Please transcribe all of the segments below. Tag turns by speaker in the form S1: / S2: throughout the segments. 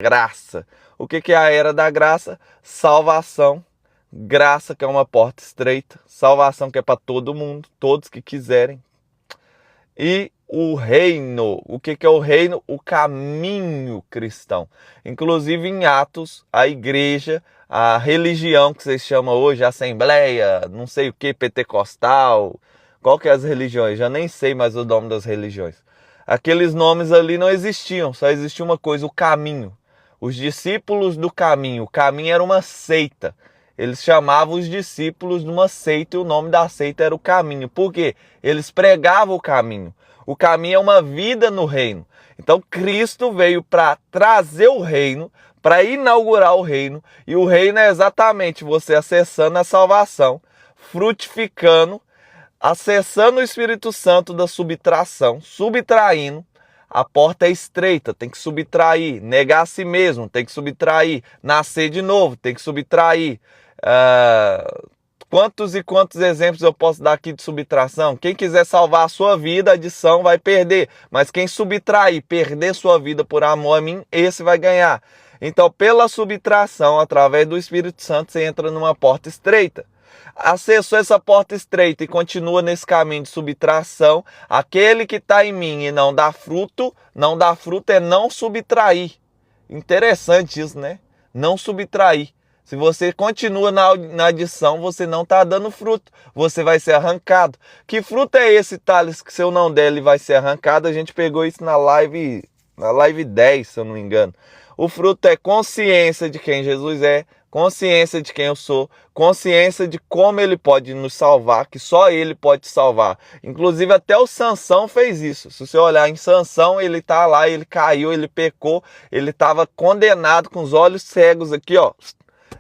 S1: graça. O que é a era da graça? Salvação. Graça, que é uma porta estreita. Salvação, que é para todo mundo, todos que quiserem. E o reino. O que é o reino? O caminho cristão. Inclusive em Atos, a igreja, a religião que vocês chamam hoje, Assembleia, não sei o que, Pentecostal, qual que é as religiões? Já nem sei mais o nome das religiões. Aqueles nomes ali não existiam, só existia uma coisa, o caminho. Os discípulos do caminho. O caminho era uma seita. Eles chamavam os discípulos de uma seita e o nome da seita era o caminho. Por quê? Eles pregavam o caminho. O caminho é uma vida no reino. Então Cristo veio para trazer o reino, para inaugurar o reino. E o reino é exatamente você acessando a salvação, frutificando, acessando o Espírito Santo da subtração, subtraindo. A porta é estreita, tem que subtrair. Negar a si mesmo, tem que subtrair. Nascer de novo, tem que subtrair. Quantos e quantos exemplos eu posso dar aqui de subtração? Quem quiser salvar a sua vida, a adição vai perder. Mas quem subtrair, perder sua vida por amor a mim, esse vai ganhar. Então, pela subtração, através do Espírito Santo, você entra numa porta estreita. Acessou essa porta estreita e continua nesse caminho de subtração. Aquele que está em mim e não dá fruto é não subtrair. Interessante isso, né? Não subtrair. Se você continua na adição, você não está dando fruto. Você vai ser arrancado. Que fruto é esse, Thales, que se eu não der, ele vai ser arrancado? A gente pegou isso na live 10, se eu não me engano. O fruto é consciência de quem Jesus é, consciência de quem eu sou, consciência de como ele pode nos salvar, que só ele pode salvar. Inclusive até o Sansão fez isso. Se você olhar em Sansão, ele está lá, ele caiu, ele pecou, ele estava condenado com os olhos cegos aqui, ó.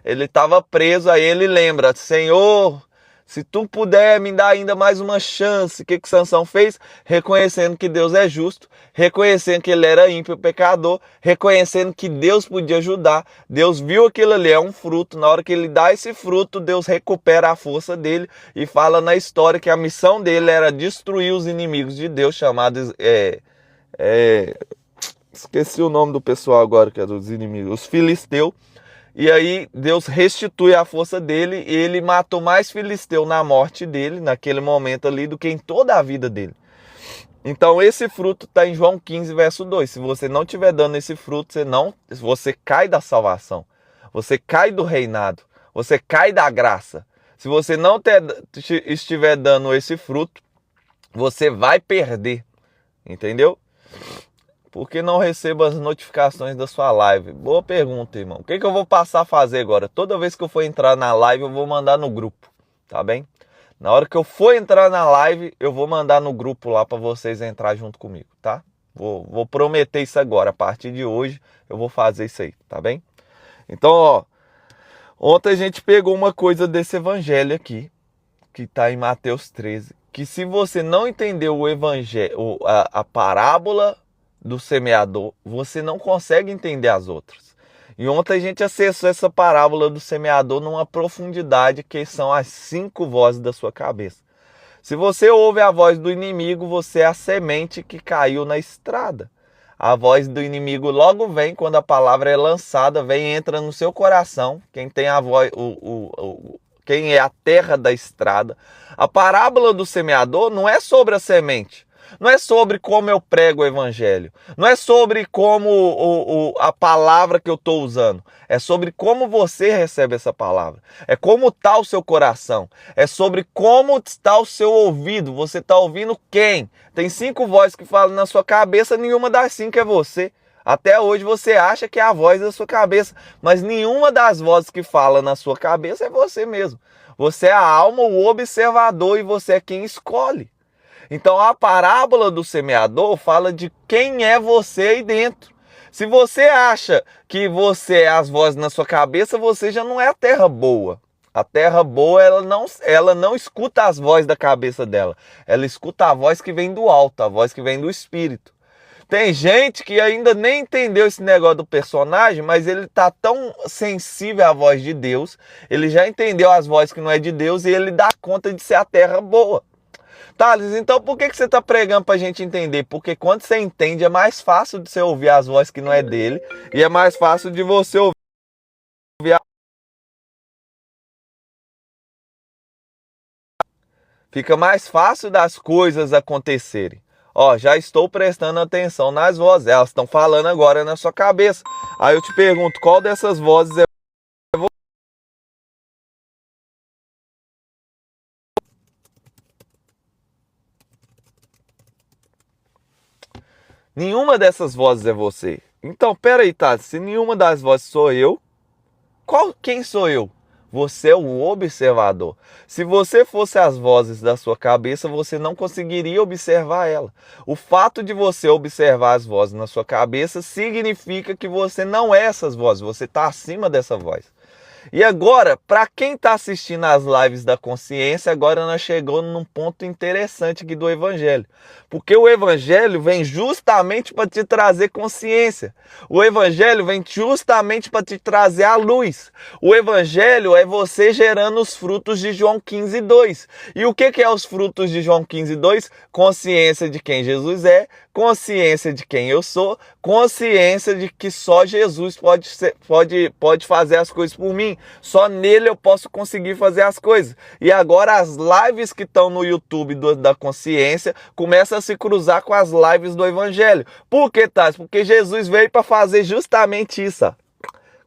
S1: Ele estava preso, aí ele lembra, Senhor, se tu puder me dar ainda mais uma chance. O que Sansão fez? Reconhecendo que Deus é justo, reconhecendo que ele era ímpio, pecador, reconhecendo que Deus podia ajudar. Deus viu aquilo ali, é um fruto. Na hora que ele dá esse fruto, Deus recupera a força dele e fala na história que a missão dele era destruir os inimigos de Deus, chamados... esqueci o nome do pessoal agora, que é dos inimigos, os filisteus. E aí Deus restitui a força dele e ele matou mais filisteu na morte dele, naquele momento ali, do que em toda a vida dele. Então esse fruto está em João 15, verso 2. Se você não estiver dando esse fruto, você cai da salvação. Você cai do reinado. Você cai da graça. Se você não estiver dando esse fruto, você vai perder. Entendeu? Por que não recebo as notificações da sua live? Boa pergunta, irmão. O que eu vou passar a fazer agora? Toda vez que eu for entrar na live, eu vou mandar no grupo, tá bem? Na hora que eu for entrar na live, eu vou mandar no grupo lá para vocês entrar junto comigo, tá? Vou prometer isso agora. A partir de hoje, eu vou fazer isso aí, tá bem? Então, ó, ontem a gente pegou uma coisa desse evangelho aqui, que está em Mateus 13, que se você não entendeu o evangelho, a parábola do semeador, você não consegue entender as outras. E ontem a gente acessou essa parábola do semeador numa profundidade que são as 5 vozes da sua cabeça. Se você ouve a voz do inimigo, você é a semente que caiu na estrada. A voz do inimigo logo vem quando a palavra é lançada, entra no seu coração. Quem tem a voz, quem é a terra da estrada. A parábola do semeador não é sobre a semente. Não é sobre como eu prego o evangelho. Não é sobre como a palavra que eu estou usando. É sobre como você recebe essa palavra. É como está o seu coração. É sobre como está o seu ouvido. Você está ouvindo quem? Tem 5 vozes que falam na sua cabeça, nenhuma das 5 é você. Até hoje você acha que é a voz da sua cabeça. Mas nenhuma das vozes que fala na sua cabeça é você mesmo. Você é a alma, o observador, e você é quem escolhe. Então a parábola do semeador fala de quem é você aí dentro. Se você acha que você é as vozes na sua cabeça, você já não é a terra boa. A terra boa, ela não escuta as vozes da cabeça dela. Ela escuta a voz que vem do alto, a voz que vem do Espírito. Tem gente que ainda nem entendeu esse negócio do personagem, mas ele está tão sensível à voz de Deus, ele já entendeu as vozes que não é de Deus e ele dá conta de ser a terra boa. Thales, então por que você está pregando para a gente entender? Porque quando você entende, é mais fácil de você ouvir as vozes que não é dele, e é mais fácil de você ouvir a... Fica mais fácil das coisas acontecerem. Ó, já estou prestando atenção nas vozes, elas estão falando agora na sua cabeça. Aí eu te pergunto, qual dessas vozes é você? Nenhuma dessas vozes é você. Então, peraí, Tati, se nenhuma das vozes sou eu, quem sou eu? Você é o observador. Se você fosse as vozes da sua cabeça, você não conseguiria observar ela. O fato de você observar as vozes na sua cabeça significa que você não é essas vozes, você está acima dessa voz. E agora, para quem está assistindo as lives da consciência, agora nós chegamos num ponto interessante aqui do Evangelho. Porque o Evangelho vem justamente para te trazer consciência. O Evangelho vem justamente para te trazer a luz. O Evangelho é você gerando os frutos de João 15:2. E o que é os frutos de João 15:2? Consciência de quem Jesus é, consciência de quem eu sou, consciência de que só Jesus pode fazer as coisas por mim. Só nele eu posso conseguir fazer as coisas. E agora as lives que estão no YouTube da consciência começam a se cruzar com as lives do Evangelho. Por que, Tati? Porque Jesus veio para fazer justamente isso. Ó.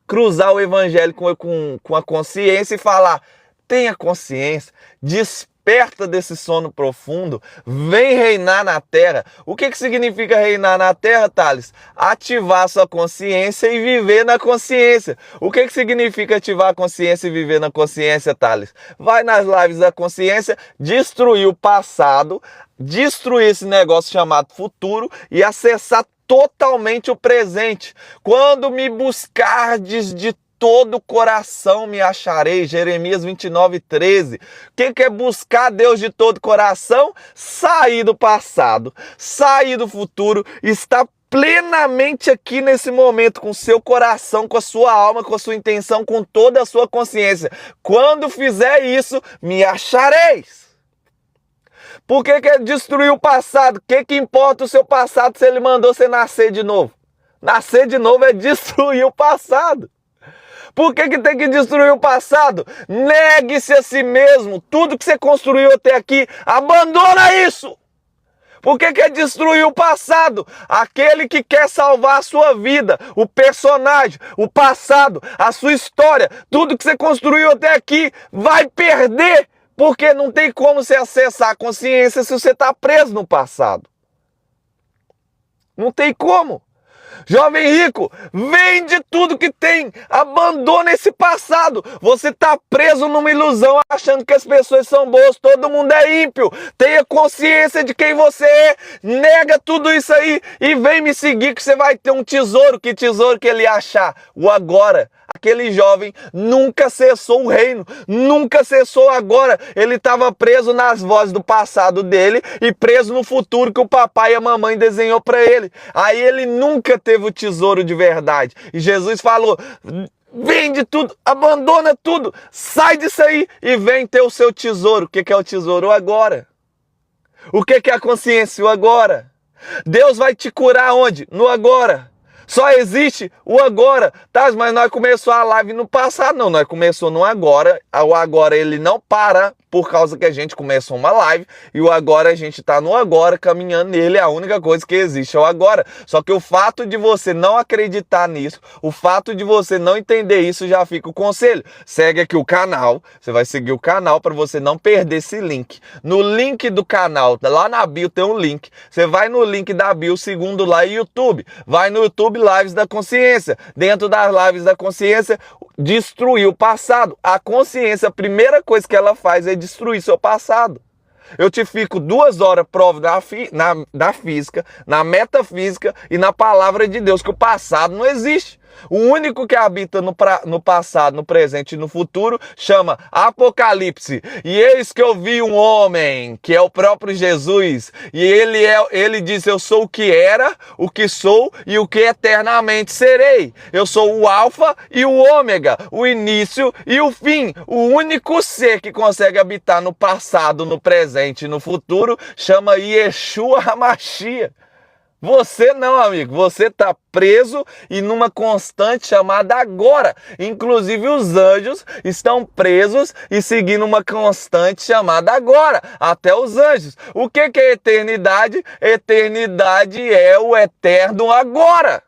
S1: Cruzar o Evangelho com a consciência e falar, tenha consciência, desperta desse sono profundo, vem reinar na terra. O que significa reinar na terra, Thales? Ativar sua consciência e viver na consciência. O que significa ativar a consciência e viver na consciência, Thales? Vai nas lives da consciência, destruir o passado, destruir esse negócio chamado futuro e acessar totalmente o presente. Quando me buscardes de todo o coração me acharei, Jeremias 29:13. O que é buscar Deus de todo o coração? Sair do passado, sair do futuro, estar plenamente aqui nesse momento, com seu coração, com a sua alma, com a sua intenção, com toda a sua consciência. Quando fizer isso, me achareis. Por que é destruir o passado? O que importa o seu passado se ele mandou você nascer de novo? Nascer de novo é destruir o passado. Por que tem que destruir o passado? Negue-se a si mesmo. Tudo que você construiu até aqui, abandona isso. Por que é destruir o passado? Aquele que quer salvar a sua vida, o personagem, o passado, a sua história, tudo que você construiu até aqui, vai perder. Porque não tem como você acessar a consciência se você está preso no passado. Não tem como. Jovem rico, vende tudo que tem, abandona esse passado. Você está preso numa ilusão achando que as pessoas são boas, todo mundo é ímpio. Tenha consciência de quem você é, nega tudo isso aí e vem me seguir que você vai ter um tesouro. Que tesouro que ele achar? O agora. Aquele jovem nunca acessou o reino, nunca acessou agora. Ele estava preso nas vozes do passado dele e preso no futuro que o papai e a mamãe desenhou para ele. Aí ele nunca teve o tesouro de verdade. E Jesus falou, vende tudo, abandona tudo, sai disso aí e vem ter o seu tesouro. O que é o tesouro? O agora. O que é a consciência? O agora. Deus vai te curar onde? No agora. Só existe o agora, tá? Mas nós começamos a live no passado, não, nós começamos no agora. O agora ele não para por causa que a gente começou uma live e o agora a gente tá no agora caminhando nele, a única coisa que existe é o agora. Só que o fato de você não acreditar nisso, o fato de você não entender isso, já fica o conselho. Segue aqui o canal, você vai seguir o canal para você não perder esse link. No link do canal, lá na bio tem um link. Você vai no link da bio, segundo lá YouTube. Vai no YouTube Lives da Consciência. Dentro das Lives da Consciência, destruir o passado. A consciência, a primeira coisa que ela faz é destruir seu passado. Eu te fico 2 horas prova da física, na metafísica e na palavra de Deus, que o passado não existe. O único que habita no passado, no presente e no futuro chama Apocalipse. E eis que eu vi um homem, que é o próprio Jesus, e ele diz: eu sou o que era, o que sou e o que eternamente serei. Eu sou o Alfa e o Ômega, o início e o fim. O único ser que consegue habitar no passado, no presente e no futuro chama Yeshua HaMashiach. Você não, amigo, você está preso e numa constante chamada agora. Inclusive os anjos estão presos e seguindo uma constante chamada agora, até os anjos. O que é eternidade? Eternidade é o eterno agora.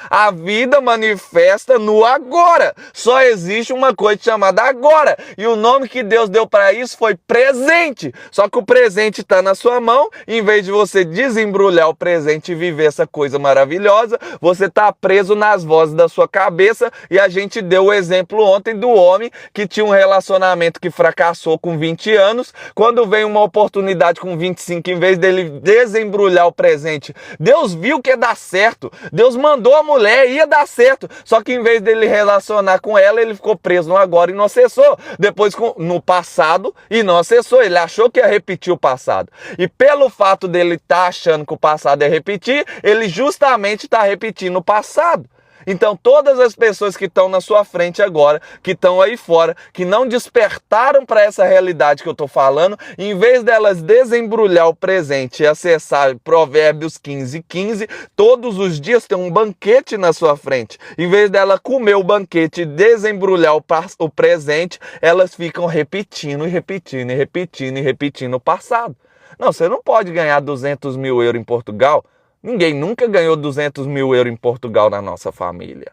S1: A vida manifesta no agora. Só existe uma coisa chamada agora. E o nome que Deus deu para isso foi presente. Só que o presente está na sua mão. Em vez de você desembrulhar o presente e viver essa coisa maravilhosa, você está preso nas vozes da sua cabeça. E a gente deu o exemplo ontem do homem que tinha um relacionamento que fracassou com 20 anos. Quando vem uma oportunidade com 25, em vez dele desembrulhar o presente, Deus viu que ia dar certo. Deus mandou a mulher, ia dar certo, só que em vez dele relacionar com ela, ele ficou preso no agora e não acessou, depois no passado e não acessou, ele achou que ia repetir o passado, e pelo fato dele estar achando que o passado ia repetir, ele justamente está repetindo o passado. Então todas as pessoas que estão na sua frente agora, que estão aí fora, que não despertaram para essa realidade que eu estou falando, em vez delas desembrulhar o presente e acessar Provérbios 15:15, todos os dias tem um banquete na sua frente. Em vez dela comer o banquete e desembrulhar o presente, elas ficam repetindo e repetindo e repetindo e repetindo o passado. Não, você não pode ganhar 200 mil euros em Portugal. Ninguém nunca ganhou 200 mil euros em Portugal na nossa família.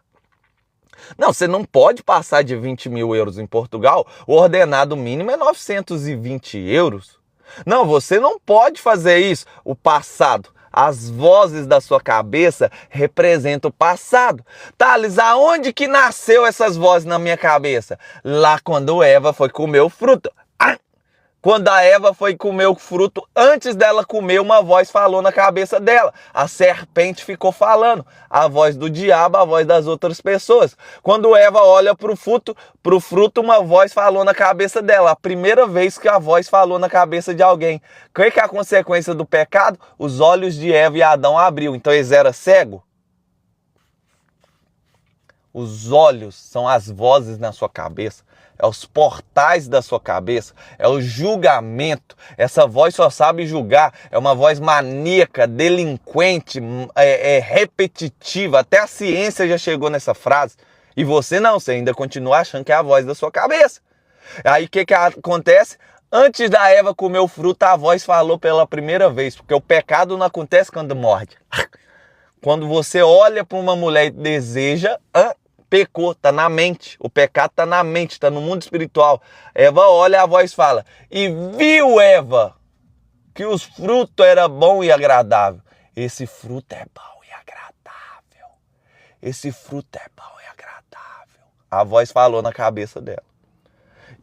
S1: Não, você não pode passar de 20 mil euros em Portugal. O ordenado mínimo é 920 euros. Não, você não pode fazer isso. O passado, as vozes da sua cabeça representam o passado. Thales, aonde que nasceu essas vozes na minha cabeça? Lá quando Eva foi comer o fruto. Quando a Eva foi comer o fruto, antes dela comer, uma voz falou na cabeça dela. A serpente ficou falando. A voz do diabo, a voz das outras pessoas. Quando Eva olha para o fruto, uma voz falou na cabeça dela. A primeira vez que a voz falou na cabeça de alguém. O que é a consequência do pecado? Os olhos de Eva e Adão abriu. Então eles eram cegos? Os olhos são as vozes na sua cabeça. É os portais da sua cabeça, é o julgamento. Essa voz só sabe julgar, é uma voz maníaca, delinquente, repetitiva. Até a ciência já chegou nessa frase. E você não, você ainda continua achando que é a voz da sua cabeça. Aí o que acontece? Antes da Eva comer o fruto, a voz falou pela primeira vez, porque o pecado não acontece quando morde. Quando você olha para uma mulher e deseja, pecou, está na mente. O pecado está na mente, está no mundo espiritual. Eva olha, a voz fala: e viu Eva que os frutos eram bom e agradável. Esse fruto é bom e agradável. Esse fruto é bom e agradável. A voz falou na cabeça dela.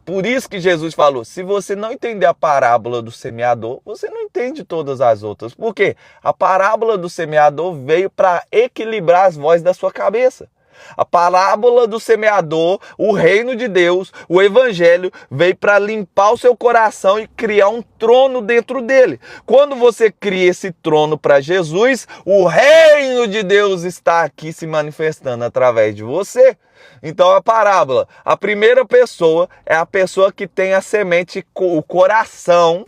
S1: Por isso que Jesus falou: se você não entender a parábola do semeador, você não entende todas as outras. Por quê? A parábola do semeador veio para equilibrar as vozes da sua cabeça. A parábola do semeador, o reino de Deus, o evangelho, veio para limpar o seu coração e criar um trono dentro dele. Quando você cria esse trono para Jesus, o reino de Deus está aqui se manifestando através de você. Então a parábola, a primeira pessoa é a pessoa que tem a semente, o coração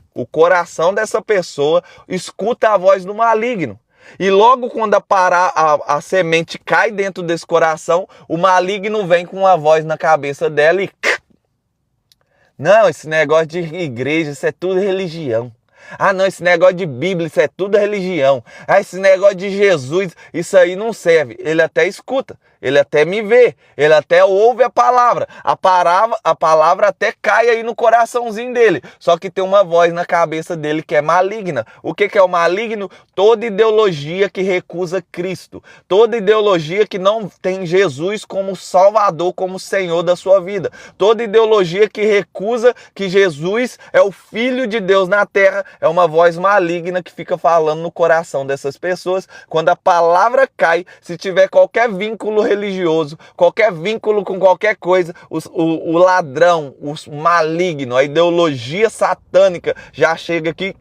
S1: dessa pessoa escuta a voz do maligno. E logo quando a semente cai dentro desse coração, o maligno vem com uma voz na cabeça dela e... Não, esse negócio de igreja, isso é tudo religião. Ah não, esse negócio de Bíblia, isso é tudo religião. Ah, esse negócio de Jesus, isso aí não serve. Ele até escuta, ele até me vê, ele até ouve a palavra. A palavra até cai aí no coraçãozinho dele. Só que tem uma voz na cabeça dele que é maligna. O que é o maligno? Toda ideologia que recusa Cristo. Toda ideologia que não tem Jesus como Salvador, como Senhor da sua vida. Toda ideologia que recusa que Jesus é o Filho de Deus na terra. É uma voz maligna que fica falando no coração dessas pessoas. Quando a palavra cai, se tiver qualquer vínculo religioso, qualquer vínculo com qualquer coisa, o ladrão, o maligno, a ideologia satânica já chega aqui,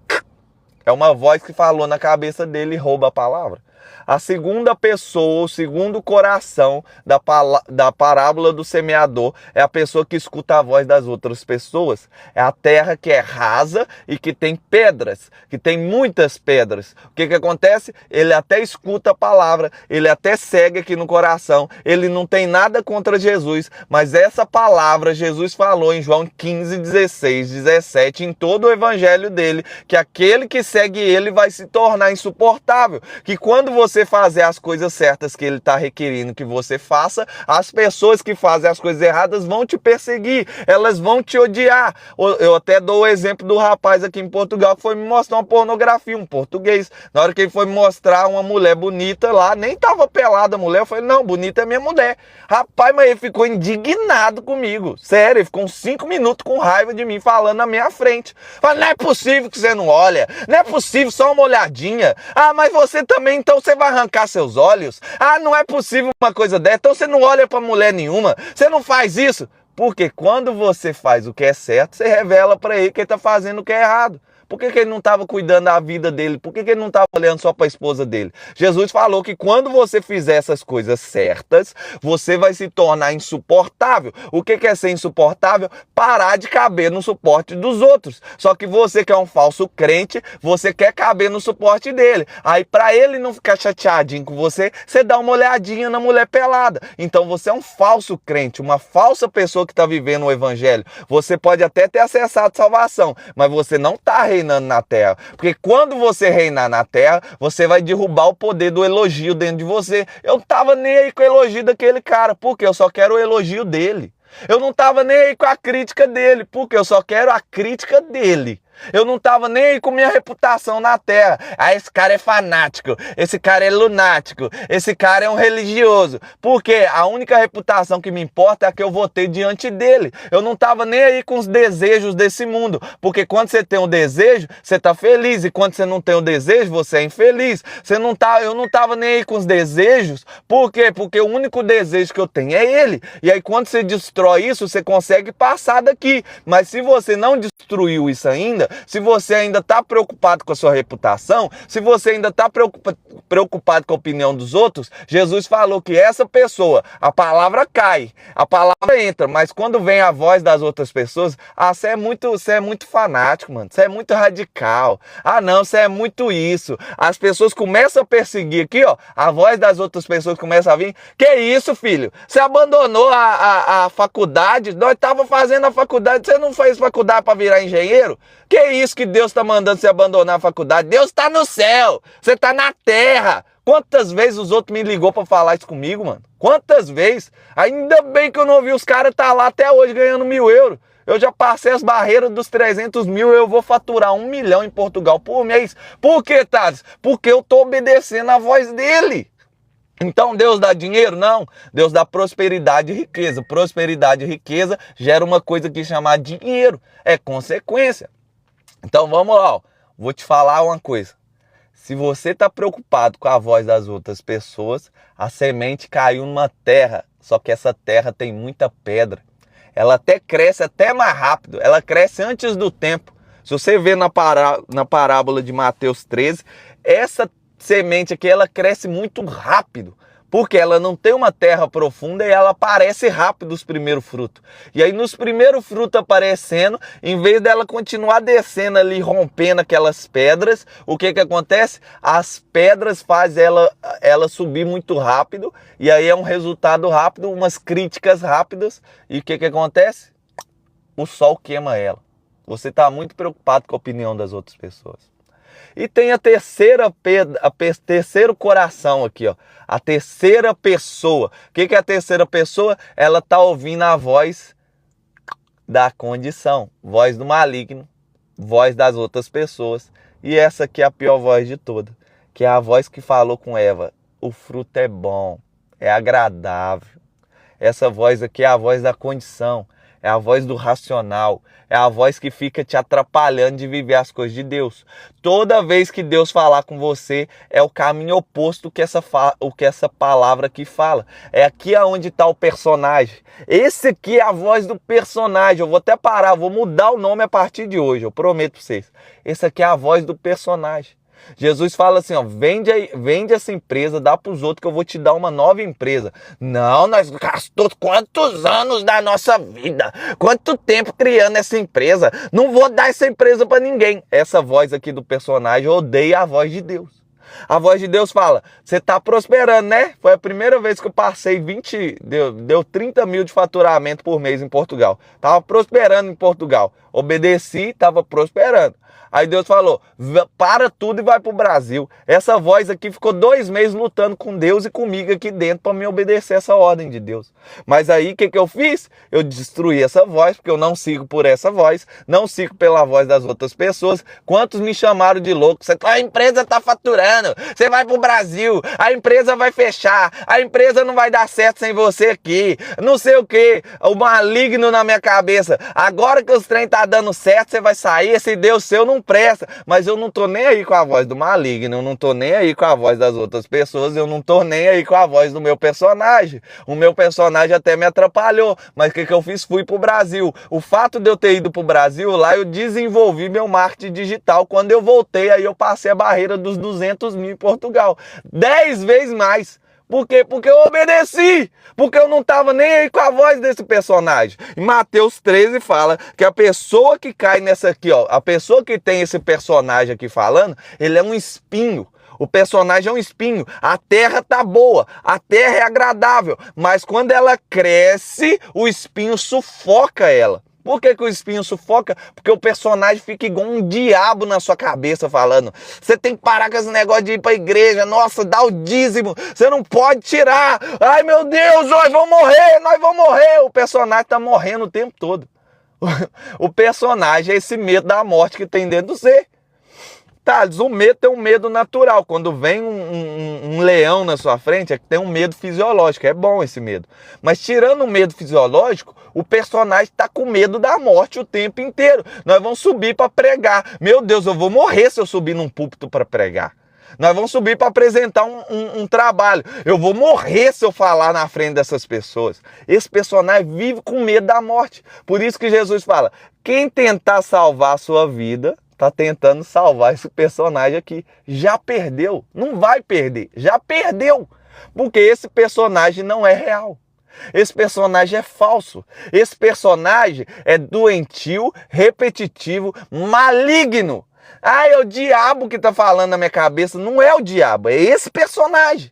S1: é uma voz que falou na cabeça dele e rouba a palavra. A segunda pessoa, o segundo coração da parábola do semeador é a pessoa que escuta a voz das outras pessoas. É a terra que é rasa e que tem pedras, que tem muitas pedras. O que acontece? Ele até escuta a palavra, ele até segue aqui no coração, ele não tem nada contra Jesus, mas essa palavra Jesus falou em João 15, 16, 17, em todo o evangelho dele, que aquele que segue ele vai se tornar insuportável, que quando você fazer as coisas certas que ele está requerindo que você faça, as pessoas que fazem as coisas erradas vão te perseguir, elas vão te odiar. Eu até dou o exemplo do rapaz aqui em Portugal que foi me mostrar uma pornografia, um português. Na hora que ele foi me mostrar uma mulher bonita lá, nem tava pelada a mulher, eu falei, não, bonita é minha mulher. Rapaz, mas ele ficou indignado comigo, sério, ele ficou uns 5 minutos com raiva de mim falando na minha frente. Falei, não é possível que você não olha, não é possível, só uma olhadinha. Ah, mas você também, então você vai arrancar seus olhos? Ah, não é possível uma coisa dessa, então você não olha pra mulher nenhuma, você não faz isso. Porque quando você faz o que é certo, você revela pra ele que ele tá fazendo o que é errado. Por que ele não estava cuidando da vida dele? Por que ele não estava olhando só para a esposa dele? Jesus falou que quando você fizer essas coisas certas, você vai se tornar insuportável. O que é ser insuportável? Parar de caber no suporte dos outros. Só que você que é um falso crente, você quer caber no suporte dele. Aí para ele não ficar chateadinho com você, você dá uma olhadinha na mulher pelada. Então você é um falso crente, uma falsa pessoa que está vivendo o evangelho. Você pode até ter acessado salvação, mas você não está reinando na terra, porque quando você reinar na terra, você vai derrubar o poder do elogio dentro de você. Eu não tava nem aí com o elogio daquele cara, porque eu só quero o elogio dele. Eu não tava nem aí com a crítica dele, porque eu só quero a crítica dele. Eu não tava nem aí com minha reputação na terra. Ah, esse cara é fanático, esse cara é lunático, esse cara é um religioso. Porque a única reputação que me importa é a que eu vou ter diante dele. Eu não tava nem aí com os desejos desse mundo. Porque quando você tem um desejo, você tá feliz. E quando você não tem o desejo, você é infeliz. Eu não tava nem aí com os desejos. Por quê? Porque o único desejo que eu tenho é ele. E aí quando você destrói isso, você consegue passar daqui. Mas se você não destruiu isso ainda, se você ainda está preocupado com a sua reputação, se você ainda está preocupado com a opinião dos outros, Jesus falou que essa pessoa, a palavra cai, a palavra entra, mas quando vem a voz das outras pessoas, você é muito fanático, mano, você é muito radical, não, você é muito isso. As pessoas começam a perseguir aqui, ó, a voz das outras pessoas começa a vir, que isso, filho? Você abandonou a faculdade? Nós estávamos fazendo a faculdade, você não fez faculdade para virar engenheiro? Que isso que Deus está mandando você abandonar a faculdade? Deus está no céu, você está na terra. Quantas vezes os outros me ligou para falar isso comigo, mano? Quantas vezes? Ainda bem que eu não ouvi os caras tá lá até hoje ganhando 1.000 euros. Eu já passei as barreiras dos 300 mil, eu vou faturar 1 milhão em Portugal por mês. Por quê, Thales? Porque eu tô obedecendo a voz dele. Então Deus dá dinheiro? Não. Deus dá prosperidade e riqueza. Prosperidade e riqueza gera uma coisa que chama dinheiro. É consequência. Então vamos lá, ó. Vou te falar uma coisa. Se você está preocupado com a voz das outras pessoas, a semente caiu numa terra, só que essa terra tem muita pedra. Ela até cresce até mais rápido, ela cresce antes do tempo. Se você vê na parábola de Mateus 13, essa semente aqui ela cresce muito rápido. Porque ela não tem uma terra profunda e ela aparece rápido os primeiros frutos. E aí nos primeiros frutos aparecendo, em vez dela continuar descendo ali, rompendo aquelas pedras, o que acontece? As pedras fazem ela subir muito rápido, e aí é um resultado rápido, umas críticas rápidas, e o que acontece? O sol queima ela. Você está muito preocupado com a opinião das outras pessoas. E tem a terceiro coração aqui, ó. A terceira pessoa. O que é a terceira pessoa? Ela está ouvindo a voz da condição, voz do maligno, voz das outras pessoas. E essa aqui é a pior voz de todas, que é a voz que falou com Eva. O fruto é bom, é agradável. Essa voz aqui é a voz da condição. é a voz do racional, é a voz que fica te atrapalhando de viver as coisas de Deus. Toda vez que Deus falar com você, é o caminho oposto que essa palavra aqui fala. É aqui aonde está o personagem. Esse aqui é a voz do personagem. Eu vou até parar, vou mudar o nome a partir de hoje, eu prometo para vocês. Esse aqui é a voz do personagem. Jesus fala assim, ó, vende essa empresa, dá para os outros que eu vou te dar uma nova empresa. Não, nós gastou quantos anos da nossa vida, quanto tempo criando essa empresa, não vou dar essa empresa para ninguém. Essa voz aqui do personagem odeia a voz de Deus. A voz de Deus fala, você está prosperando, né? Foi a primeira vez que eu passei deu 30 mil de faturamento por mês em Portugal. Estava prosperando em Portugal. Obedeci, estava prosperando. Aí Deus falou, para tudo e vai para o Brasil. Essa voz aqui ficou 2 meses lutando com Deus e comigo aqui dentro para me obedecer essa ordem de Deus. Mas aí o que eu fiz? Eu destruí essa voz, porque eu não sigo por essa voz, não sigo pela voz das outras pessoas. Quantos me chamaram de louco? A empresa está faturando, você vai para o Brasil, a empresa vai fechar, a empresa não vai dar certo sem você aqui, não sei o que, o maligno na minha cabeça. Agora que os trem tá dando certo, você vai sair, esse Deus seu não presta. Mas eu não tô nem aí com a voz do maligno, eu não tô nem aí com a voz das outras pessoas, eu não tô nem aí com a voz do meu personagem. O meu personagem até me atrapalhou, mas o que eu fiz? Fui pro Brasil. O fato de eu ter ido pro Brasil, lá eu desenvolvi meu marketing digital. Quando eu voltei, aí eu passei a barreira dos 200 mil em Portugal. 10 vezes mais. Por quê? Porque eu obedeci, porque eu não estava nem aí com a voz desse personagem. Em Mateus 13 fala que a pessoa que cai nessa aqui, ó, a pessoa que tem esse personagem aqui falando, ele é um espinho. O personagem é um espinho. A terra tá boa, a terra é agradável, mas quando ela cresce, o espinho sufoca ela. Por que o espinho sufoca? Porque o personagem fica igual um diabo na sua cabeça falando, você tem que parar com esse negócio de ir pra igreja, nossa, dá o dízimo, você não pode tirar, ai meu Deus, nós vamos morrer. O personagem tá morrendo o tempo todo. O personagem é esse medo da morte que tem dentro do ser. Thales, o medo é um medo natural. Quando vem um leão na sua frente, é que tem um medo fisiológico. É bom esse medo. Mas tirando o medo fisiológico, o personagem está com medo da morte o tempo inteiro. Nós vamos subir para pregar. Meu Deus, eu vou morrer se eu subir num púlpito para pregar. Nós vamos subir para apresentar um trabalho. Eu vou morrer se eu falar na frente dessas pessoas. Esse personagem vive com medo da morte. Por isso que Jesus fala, quem tentar salvar a sua vida, tá tentando salvar esse personagem aqui. Já perdeu. Não vai perder. Já perdeu. Porque esse personagem não é real. Esse personagem é falso. Esse personagem é doentio, repetitivo, maligno. Ah, é o diabo que tá falando na minha cabeça. Não é o diabo, é esse personagem.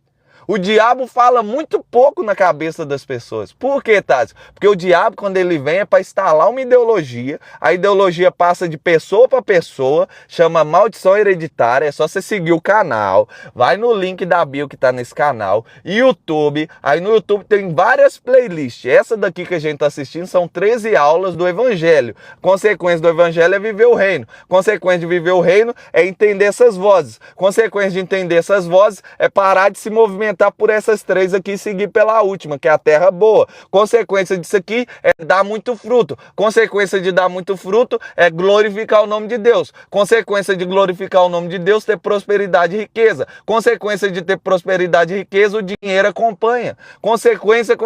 S1: O diabo fala muito pouco na cabeça das pessoas. Por quê, Tásio? Porque o diabo, quando ele vem, é para instalar uma ideologia. A ideologia passa de pessoa para pessoa, chama maldição hereditária. É só você seguir o canal. Vai no link da bio que está nesse canal. YouTube. Aí no YouTube tem várias playlists. Essa daqui que a gente está assistindo são 13 aulas do Evangelho. Consequência do Evangelho é viver o reino. Consequência de viver o reino é entender essas vozes. Consequência de entender essas vozes é parar de se movimentar por essas 3 aqui e seguir pela última, que é a terra boa. Consequência disso aqui é dar muito fruto. Consequência de dar muito fruto é glorificar o nome de Deus. Consequência de glorificar o nome de Deus, ter prosperidade e riqueza. Consequência de ter prosperidade e riqueza, o dinheiro acompanha. Consequência,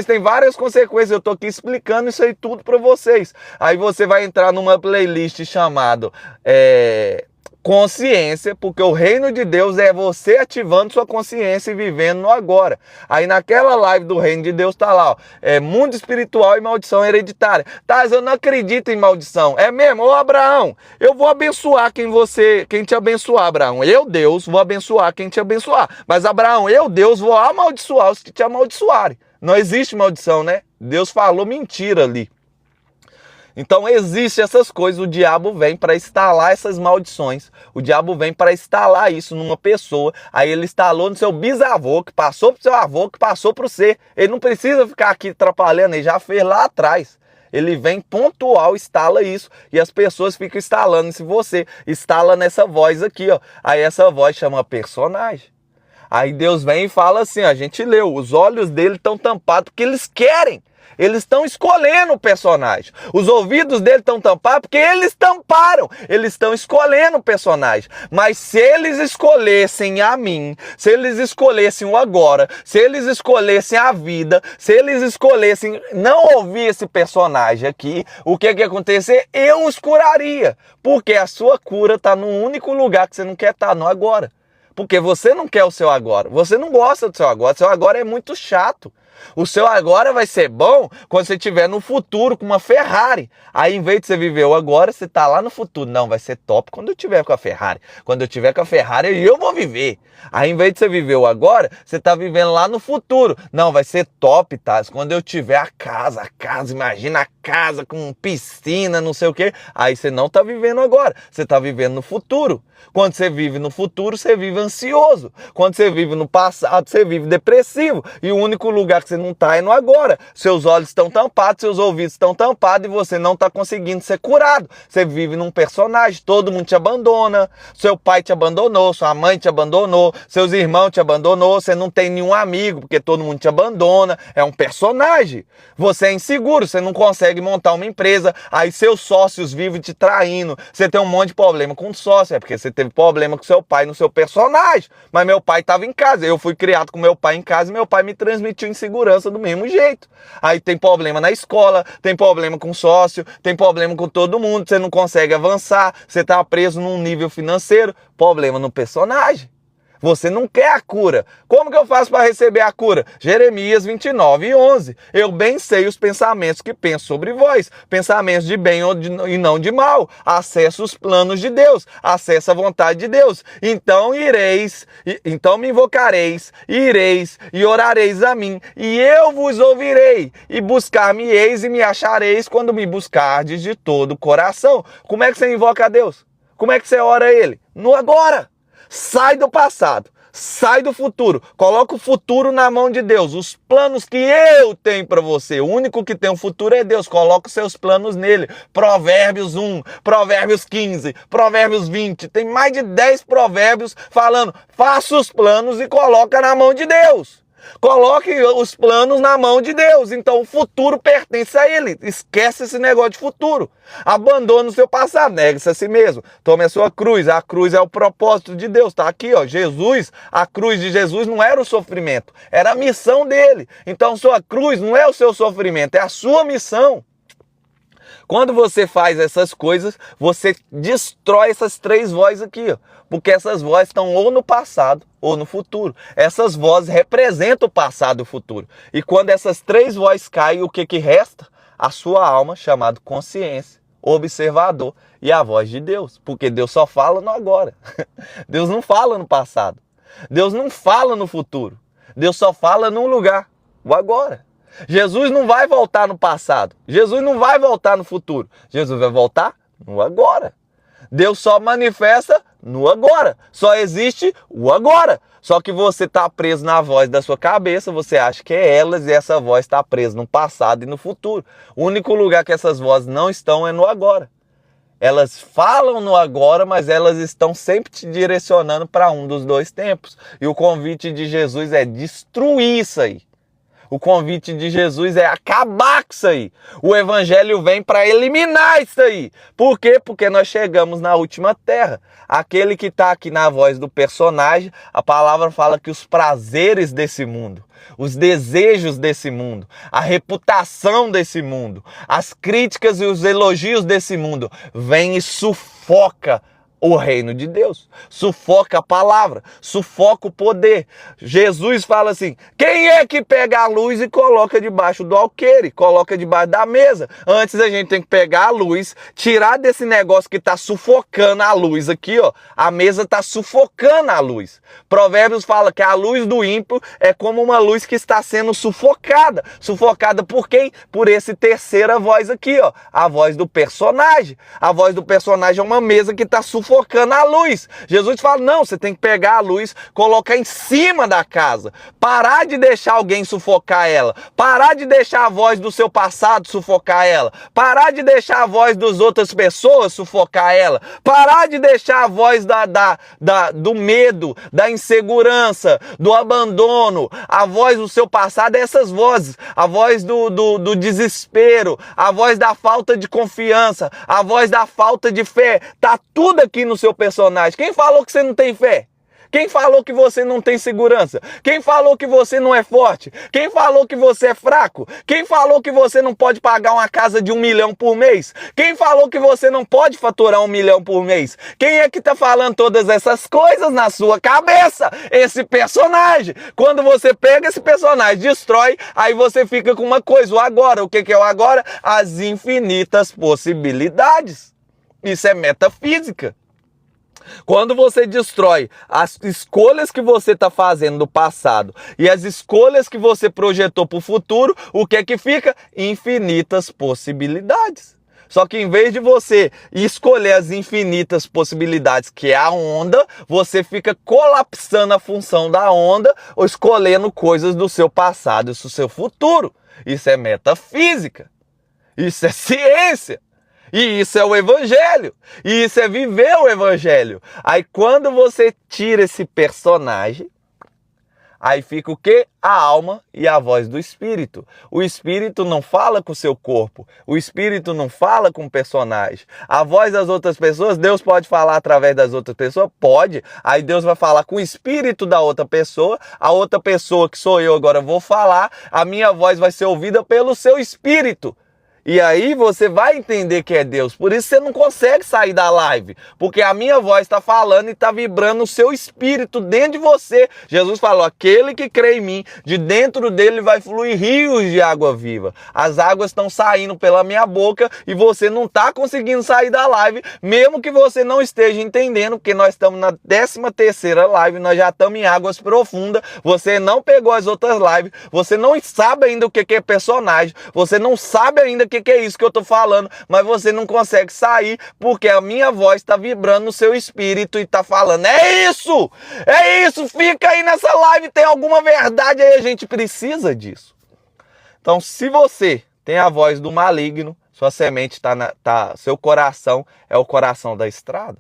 S1: tem várias consequências. Eu estou aqui explicando isso aí tudo para vocês. Aí você vai entrar numa playlist chamada consciência, porque o reino de Deus é você ativando sua consciência e vivendo no agora. Aí naquela live do reino de Deus tá lá, ó, mundo espiritual e maldição hereditária. Tá, eu não acredito em maldição. É mesmo? Ô Abraão, eu vou abençoar quem te abençoar, Abraão. Eu, Deus, vou abençoar quem te abençoar. Mas Abraão, eu, Deus, vou amaldiçoar os que te amaldiçoarem. Não existe maldição, né? Deus falou mentira ali. Então existem essas coisas, o diabo vem para instalar essas maldições, o diabo vem para instalar isso numa pessoa, aí ele instalou no seu bisavô, que passou pro seu avô, que passou pro você, ele não precisa ficar aqui atrapalhando, ele já fez lá atrás. Ele vem pontual, instala isso, e as pessoas ficam instalando, se você instala nessa voz aqui, ó, aí essa voz chama personagem. Aí Deus vem e fala assim, a gente leu, os olhos dele estão tampados porque eles querem. Eles estão escolhendo o personagem. Os ouvidos dele estão tampados porque eles tamparam. Eles estão escolhendo o personagem. Mas se eles escolhessem a mim, se eles escolhessem o agora, se eles escolhessem a vida, se eles escolhessem não ouvir esse personagem aqui, o que ia acontecer? Eu os curaria. Porque a sua cura está no único lugar que você não quer estar, no agora. Porque você não quer o seu agora. Você não gosta do seu agora. O seu agora é muito chato. O seu agora vai ser bom quando você estiver no futuro com uma Ferrari. Aí, em vez de você viver o agora, você está lá no futuro. Não, vai ser top quando eu estiver com a Ferrari. Quando eu estiver com a Ferrari, eu vou viver. Aí, em vez de você viver o agora, você está vivendo lá no futuro. Não, vai ser top, tá? Quando eu tiver a casa, imagina a casa com piscina, não sei o quê. Aí você não está vivendo agora, você está vivendo no futuro. Quando você vive no futuro, você vive ansioso. Quando você vive no passado, você vive depressivo. E o único lugar que você não está é no agora. Seus olhos estão tampados, seus ouvidos estão tampados e você não está conseguindo ser curado. Você vive num personagem, todo mundo te abandona. Seu pai te abandonou, sua mãe te abandonou, seus irmãos te abandonou. Você não tem nenhum amigo porque todo mundo te abandona. É um personagem. Você é inseguro, você não consegue montar uma empresa. Aí seus sócios vivem te traindo. Você tem um monte de problema com sócio, é porque você teve problema com seu pai no seu personagem. Mas meu pai estava em casa. Eu fui criado com meu pai em casa e meu pai me transmitiu insegurança do mesmo jeito. Aí tem problema na escola, tem problema com sócio, tem problema com todo mundo. Você não consegue avançar, você está preso num nível financeiro. Problema no personagem. Você não quer a cura. Como que eu faço para receber a cura? Jeremias 29:11. Eu bem sei os pensamentos que penso sobre vós. Pensamentos de bem e não de mal. Acessa os planos de Deus. Acessa a vontade de Deus. Então me invocareis, ireis e orareis a mim. E eu vos ouvirei. E buscar-me-eis e me achareis quando me buscardes de todo o coração. Como é que você invoca a Deus? Como é que você ora a Ele? No agora. Sai do passado, sai do futuro, coloca o futuro na mão de Deus, os planos que eu tenho para você, o único que tem um futuro é Deus, coloca os seus planos nele. Provérbios 1, Provérbios 15, Provérbios 20, tem mais de 10 provérbios falando, faça os planos e coloca na mão de Deus. Coloque os planos na mão de Deus. Então o futuro pertence a Ele. Esquece esse negócio de futuro. Abandone o seu passado. Negue-se a si mesmo. Tome a sua cruz. A cruz é o propósito de Deus. Está aqui, ó. Jesus, a cruz de Jesus não era o sofrimento. Era a missão dele. Então sua cruz não é o seu sofrimento. É a sua missão. Quando você faz essas coisas, você destrói essas 3 vozes aqui, ó, porque essas vozes estão ou no passado ou no futuro. Essas vozes representam o passado e o futuro. E quando essas 3 vozes caem, o que resta? A sua alma, chamada consciência, observador e a voz de Deus. Porque Deus só fala no agora. Deus não fala no passado. Deus não fala no futuro. Deus só fala num lugar, o agora. Jesus não vai voltar no passado. Jesus não vai voltar no futuro. Jesus vai voltar no agora. Deus só manifesta no agora. Só existe o agora. Só que você está preso na voz da sua cabeça, você acha que é elas e essa voz está presa no passado e no futuro. O único lugar que essas vozes não estão é no agora. Elas falam no agora, mas elas estão sempre te direcionando para um dos 2 tempos. E o convite de Jesus é destruir isso aí. O convite de Jesus é acabar com isso aí. O evangelho vem para eliminar isso aí. Por quê? Porque nós chegamos na última terra. Aquele que está aqui na voz do personagem, a palavra fala que os prazeres desse mundo, os desejos desse mundo, a reputação desse mundo, as críticas e os elogios desse mundo, vem e sufoca o reino de Deus, sufoca a palavra, sufoca o poder. Jesus fala assim, quem é que pega a luz e coloca debaixo do alqueire, coloca debaixo da mesa? Antes a gente tem que pegar a luz, tirar desse negócio que está sufocando a luz aqui, ó. A mesa está sufocando a luz. Provérbios fala que a luz do ímpio é como uma luz que está sendo sufocada. Sufocada por quem? Por esse terceira voz aqui, ó. A voz do personagem. A voz do personagem é uma mesa que está sufocando sufocando a luz. Jesus fala, não, você tem que pegar a luz, colocar em cima da casa. Parar de deixar alguém sufocar ela. Parar de deixar a voz do seu passado sufocar ela. Parar de deixar a voz das outras pessoas sufocar ela. Parar de deixar a voz do medo, da insegurança, do abandono. A voz do seu passado é essas vozes. A voz do desespero, a voz da falta de confiança, a voz da falta de fé. Tá tudo aqui no seu personagem. Quem falou que você não tem fé? Quem falou que você não tem segurança? Quem falou que você não é forte? Quem falou que você é fraco? Quem falou que você não pode pagar uma casa de 1 milhão por mês? Quem falou que você não pode faturar 1 milhão por mês? Quem é que tá falando todas essas coisas na sua cabeça? Esse personagem. Quando você pega esse personagem, destrói, aí você fica com uma coisa, o agora. O que é o agora? As infinitas possibilidades. Isso é metafísica. Quando você destrói as escolhas que você está fazendo no passado e as escolhas que você projetou para o futuro, o que é que fica? Infinitas possibilidades. Só que em vez de você escolher as infinitas possibilidades, que é a onda, você fica colapsando a função da onda ou escolhendo coisas do seu passado e do seu futuro. Isso é metafísica. Isso é ciência. E isso é o evangelho. E isso é viver o evangelho. Aí quando você tira esse personagem, aí fica o quê? A alma e a voz do espírito. O espírito não fala com o seu corpo. O espírito não fala com o personagem. A voz das outras pessoas, Deus pode falar através das outras pessoas? Pode. Aí Deus vai falar com o espírito da outra pessoa. A outra pessoa, que sou eu agora, vou falar. A minha voz vai ser ouvida pelo seu espírito. E aí você vai entender que é Deus. Por isso você não consegue sair da live. Porque a minha voz está falando e está vibrando o seu espírito dentro de você. Jesus falou, aquele que crê em mim, de dentro dele vai fluir rios de água viva. As águas estão saindo pela minha boca e você não está conseguindo sair da live, mesmo que você não esteja entendendo, porque nós estamos na 13ª live, nós já estamos em águas profundas. Você não pegou as outras lives, você não sabe ainda o que é personagem, você não sabe ainda o que é isso que eu tô falando, mas você não consegue sair porque a minha voz está vibrando no seu espírito e tá falando, é isso, fica aí nessa live, tem alguma verdade aí, a gente precisa disso. Então, se você tem a voz do maligno, sua semente seu coração é o coração da estrada.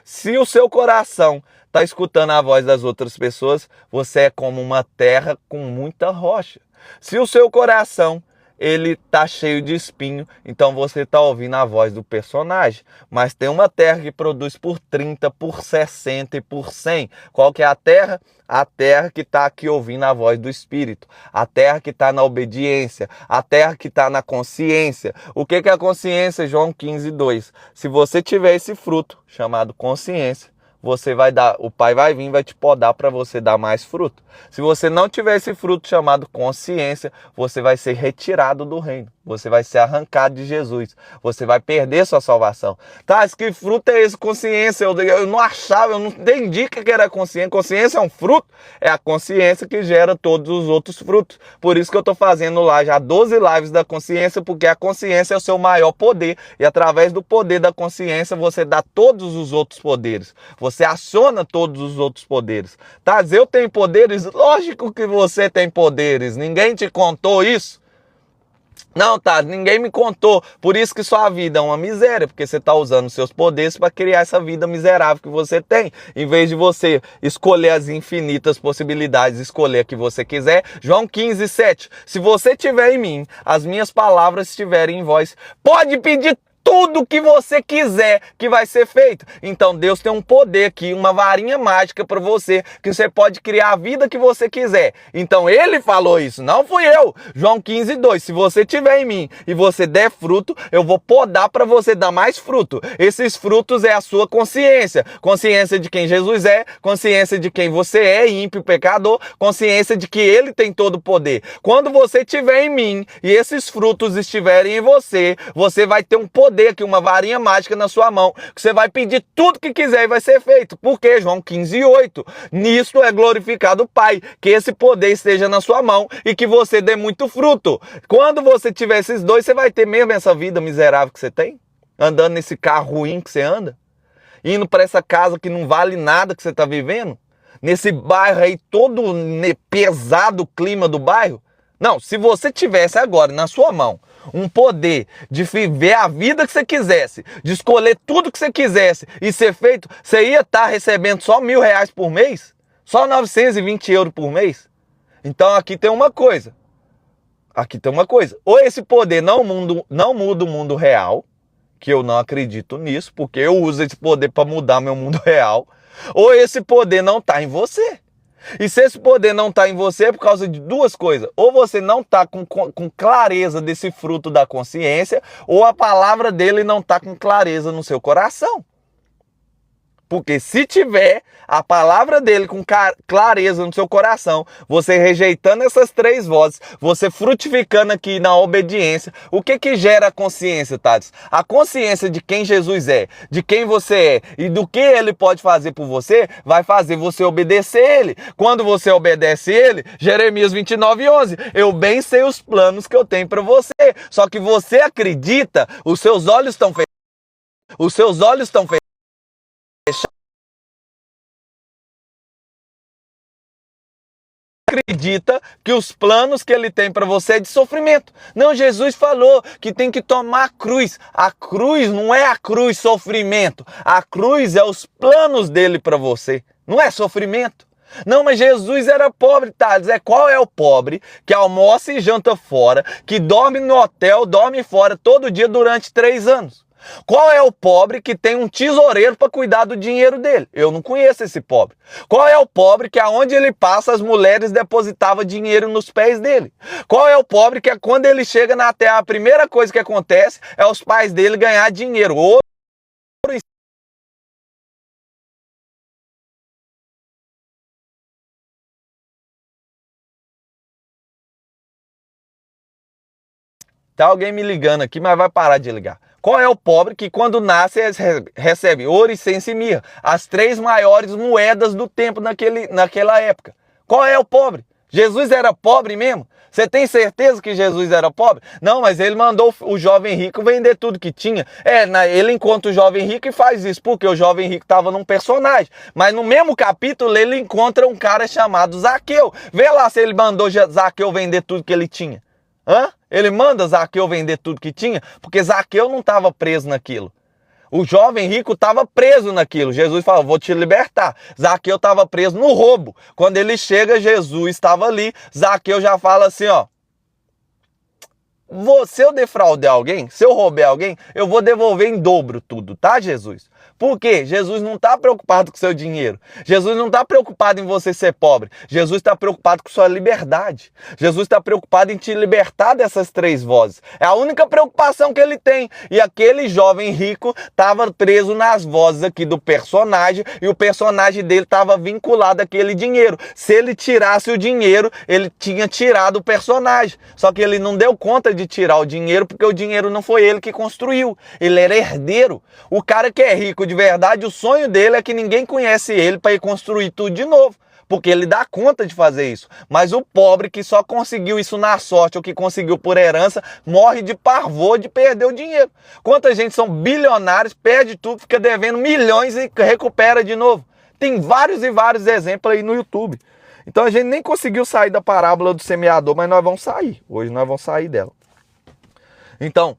S1: Se o seu coração está escutando a voz das outras pessoas, você é como uma terra com muita rocha. Se o seu coração ele tá cheio de espinho, então você tá ouvindo a voz do personagem. Mas tem uma terra que produz por 30, por 60 e por 100. Qual que é a terra? A terra que está aqui ouvindo a voz do Espírito. A terra que está na obediência. A terra que está na consciência. O que é a consciência? João 15:2. Se você tiver esse fruto chamado consciência, você vai dar, o Pai vai vir e vai te podar para você dar mais fruto. Se você não tiver esse fruto chamado consciência, você vai ser retirado do reino. Você vai ser arrancado de Jesus. Você vai perder sua salvação. Tá, que fruto é esse? Consciência. Eu não achava, eu não entendi o que era consciência. Consciência é um fruto? É a consciência que gera todos os outros frutos. Por isso que eu estou fazendo lá já 12 lives da consciência, porque a consciência é o seu maior poder. E através do poder da consciência, você dá todos os outros poderes. Você aciona todos os outros poderes. Tá, eu tenho poderes? Lógico que você tem poderes. Ninguém te contou isso? Não, tá, ninguém me contou. Por isso que sua vida é uma miséria, porque você está usando seus poderes para criar essa vida miserável que você tem. Em vez de você escolher as infinitas possibilidades, escolher a que você quiser. João 15:7. Se você tiver em mim, as minhas palavras estiverem em vós, pode pedir tudo que você quiser que vai ser feito. Então Deus tem um poder aqui, uma varinha mágica para você, que você pode criar a vida que você quiser. Então Ele falou isso, não fui eu. João 15:2, se você tiver em mim e você der fruto, eu vou podar para você dar mais fruto. Esses frutos é a sua consciência. Consciência de quem Jesus é, consciência de quem você é, ímpio, pecador, consciência de que Ele tem todo o poder. Quando você estiver em mim e esses frutos estiverem em você, você vai ter um poder aqui, uma varinha mágica na sua mão, que você vai pedir tudo que quiser e vai ser feito. Por quê? João 15:8. Nisto é glorificado o Pai, que esse poder esteja na sua mão e que você dê muito fruto. Quando você tiver esses dois, você vai ter mesmo essa vida miserável que você tem? Andando nesse carro ruim que você anda? indo para essa casa que não vale nada que você está vivendo? Nesse bairro aí todo pesado o clima do bairro? Não, se você tivesse agora na sua mão um poder de viver a vida que você quisesse, de escolher tudo que você quisesse e ser feito, você ia estar recebendo só R$1.000 por mês? Só 920 euros por mês? Então aqui tem uma coisa. Aqui tem uma coisa. Ou esse poder não muda o mundo real, que eu não acredito nisso, porque eu uso esse poder para mudar meu mundo real, ou esse poder não está em você. E se esse poder não está em você é por causa de duas coisas. Ou você não está com clareza desse fruto da consciência, ou a palavra dele não está com clareza no seu coração. Porque se tiver a palavra dele com clareza no seu coração, você rejeitando essas três vozes, você frutificando aqui na obediência, o que gera a consciência, Thales? A consciência de quem Jesus é, de quem você é e do que ele pode fazer por você, vai fazer você obedecer ele. Quando você obedece ele, Jeremias 29:11, eu bem sei os planos que eu tenho para você. Só que você acredita, os seus olhos estão fechados. Os seus olhos estão fechados. Acredita que os planos que ele tem para você é de sofrimento. Não, Jesus falou que tem que tomar a cruz. A cruz não é a cruz sofrimento. A cruz é os planos dele para você. Não é sofrimento. Não, mas Jesus era pobre, Thales. Qual é o pobre que almoça e janta fora, que dorme no hotel, dorme fora todo dia durante 3 anos? Qual é o pobre que tem um tesoureiro para cuidar do dinheiro dele? Eu não conheço esse pobre. Qual é o pobre que aonde ele passa as mulheres depositavam dinheiro nos pés dele? Qual é o pobre que quando ele chega na terra a primeira coisa que acontece é os pais dele ganhar dinheiro? Ouro e tá alguém me ligando aqui, mas vai parar de ligar. Qual é o pobre que quando nasce recebe ouro, incenso e mirra? As 3 maiores moedas do tempo naquela época. Qual é o pobre? Jesus era pobre mesmo? Você tem certeza que Jesus era pobre? Não, mas ele mandou o jovem rico vender tudo que tinha. Ele encontra o jovem rico e faz isso, porque o jovem rico estava num personagem. Mas no mesmo capítulo ele encontra um cara chamado Zaqueu. Vê lá se ele mandou Zaqueu vender tudo que ele tinha. Ele manda Zaqueu vender tudo que tinha, porque Zaqueu não estava preso naquilo. O jovem rico estava preso naquilo. Jesus falou, vou te libertar. Zaqueu estava preso no roubo. Quando ele chega, Jesus estava ali. Zaqueu já fala assim, se eu defraudar alguém, se eu roubar alguém, eu vou devolver em dobro tudo, tá, Jesus? Por quê? Jesus não está preocupado com seu dinheiro. Jesus não está preocupado em você ser pobre. Jesus está preocupado com sua liberdade. Jesus está preocupado em te libertar dessas 3 vozes. É a única preocupação que ele tem. E aquele jovem rico estava preso nas vozes aqui do personagem e o personagem dele estava vinculado àquele dinheiro. Se ele tirasse o dinheiro, ele tinha tirado o personagem. Só que ele não deu conta de tirar o dinheiro porque o dinheiro não foi ele que construiu. Ele era herdeiro. O cara que é rico de verdade, o sonho dele é que ninguém conhece ele para ir construir tudo de novo, porque ele dá conta de fazer isso. Mas o pobre que só conseguiu isso na sorte ou que conseguiu por herança, morre de pavor de perder o dinheiro. Quanta gente são bilionários, perde tudo, fica devendo milhões e recupera de novo. Tem vários e vários exemplos aí no YouTube. Então a gente nem conseguiu sair da parábola do semeador, mas nós vamos sair. Hoje nós vamos sair dela. Então,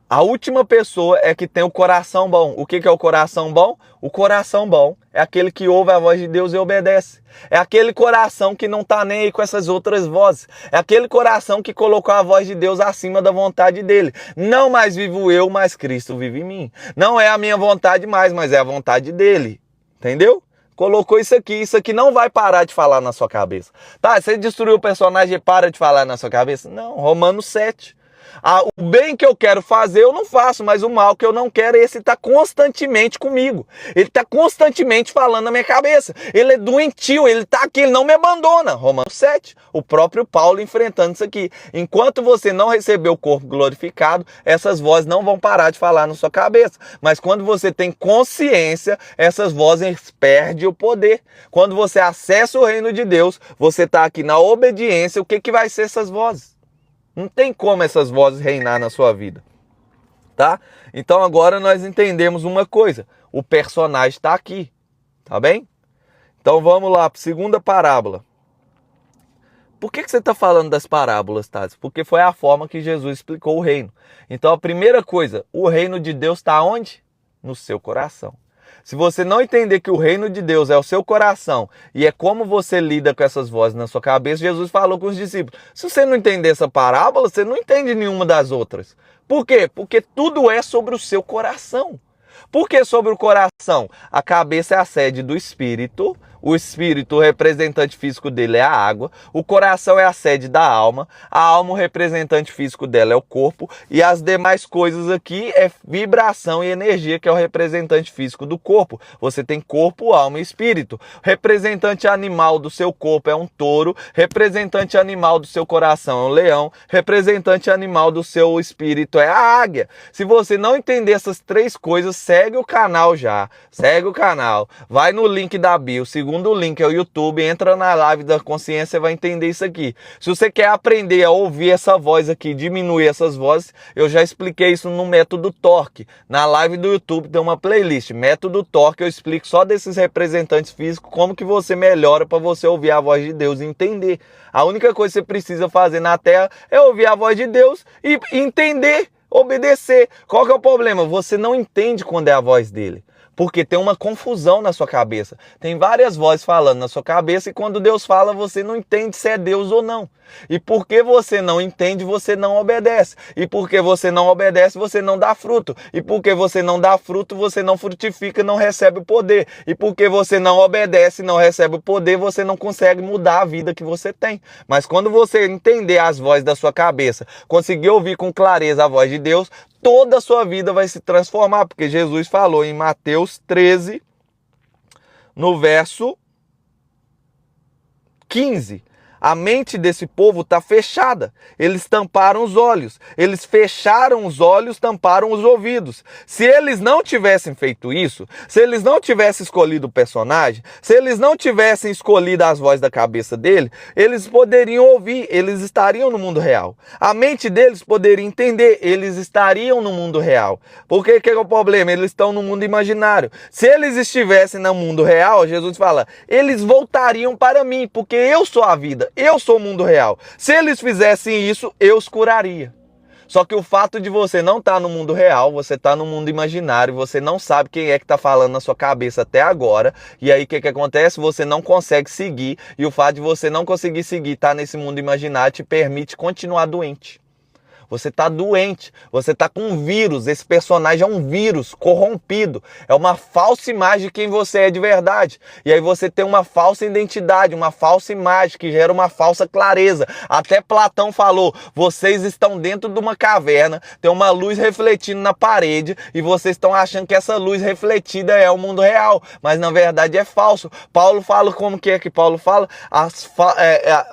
S1: a última pessoa é que tem o coração bom. O que é o coração bom? O coração bom é aquele que ouve a voz de Deus e obedece. É aquele coração que não está nem aí com essas outras vozes. É aquele coração que colocou a voz de Deus acima da vontade dele. Não mais vivo eu, mas Cristo vive em mim. Não é a minha vontade mais, mas é a vontade dele. Entendeu? Colocou isso aqui não vai parar de falar na sua cabeça. Tá, você destruiu o personagem e para de falar na sua cabeça? Não, Romanos 7. O bem que eu quero fazer eu não faço, mas o mal que eu não quero, esse está constantemente comigo. Ele está constantemente falando na minha cabeça. Ele é doentio, ele está aqui, ele não me abandona. Romanos 7, o próprio Paulo enfrentando isso aqui. Enquanto você não receber o corpo glorificado, essas vozes não vão parar de falar na sua cabeça. Mas quando você tem consciência, essas vozes perdem o poder. Quando você acessa o reino de Deus, você está aqui na obediência, o que vai ser essas vozes? Não tem como essas vozes reinar na sua vida. tá? Então agora nós entendemos uma coisa, o personagem está aqui, tá bem? Então vamos lá para a segunda parábola. Por que você está falando das parábolas, Tati? Porque foi a forma que Jesus explicou o reino. Então a primeira coisa, o reino de Deus está onde? No seu coração. Se você não entender que o reino de Deus é o seu coração e é como você lida com essas vozes na sua cabeça, Jesus falou com os discípulos. Se você não entender essa parábola, você não entende nenhuma das outras. Por quê? Porque tudo é sobre o seu coração. Por que sobre o coração? A cabeça é a sede do espírito, o espírito, o representante físico dele é a água, o coração é a sede da alma, a alma, o representante físico dela é o corpo, e as demais coisas aqui é vibração e energia, que é o representante físico do corpo. Você tem corpo, alma e espírito. O representante animal do seu corpo é um touro, representante animal do seu coração é um leão, representante animal do seu espírito é a águia. Se você não entender essas três coisas, segue o canal já, segue o canal, vai no link da bio, segundo link é o YouTube, entra na live da consciência e vai entender isso aqui. Se você quer aprender a ouvir essa voz aqui, diminuir essas vozes, eu já expliquei isso no método Torque. Na live do YouTube tem uma playlist, método Torque, eu explico só desses representantes físicos, como que você melhora para você ouvir a voz de Deus e entender. A única coisa que você precisa fazer na Terra é ouvir a voz de Deus e entender, obedecer. Qual que é o problema? Você não entende quando é a voz dele. Porque tem uma confusão na sua cabeça. Tem várias vozes falando na sua cabeça e quando Deus fala, você não entende se é Deus ou não. E porque você não entende, você não obedece. E porque você não obedece, você não dá fruto. E porque você não dá fruto, você não frutifica, não recebe o poder. E porque você não obedece, não recebe o poder, você não consegue mudar a vida que você tem. Mas quando você entender as vozes da sua cabeça, conseguir ouvir com clareza a voz de Deus, toda a sua vida vai se transformar, porque Jesus falou em Mateus 13, no verso 15. A mente desse povo está fechada. Eles tamparam os olhos. Eles fecharam os olhos, tamparam os ouvidos. Se eles não tivessem feito isso, se eles não tivessem escolhido o personagem, se eles não tivessem escolhido as vozes da cabeça dele, eles poderiam ouvir, eles estariam no mundo real. A mente deles poderia entender, eles estariam no mundo real. Porque que é o problema? Eles estão no mundo imaginário. Se eles estivessem no mundo real, Jesus fala, eles voltariam para mim, porque eu sou a vida. Eu sou o mundo real. Se eles fizessem isso, eu os curaria. Só que o fato de você não estar no mundo real, você está no mundo imaginário, você não sabe quem é que está falando na sua cabeça até agora. E aí o que acontece? Você não consegue seguir. E o fato de você não conseguir seguir, estar nesse mundo imaginário, te permite continuar doente. Você está doente, você está com um vírus, esse personagem é um vírus corrompido, é uma falsa imagem de quem você é de verdade. E aí você tem uma falsa identidade, uma falsa imagem que gera uma falsa clareza. Até Platão falou, vocês estão dentro de uma caverna, tem uma luz refletindo na parede e vocês estão achando que essa luz refletida é o mundo real, mas na verdade é falso. Paulo fala como que é que Paulo fala?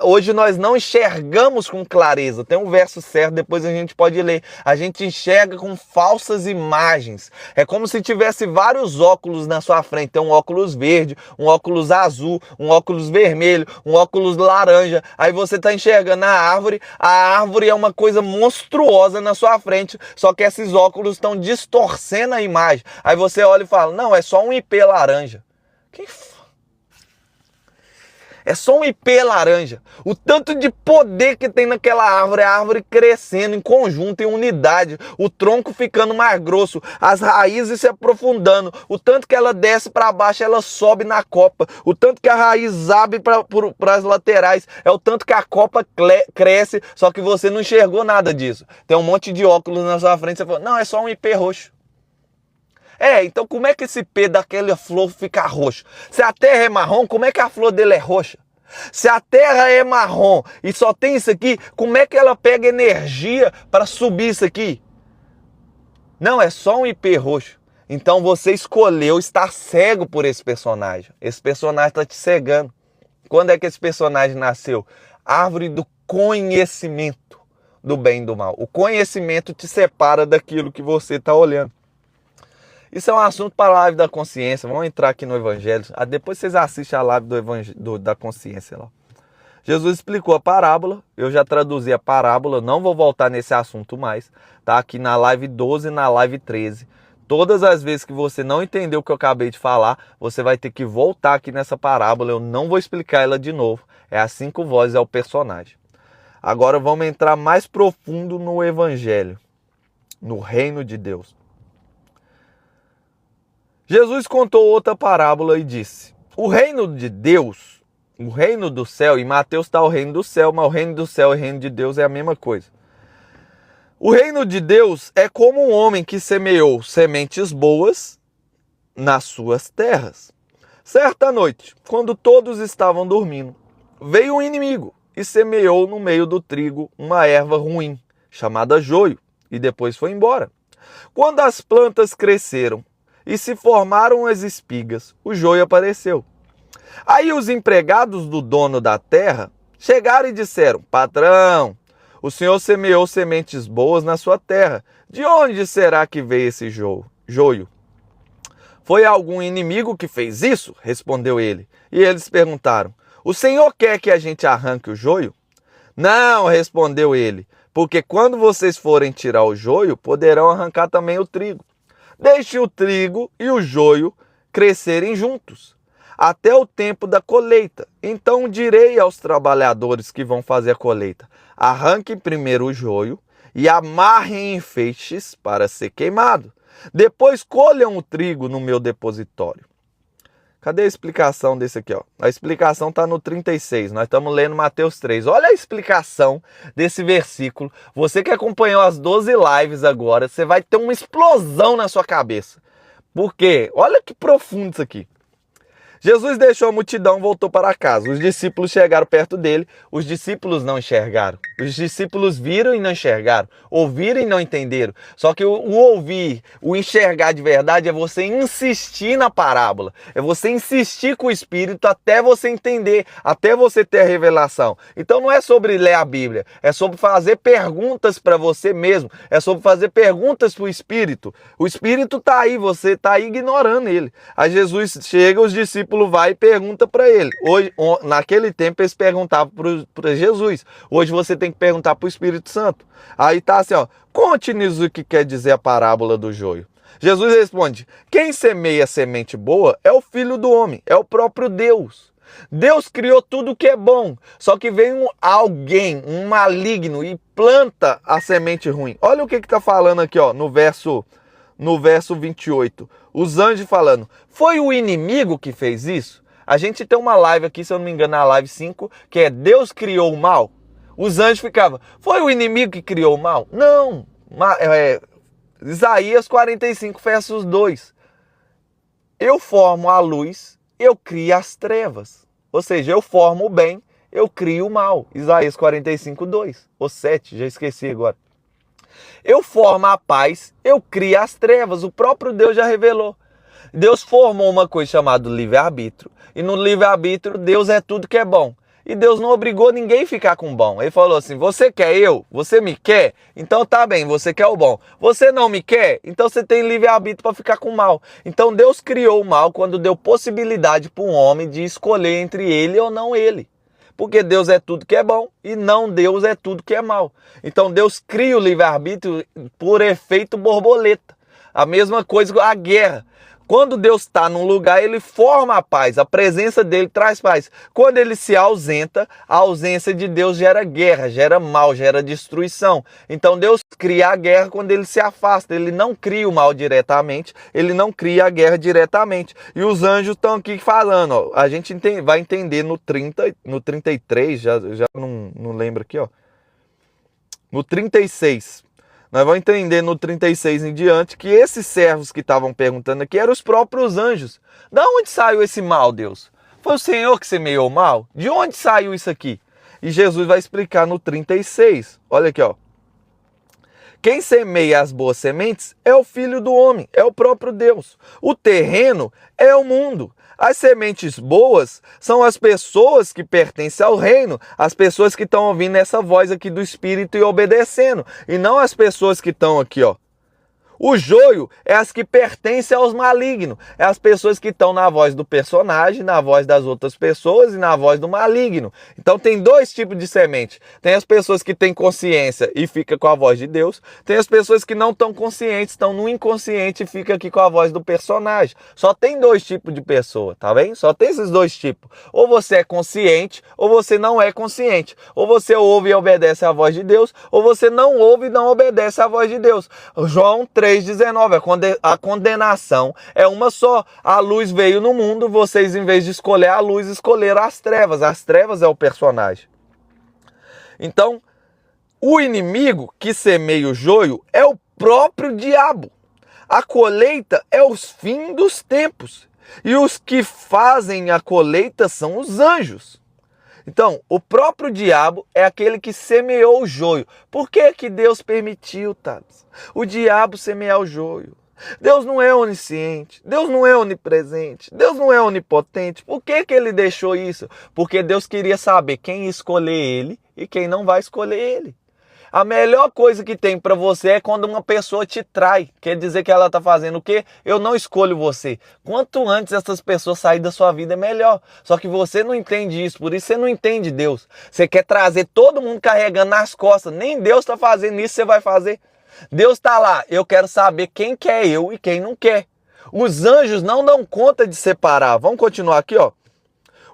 S1: Hoje nós não enxergamos com clareza, tem um verso certo, depois a gente pode ler. A gente enxerga com falsas imagens. É como se tivesse vários óculos na sua frente. Tem um óculos verde, um óculos azul, um óculos vermelho, um óculos laranja. Aí você está enxergando a árvore é uma coisa monstruosa na sua frente, só que esses óculos estão distorcendo a imagem. Aí você olha e fala, não, é só um IP laranja. É só um IP laranja. O tanto de poder que tem naquela árvore, a árvore crescendo em conjunto, em unidade, o tronco ficando mais grosso, as raízes se aprofundando, o tanto que ela desce para baixo, ela sobe na copa, o tanto que a raiz abre para as laterais, é o tanto que a copa cresce, só que você não enxergou nada disso. Tem um monte de óculos na sua frente, você fala, não, é só um IP roxo. Então como é que esse P daquela flor fica roxo? Se a terra é marrom, como é que a flor dele é roxa? Se a terra é marrom e só tem isso aqui, como é que ela pega energia para subir isso aqui? Não, é só um IP roxo. Então você escolheu estar cego por esse personagem. Esse personagem está te cegando. Quando é que esse personagem nasceu? Árvore do conhecimento do bem e do mal. O conhecimento te separa daquilo que você está olhando. Isso é um assunto para a live da consciência. Vamos entrar aqui no Evangelho. Depois vocês assistem a live da consciência lá. Jesus explicou a parábola, eu já traduzi a parábola, não vou voltar nesse assunto mais, tá? Aqui na live 12 e na live 13. Todas as vezes que você não entendeu o que eu acabei de falar, você vai ter que voltar aqui nessa parábola, eu não vou explicar ela de novo. É as 5 vozes, é o personagem. Agora vamos entrar mais profundo no evangelho, no reino de Deus. Jesus contou outra parábola e disse: o reino de Deus, o reino do céu, e Mateus está o reino do céu, mas o reino do céu e o reino de Deus é a mesma coisa. O reino de Deus é como um homem que semeou sementes boas nas suas terras. Certa noite, quando todos estavam dormindo, veio um inimigo e semeou no meio do trigo uma erva ruim, chamada joio, e depois foi embora. Quando as plantas cresceram e se formaram as espigas, o joio apareceu. Aí os empregados do dono da terra chegaram e disseram: patrão, o senhor semeou sementes boas na sua terra. De onde será que veio esse joio? Foi algum inimigo que fez isso? Respondeu ele. E eles perguntaram: o senhor quer que a gente arranque o joio? Não, respondeu ele, porque quando vocês forem tirar o joio, poderão arrancar também o trigo. Deixe o trigo e o joio crescerem juntos, até o tempo da colheita. Então direi aos trabalhadores que vão fazer a colheita: arranquem primeiro o joio e amarrem em feixes para ser queimado. Depois colham o trigo no meu depositório. Cadê a explicação desse aqui? Ó? A explicação está no 36, nós estamos lendo Mateus 3. Olha a explicação desse versículo. Você que acompanhou as 12 lives agora, você vai ter uma explosão na sua cabeça. Por quê? Olha que profundo isso aqui. Jesus deixou a multidão e voltou para casa. Os discípulos chegaram perto dele. Os discípulos não enxergaram. Os discípulos viram e não enxergaram. Ouviram e não entenderam. Só que o ouvir, o enxergar de verdade é você insistir na parábola. É você insistir com o Espírito até você entender, até você ter a revelação. Então não é sobre ler a Bíblia. É sobre fazer perguntas para você mesmo. É sobre fazer perguntas para o Espírito. O Espírito está aí, você está aí ignorando ele. Aí Jesus chega, os discípulos vai e pergunta para ele. Hoje, naquele tempo eles perguntavam para Jesus. Hoje você tem que perguntar para o Espírito Santo. Aí tá assim, ó: conte-nos o que quer dizer a parábola do joio. Jesus responde: quem semeia semente boa é o Filho do Homem, é o próprio Deus. Deus criou tudo que é bom, só que vem alguém, um maligno, e planta a semente ruim. Olha o que está falando aqui, ó, no verso 28. Os anjos falando: foi o inimigo que fez isso? A gente tem uma live aqui, se eu não me engano, na live 5, que é Deus criou o mal. Os anjos ficavam: foi o inimigo que criou o mal? Não. Isaías 45, versos 2. Eu formo a luz, eu crio as trevas. Ou seja, eu formo o bem, eu crio o mal. Isaías 45, 2. Ou 7, já esqueci agora. Eu formo a paz, eu crio as trevas. O próprio Deus já revelou. Deus formou uma coisa chamada livre-arbítrio. E no livre-arbítrio, Deus é tudo que é bom. E Deus não obrigou ninguém a ficar com o bom. Ele falou assim: você quer eu? Você me quer? Então tá bem, você quer o bom. Você não me quer? Então você tem livre-arbítrio para ficar com o mal. Então Deus criou o mal quando deu possibilidade para um homem de escolher entre ele ou não ele. Porque Deus é tudo que é bom e não Deus é tudo que é mal. Então Deus cria o livre-arbítrio por efeito borboleta. A mesma coisa com a guerra. Quando Deus está num lugar, ele forma a paz. A presença dele traz paz. Quando ele se ausenta, a ausência de Deus gera guerra, gera mal, gera destruição. Então Deus cria a guerra quando ele se afasta. Ele não cria o mal diretamente, ele não cria a guerra diretamente. E os anjos estão aqui falando, ó, a gente vai entender no 33, já não lembro aqui, ó. No 36. Nós vamos entender no 36 em diante que esses servos que estavam perguntando aqui eram os próprios anjos. De onde saiu esse mal, Deus? Foi o Senhor que semeou o mal? De onde saiu isso aqui? E Jesus vai explicar no 36. Olha aqui, ó. Quem semeia as boas sementes é o Filho do Homem, é o próprio Deus. O terreno é o mundo. As sementes boas são as pessoas que pertencem ao reino, as pessoas que estão ouvindo essa voz aqui do Espírito e obedecendo, e não as pessoas que estão aqui, ó. O joio é as que pertencem aos malignos. É as pessoas que estão na voz do personagem, na voz das outras pessoas e na voz do maligno. Então tem dois tipos de semente. Tem as pessoas que têm consciência e fica com a voz de Deus. Tem as pessoas que não estão conscientes, estão no inconsciente e fica aqui com a voz do personagem. Só tem dois tipos de pessoa, tá bem? Só tem esses dois tipos. Ou você é consciente ou você não é consciente. Ou você ouve e obedece à voz de Deus, ou você não ouve e não obedece à voz de Deus. João 3,19, a condenação é uma só. A luz veio no mundo, vocês em vez de escolher a luz, escolheram as trevas. As trevas é o personagem. Então, o inimigo que semeia o joio é o próprio diabo. A colheita é o fim dos tempos. E os que fazem a colheita são os anjos. Então, o próprio diabo é aquele que semeou o joio. Por que que Deus permitiu, Thales, o diabo semear o joio? Deus não é onisciente, Deus não é onipresente, Deus não é onipotente. Por que que ele deixou isso? Porque Deus queria saber quem ia escolher ele e quem não vai escolher ele. A melhor coisa que tem para você é quando uma pessoa te trai. Quer dizer que ela está fazendo o quê? Eu não escolho você. Quanto antes essas pessoas saírem da sua vida é melhor. Só que você não entende isso, por isso você não entende Deus. Você quer trazer todo mundo carregando nas costas. Nem Deus está fazendo isso, você vai fazer. Deus está lá, eu quero saber quem quer eu e quem não quer. Os anjos não dão conta de separar. Vamos continuar aqui, ó.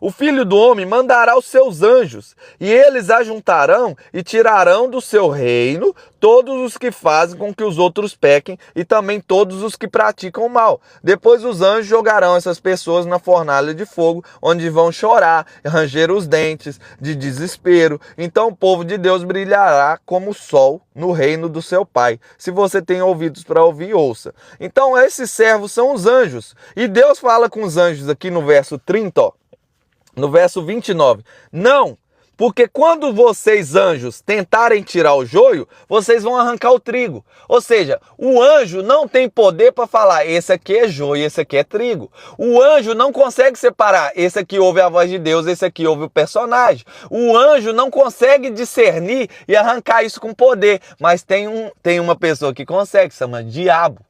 S1: O Filho do Homem mandará os seus anjos, e eles ajuntarão e tirarão do seu reino todos os que fazem com que os outros pequem e também todos os que praticam o mal. Depois os anjos jogarão essas pessoas na fornalha de fogo, onde vão chorar, ranger os dentes de desespero. Então o povo de Deus brilhará como o sol no reino do seu Pai. Se você tem ouvidos para ouvir, ouça. Então esses servos são os anjos. E Deus fala com os anjos aqui no verso 30, ó. No verso 29, não, porque quando vocês anjos tentarem tirar o joio, vocês vão arrancar o trigo. Ou seja, o anjo não tem poder para falar, esse aqui é joio, esse aqui é trigo. O anjo não consegue separar, esse aqui ouve a voz de Deus, esse aqui ouve o personagem. O anjo não consegue discernir e arrancar isso com poder, mas tem uma pessoa que consegue, se chama diabo.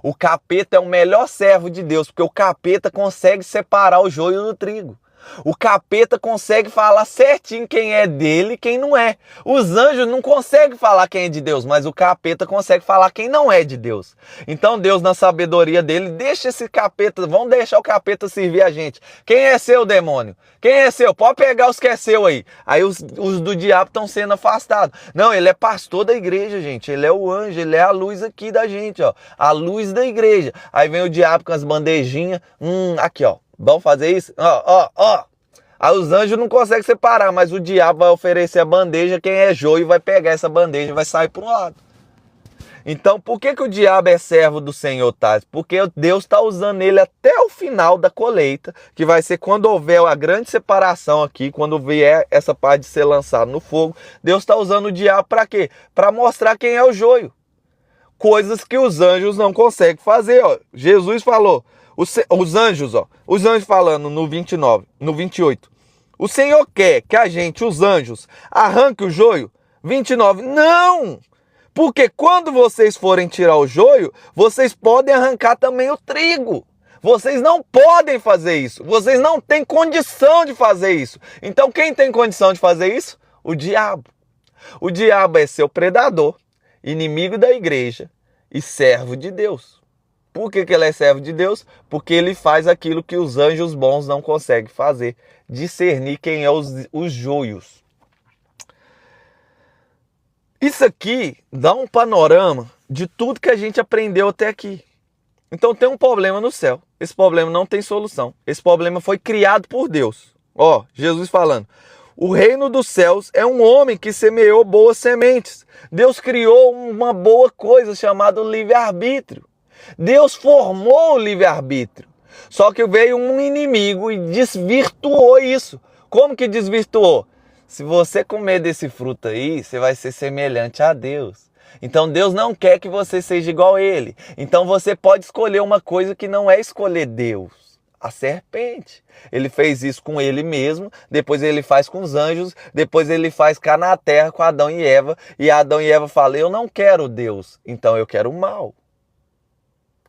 S1: O capeta é o melhor servo de Deus, porque o capeta consegue separar o joio do trigo. O capeta consegue falar certinho quem é dele e quem não é. Os anjos não conseguem falar quem é de Deus, mas o capeta consegue falar quem não é de Deus. Então Deus, na sabedoria dele, deixa esse capeta, vamos deixar o capeta servir a gente. Quem é seu, demônio? Quem é seu? Pode pegar os que é seu aí. Aí os do diabo estão sendo afastados. Não, ele é pastor da igreja, gente. Ele é o anjo, ele é a luz aqui da gente, ó. A luz da igreja. Aí vem o diabo com as bandejinhas. Aqui, ó. Vamos fazer isso? Ó. Aí os anjos não conseguem separar, mas o diabo vai oferecer a bandeja, quem é joio vai pegar essa bandeja e vai sair para um lado. Então, por que o diabo é servo do Senhor, Tati? Porque Deus está usando ele até o final da colheita, que vai ser quando houver a grande separação aqui, quando vier essa parte de ser lançado no fogo. Deus está usando o diabo para quê? Para mostrar quem é o joio. Coisas que os anjos não conseguem fazer, ó. Jesus falou... Os anjos falando no 29, no 28. O Senhor quer que a gente, os anjos, arranque o joio? 29. Não! Porque quando vocês forem tirar o joio, vocês podem arrancar também o trigo. Vocês não podem fazer isso. Vocês não têm condição de fazer isso. Então quem tem condição de fazer isso? O diabo. O diabo é seu predador, inimigo da igreja e servo de Deus. Por que ele é servo de Deus? Porque ele faz aquilo que os anjos bons não conseguem fazer. Discernir quem é os joios. Isso aqui dá um panorama de tudo que a gente aprendeu até aqui. Então tem um problema no céu. Esse problema não tem solução. Esse problema foi criado por Deus. Ó, Jesus falando. O reino dos céus é um homem que semeou boas sementes. Deus criou uma boa coisa chamada livre-arbítrio. Deus formou o livre-arbítrio. Só que veio um inimigo e desvirtuou isso. Como que desvirtuou? Se você comer desse fruto aí, você vai ser semelhante a Deus. Então Deus não quer que você seja igual a Ele. Então você pode escolher uma coisa que não é escolher Deus. A serpente. Ele fez isso com ele mesmo, depois ele faz com os anjos, depois ele faz cá na terra com Adão e Eva. E Adão e Eva falam, eu não quero Deus, então eu quero o mal.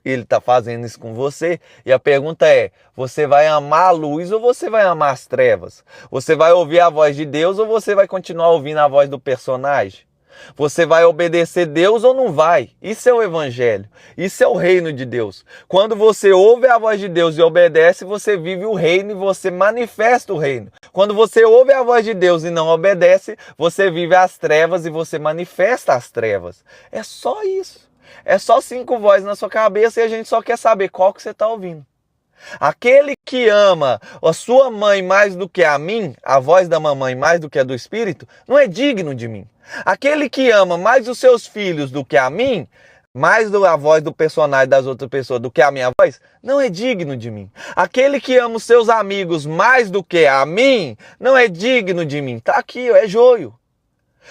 S1: Ele está fazendo isso com você. E a pergunta é, você vai amar a luz ou você vai amar as trevas? Você vai ouvir a voz de Deus ou você vai continuar ouvindo a voz do personagem? Você vai obedecer Deus ou não vai? Isso é o evangelho. Isso é o reino de Deus. Quando você ouve a voz de Deus e obedece, você vive o reino e você manifesta o reino. Quando você ouve a voz de Deus e não obedece, você vive as trevas e você manifesta as trevas. É só isso. É só 5 vozes na sua cabeça e a gente só quer saber qual que você está ouvindo. Aquele que ama a sua mãe mais do que a mim, a voz da mamãe mais do que a do Espírito, não é digno de mim. Aquele que ama mais os seus filhos do que a mim, mais a voz do personagem das outras pessoas do que a minha voz, não é digno de mim. Aquele que ama os seus amigos mais do que a mim, não é digno de mim. Tá aqui, ó, é joio.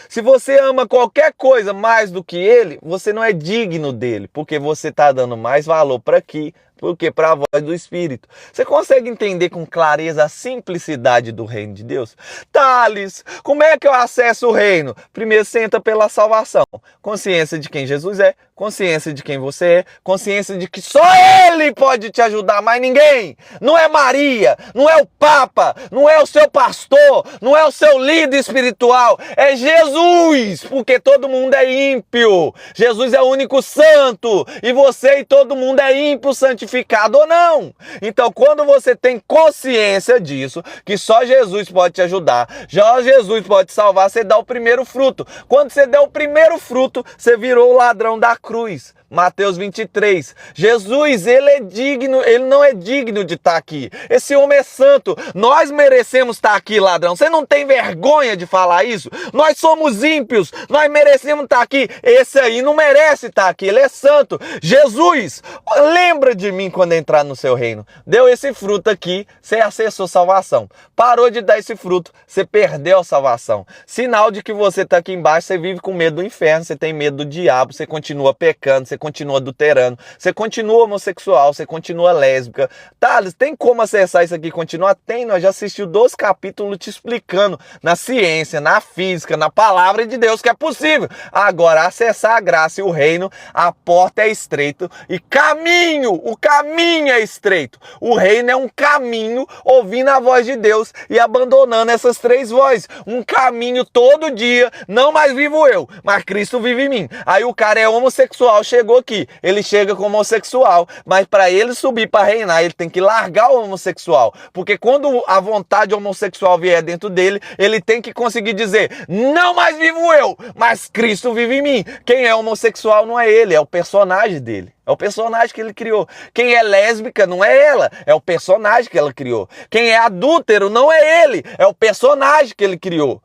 S1: Se você ama qualquer coisa mais do que ele, você não é digno dele, porque você está dando mais valor para aqui do que para a voz do Espírito. Você consegue entender com clareza a simplicidade do reino de Deus? Thales, como é que eu acesso o reino? Primeiro, você entra pela salvação. Consciência de quem Jesus é, consciência de quem você é, consciência de que só Ele pode te ajudar, mais ninguém. Não é Maria, não é o Papa, não é o seu pastor, não é o seu líder espiritual, é Jesus, porque todo mundo é ímpio. Jesus é o único santo e você e todo mundo é ímpio, santificado ou não. Então, quando você tem consciência disso, que só Jesus pode te ajudar, só Jesus pode te salvar, você dá o primeiro fruto. Quando você der o primeiro fruto, você virou o ladrão da cruz. Mateus 23. Jesus, ele é digno, ele não é digno de estar aqui. Esse homem é santo. Nós merecemos estar aqui, ladrão. Você não tem vergonha de falar isso? Nós somos ímpios, nós merecemos estar aqui. Esse aí não merece estar aqui, ele é santo. Jesus, lembra de mim quando entrar no seu reino. Deu esse fruto aqui, você acessou salvação. Parou de dar esse fruto, você perdeu a salvação. Sinal de que você está aqui embaixo, você vive com medo do inferno, você tem medo do diabo, você continua pecando, você continua adulterando, você continua homossexual, você continua lésbica. Thales, tem como acessar isso aqui e continuar? Tem, nós já assistimos 12 capítulos te explicando na ciência, na física, na palavra de Deus que é possível. Agora, acessar a graça e o reino, a porta é estreita e o caminho é estreito. O reino é um caminho ouvindo a voz de Deus e abandonando essas 3 vozes. Um caminho todo dia, não mais vivo eu, mas Cristo vive em mim. Aí o cara é homossexual, chegou aqui, ele chega como homossexual, mas para ele subir para reinar, ele tem que largar o homossexual, porque quando a vontade homossexual vier dentro dele, ele tem que conseguir dizer, não mais vivo eu, mas Cristo vive em mim. Quem é homossexual não é ele, é o personagem dele. É o personagem que ele criou. Quem é lésbica não é ela, é o personagem que ela criou. Quem é adúltero não é ele, é o personagem que ele criou.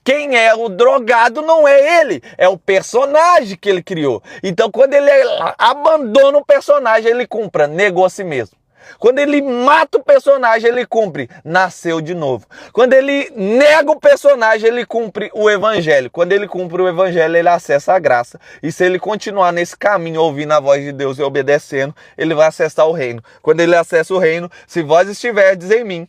S1: Quem é o drogado não é ele, é o personagem que ele criou. Então, quando ele abandona o personagem, ele cumpre, negou a si mesmo. Quando ele mata o personagem, ele cumpre, nasceu de novo. Quando ele nega o personagem, ele cumpre o evangelho. Quando ele cumpre o evangelho, ele acessa a graça. E se ele continuar nesse caminho, ouvindo a voz de Deus e obedecendo, ele vai acessar o reino. Quando ele acessa o reino, se vós estiverdes em mim,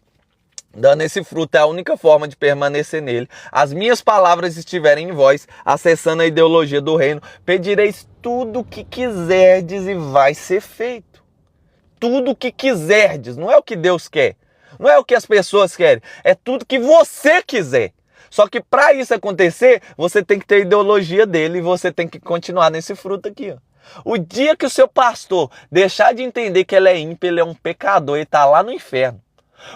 S1: dando esse fruto, é a única forma de permanecer nele. As minhas palavras estiverem em vós, acessando a ideologia do reino, pedireis tudo o que quiserdes e vai ser feito. Tudo o que quiserdes, não é o que Deus quer, não é o que as pessoas querem, é tudo que você quiser. Só que para isso acontecer, você tem que ter a ideologia dele e você tem que continuar nesse fruto aqui, ó. O dia que o seu pastor deixar de entender que ele é ímpio, ele é um pecador, ele está lá no inferno.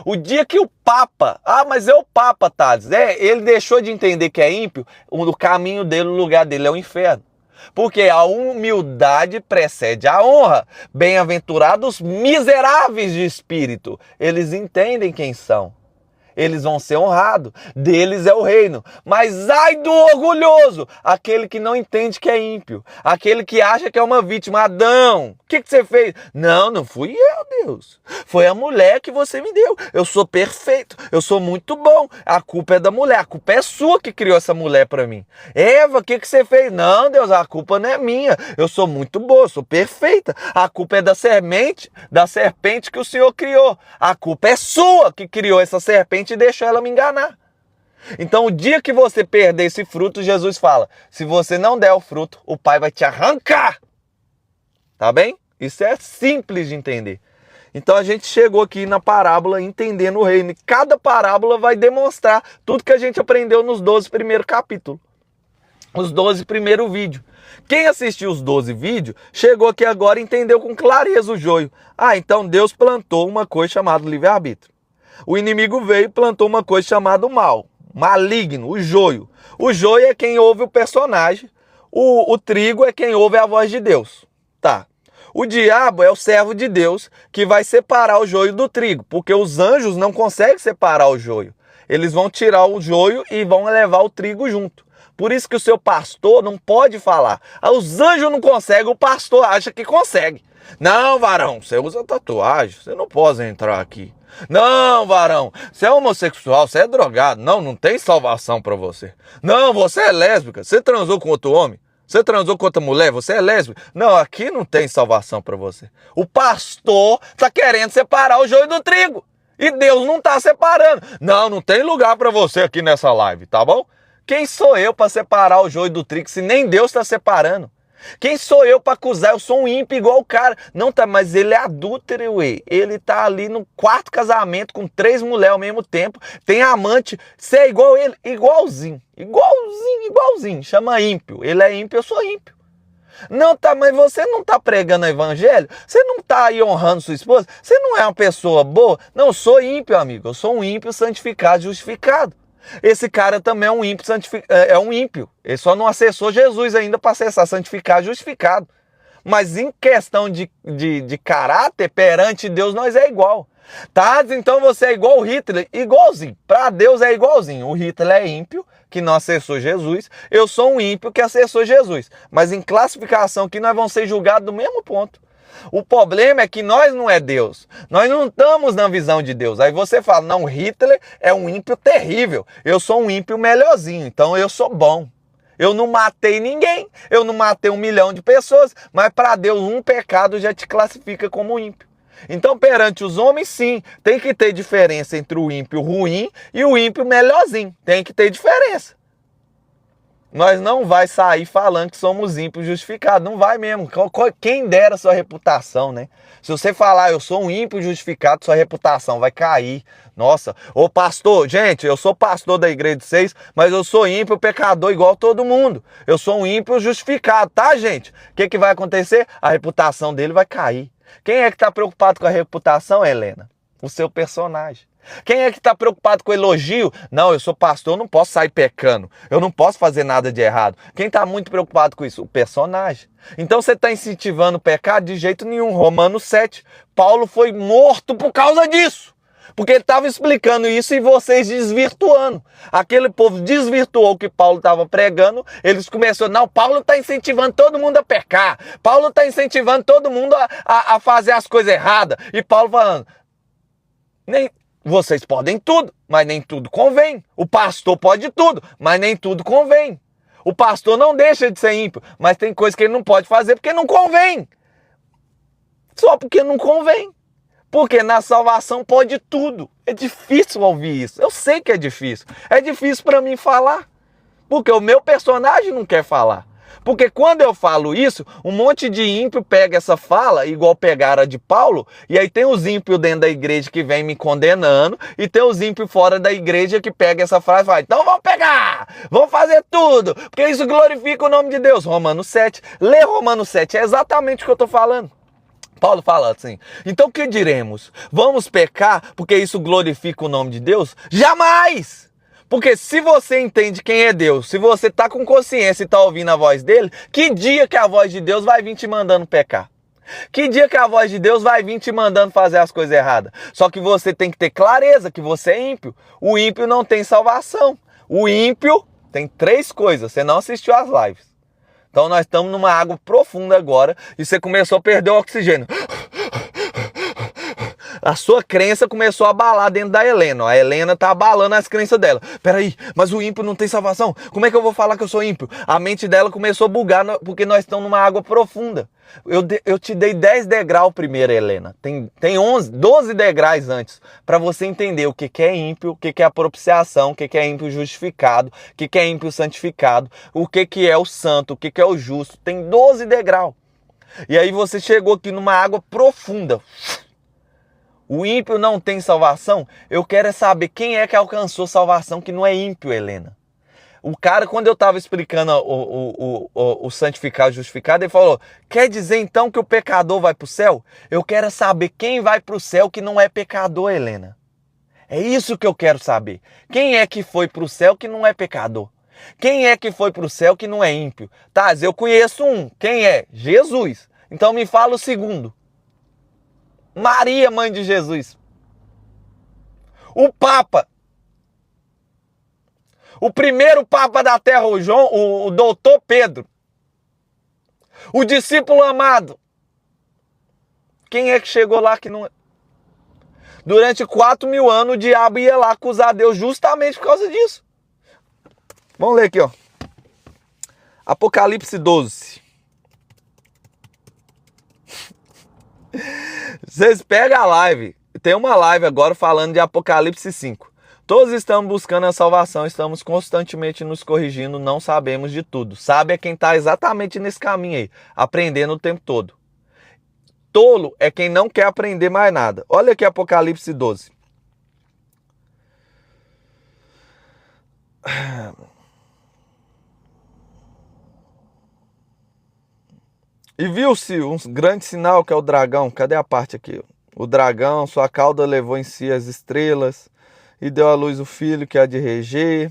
S1: O dia que o Papa, mas é o Papa, Thales, ele deixou de entender que é ímpio, o caminho dele, o lugar dele é o inferno. Porque a humildade precede a honra. Bem-aventurados miseráveis de espírito, eles entendem quem são. Eles vão ser honrados, deles é o reino. Mas ai do orgulhoso, aquele que não entende que é ímpio, aquele que acha que é uma vítima. Adão, o que você fez? Não fui eu, Deus. Foi a mulher que você me deu. Eu sou perfeito, eu sou muito bom. A culpa é da mulher, a culpa é sua que criou essa mulher para mim. Eva, o que você fez? Não, Deus, a culpa não é minha. Eu sou muito boa, eu sou perfeita. A culpa é da serpente que o Senhor criou. A culpa é sua que criou essa serpente e deixou ela me enganar. Então, o dia que você perder esse fruto, Jesus fala, se você não der o fruto, o Pai vai te arrancar. Tá bem? Isso é simples de entender. Então a gente chegou aqui na parábola entendendo o reino. E cada parábola vai demonstrar tudo que a gente aprendeu nos 12 primeiros capítulos. Os 12 primeiros vídeos. Quem assistiu os 12 vídeos, chegou aqui agora e entendeu com clareza o joio. Ah, então Deus plantou uma coisa chamada livre-arbítrio. O inimigo veio e plantou uma coisa chamada mal, maligno, o joio. O joio é quem ouve o personagem, o trigo é quem ouve a voz de Deus. Tá. O diabo é o servo de Deus que vai separar o joio do trigo, porque os anjos não conseguem separar o joio. Eles vão tirar o joio e vão levar o trigo junto. Por isso que o seu pastor não pode falar. Os anjos não conseguem, o pastor acha que consegue. Não, varão, você usa tatuagem, você não pode entrar aqui. Não, varão, você é homossexual, você é drogado. Não, não tem salvação para você. Não, você é lésbica, você transou com outro homem. Você transou com outra mulher, você é lésbica. Não, aqui não tem salvação para você. O pastor está querendo separar o joio do trigo. E Deus não está separando. Não, não tem lugar para você aqui nessa live, tá bom? Quem sou eu para separar o joio do trigo se nem Deus está separando? Quem sou eu para acusar? Eu sou um ímpio igual o cara. Não tá, mas ele é adúltero, ué. Ele tá ali no quarto casamento com 3 mulheres ao mesmo tempo. Tem amante. Você é igual ele, igualzinho. Igualzinho. Chama ímpio. Ele é ímpio, eu sou ímpio. Não tá, mas você não tá pregando o evangelho? Você não tá aí honrando sua esposa? Você não é uma pessoa boa? Não, eu sou ímpio, amigo. Eu sou um ímpio santificado, justificado. Esse cara também é um ímpio, é um ímpio. Ele só não acessou Jesus ainda para acessar santificado, justificado. Mas em questão de caráter, perante Deus, nós é igual. Tá? Então você é igual o Hitler, igualzinho. Para Deus é igualzinho. O Hitler é ímpio, que não acessou Jesus. Eu sou um ímpio que acessou Jesus. Mas em classificação aqui nós vamos ser julgados do mesmo ponto. O problema é que nós não é Deus. Nós não estamos na visão de Deus. Aí você fala, não, Hitler é um ímpio terrível. Eu sou um ímpio melhorzinho, então eu sou bom. Eu não matei ninguém. Eu não matei 1 milhão de pessoas. Mas para Deus um pecado já te classifica como ímpio. Então perante os homens sim, tem que ter diferença entre o ímpio ruim e o ímpio melhorzinho. Tem que ter diferença. Nós não vai sair falando que somos ímpios justificados. Não vai mesmo. Quem dera a sua reputação, né? Se você falar, eu sou um ímpio justificado, sua reputação vai cair. Nossa, ô pastor, gente, eu sou pastor da igreja de vocês, mas eu sou ímpio, pecador igual todo mundo. Eu sou um ímpio justificado, tá, gente? O que vai acontecer? A reputação dele vai cair. Quem é que está preocupado com a reputação, Helena? O seu personagem. Quem é que está preocupado com o elogio? Não, eu sou pastor, eu não posso sair pecando. Eu não posso fazer nada de errado. Quem está muito preocupado com isso? O personagem. Então você está incentivando o pecado? De jeito nenhum. Romanos 7. Paulo foi morto por causa disso. Porque ele estava explicando isso e vocês desvirtuando. Aquele povo desvirtuou o que Paulo estava pregando. Eles começaram, não, Paulo está incentivando todo mundo a pecar. Paulo está incentivando todo mundo a fazer as coisas erradas. E Paulo falando, vocês podem tudo, mas nem tudo convém. O pastor pode tudo, mas nem tudo convém. O pastor não deixa de ser ímpio, mas tem coisa que ele não pode fazer porque não convém. Só porque não convém. Porque na salvação pode tudo. É difícil ouvir isso. Eu sei que é difícil. É difícil para mim falar. Porque o meu personagem não quer falar. Porque quando eu falo isso, um monte de ímpio pega essa fala, igual pegaram a de Paulo, e aí tem os ímpios dentro da igreja que vem me condenando, e tem os ímpios fora da igreja que pega essa frase e fala, então vamos pegar, vamos fazer tudo, porque isso glorifica o nome de Deus. Romanos 7, lê Romanos 7, é exatamente o que eu estou falando. Paulo fala assim, então o que diremos? Vamos pecar porque isso glorifica o nome de Deus? Jamais! Porque se você entende quem é Deus, se você está com consciência e está ouvindo a voz dele, que dia que a voz de Deus vai vir te mandando pecar? Que dia que a voz de Deus vai vir te mandando fazer as coisas erradas? Só que você tem que ter clareza que você é ímpio. O ímpio não tem salvação. O ímpio tem 3 coisas. Você não assistiu às lives. Então nós estamos numa água profunda agora e você começou a perder o oxigênio. A sua crença começou a abalar dentro da Helena. A Helena tá abalando as crenças dela. Peraí, mas o ímpio não tem salvação? Como é que eu vou falar que eu sou ímpio? A mente dela começou a bugar porque nós estamos numa água profunda. Eu te dei 10 degraus primeiro, Helena. Tem 12 degraus antes. Para você entender o que é ímpio, o que é a propiciação, o que é ímpio justificado, o que é ímpio santificado, o que é o santo, o que é o justo. Tem 12 degraus. E aí você chegou aqui numa água profunda. O ímpio não tem salvação? Eu quero é saber quem é que alcançou salvação que não é ímpio, Helena. O cara, quando eu estava explicando o santificado e justificado, ele falou, quer dizer então que o pecador vai para o céu? Eu quero saber quem vai para o céu que não é pecador, Helena. É isso que eu quero saber. Quem é que foi para o céu que não é pecador? Quem é que foi para o céu que não é ímpio? Tá, eu conheço um. Quem é? Jesus. Então me fala o segundo. Maria, mãe de Jesus. O Papa. O primeiro Papa da Terra, o doutor Pedro. O discípulo amado. Quem é que chegou lá que não... Durante 4.000 anos o diabo ia lá acusar Deus justamente por causa disso. Vamos ler aqui, ó. Apocalipse 12. Vocês pegam a live. Tem uma live agora falando de Apocalipse 5. Todos estamos buscando a salvação, estamos constantemente nos corrigindo, não sabemos de tudo. Sabe é quem está exatamente nesse caminho aí, aprendendo o tempo todo. Tolo é quem não quer aprender mais nada. Olha aqui Apocalipse 12. E viu-se um grande sinal que é o dragão. Cadê a parte aqui? O dragão, sua cauda levou em si as estrelas e deu à luz o filho que há de reger.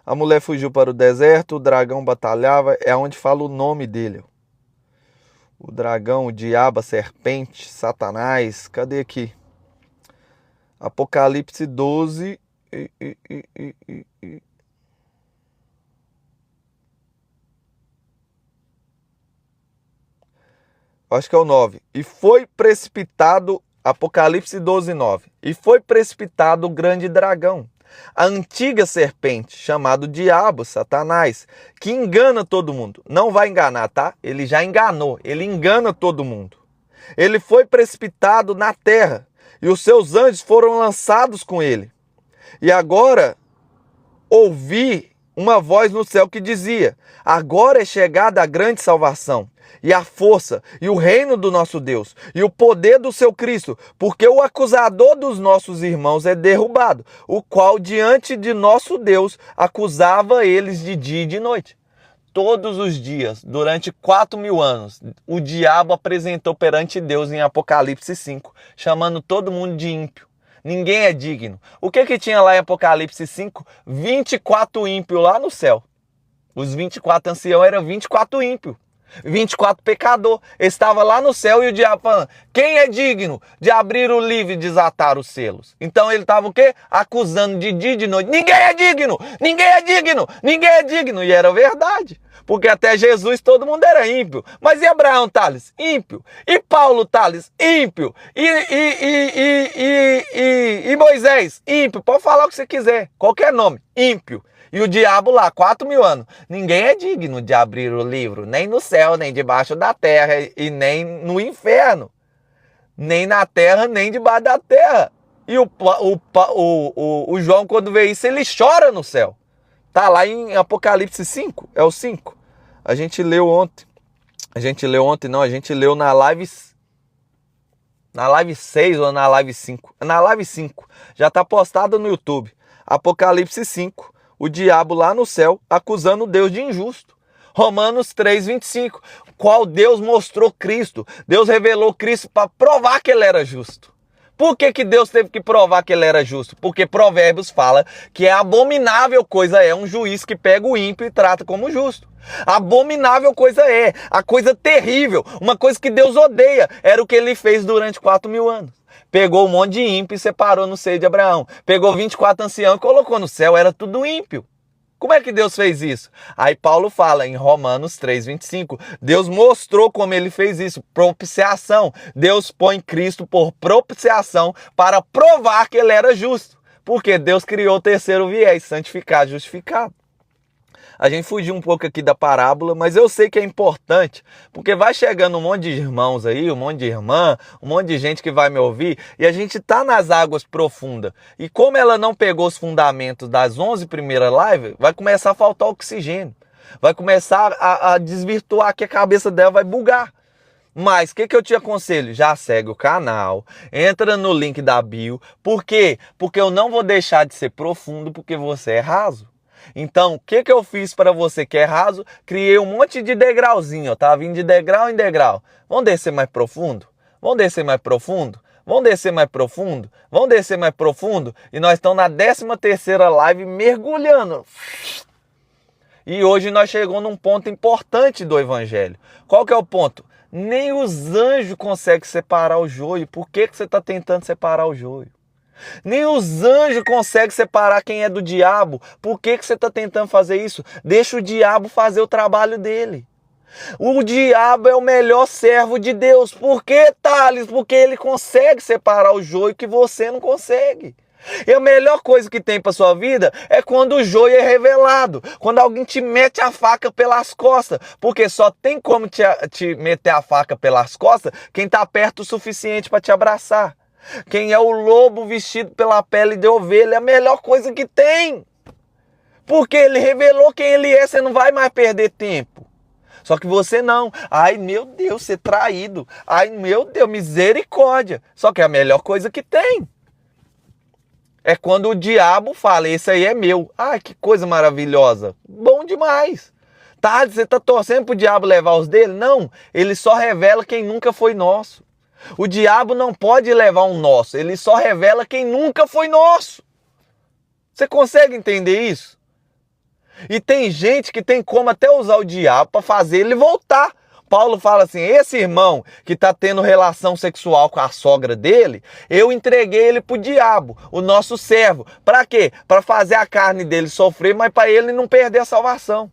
S1: A mulher fugiu para o deserto, o dragão batalhava. É onde fala o nome dele. O dragão, o diabo, a serpente, Satanás. Cadê aqui? Apocalipse 12. Acho que é o 9. E foi precipitado, Apocalipse 12, 9. E foi precipitado o grande dragão, a antiga serpente, chamado Diabo, Satanás, que engana todo mundo. Não vai enganar, tá? Ele já enganou, ele engana todo mundo. Ele foi precipitado na terra, e os seus anjos foram lançados com ele. E agora ouvi uma voz no céu que dizia, agora é chegada a grande salvação, e a força, e o reino do nosso Deus, e o poder do seu Cristo, porque o acusador dos nossos irmãos é derrubado, o qual diante de nosso Deus acusava eles de dia e de noite. Todos os dias, durante 4.000 anos, o diabo apresentou perante Deus em Apocalipse 5, chamando todo mundo de ímpio. Ninguém é digno. O que tinha lá em Apocalipse 5? 24 ímpios lá no céu. Os 24 anciãos eram 24 ímpios. 24 pecador. Estava lá no céu e o diabo falando, quem é digno de abrir o livro e desatar os selos? Então ele estava o quê? Acusando de dia e de noite. Ninguém é digno! Ninguém é digno! Ninguém é digno! E era verdade. Porque até Jesus todo mundo era ímpio. Mas e Abraão, Thales? Ímpio. E Paulo, Thales? Ímpio. E Moisés? Ímpio. Pode falar o que você quiser. Qualquer nome. Ímpio. E o diabo lá, 4.000 anos. Ninguém é digno de abrir o livro, nem no céu, nem debaixo da terra, e nem no inferno. Nem na terra, nem debaixo da terra. E o João, quando vê isso, ele chora no céu. Tá lá em Apocalipse 5, é o 5. A gente leu ontem. A gente leu na live 6 ou na live 5. Na live 5. Já tá postado no YouTube. Apocalipse 5. O diabo lá no céu acusando Deus de injusto. Romanos 3:25. Qual Deus mostrou Cristo? Deus revelou Cristo para provar que ele era justo. Por que Deus teve que provar que ele era justo? Porque Provérbios fala que é abominável coisa é um juiz que pega o ímpio e trata como justo. Abominável coisa é, a coisa terrível, uma coisa que Deus odeia, era o que ele fez durante 4.000 anos. Pegou um monte de ímpio e separou no seio de Abraão. Pegou 24 anciãos e colocou no céu, era tudo ímpio. Como é que Deus fez isso? Aí Paulo fala em Romanos 3:25, Deus mostrou como ele fez isso, propiciação. Deus põe Cristo por propiciação para provar que ele era justo. Porque Deus criou o terceiro viés, santificado, justificado. A gente fugiu um pouco aqui da parábola, mas eu sei que é importante, porque vai chegando um monte de irmãos aí, um monte de irmã, um monte de gente que vai me ouvir, e a gente tá nas águas profundas. E como ela não pegou os fundamentos das 11 primeiras lives, vai começar a faltar oxigênio. Vai começar a desvirtuar, que a cabeça dela vai bugar. Mas o que eu te aconselho? Já segue o canal, entra no link da bio. Por quê? Porque eu não vou deixar de ser profundo porque você é raso. Então, o que eu fiz para você que é raso? Criei um monte de degrauzinho, tá? Vindo de degrau em degrau. Vamos descer mais profundo? Vamos descer mais profundo? Vamos descer mais profundo? Vamos descer mais profundo? E nós estamos na 13ª live mergulhando. E hoje nós chegamos num ponto importante do evangelho. Qual que é o ponto? Nem os anjos conseguem separar o joio. Por que você está tentando separar o joio? Nem os anjos conseguem separar quem é do diabo. Por que você está tentando fazer isso? Deixa o diabo fazer o trabalho dele. O diabo é o melhor servo de Deus. Por que, Thales? Porque ele consegue separar o joio que você não consegue. E a melhor coisa que tem para sua vida é quando o joio é revelado. Quando alguém te mete a faca pelas costas. Porque só tem como te meter a faca pelas costas quem está perto o suficiente para te abraçar. Quem é o lobo vestido pela pele de ovelha é a melhor coisa que tem. Porque ele revelou quem ele é, você não vai mais perder tempo. Só que você não. Ai, meu Deus, ser traído. Ai, meu Deus, misericórdia. Só que é a melhor coisa que tem. É quando o diabo fala, esse aí é meu. Ai, que coisa maravilhosa. Bom demais. Tá, você tá torcendo pro diabo levar os dele? Não, ele só revela quem nunca foi nosso. O diabo não pode levar um nosso, ele só revela quem nunca foi nosso. Você consegue entender isso? E tem gente que tem como até usar o diabo para fazer ele voltar. Paulo fala assim, esse irmão que está tendo relação sexual com a sogra dele, eu entreguei ele pro diabo, o nosso servo. Para quê? Para fazer a carne dele sofrer, mas para ele não perder a salvação.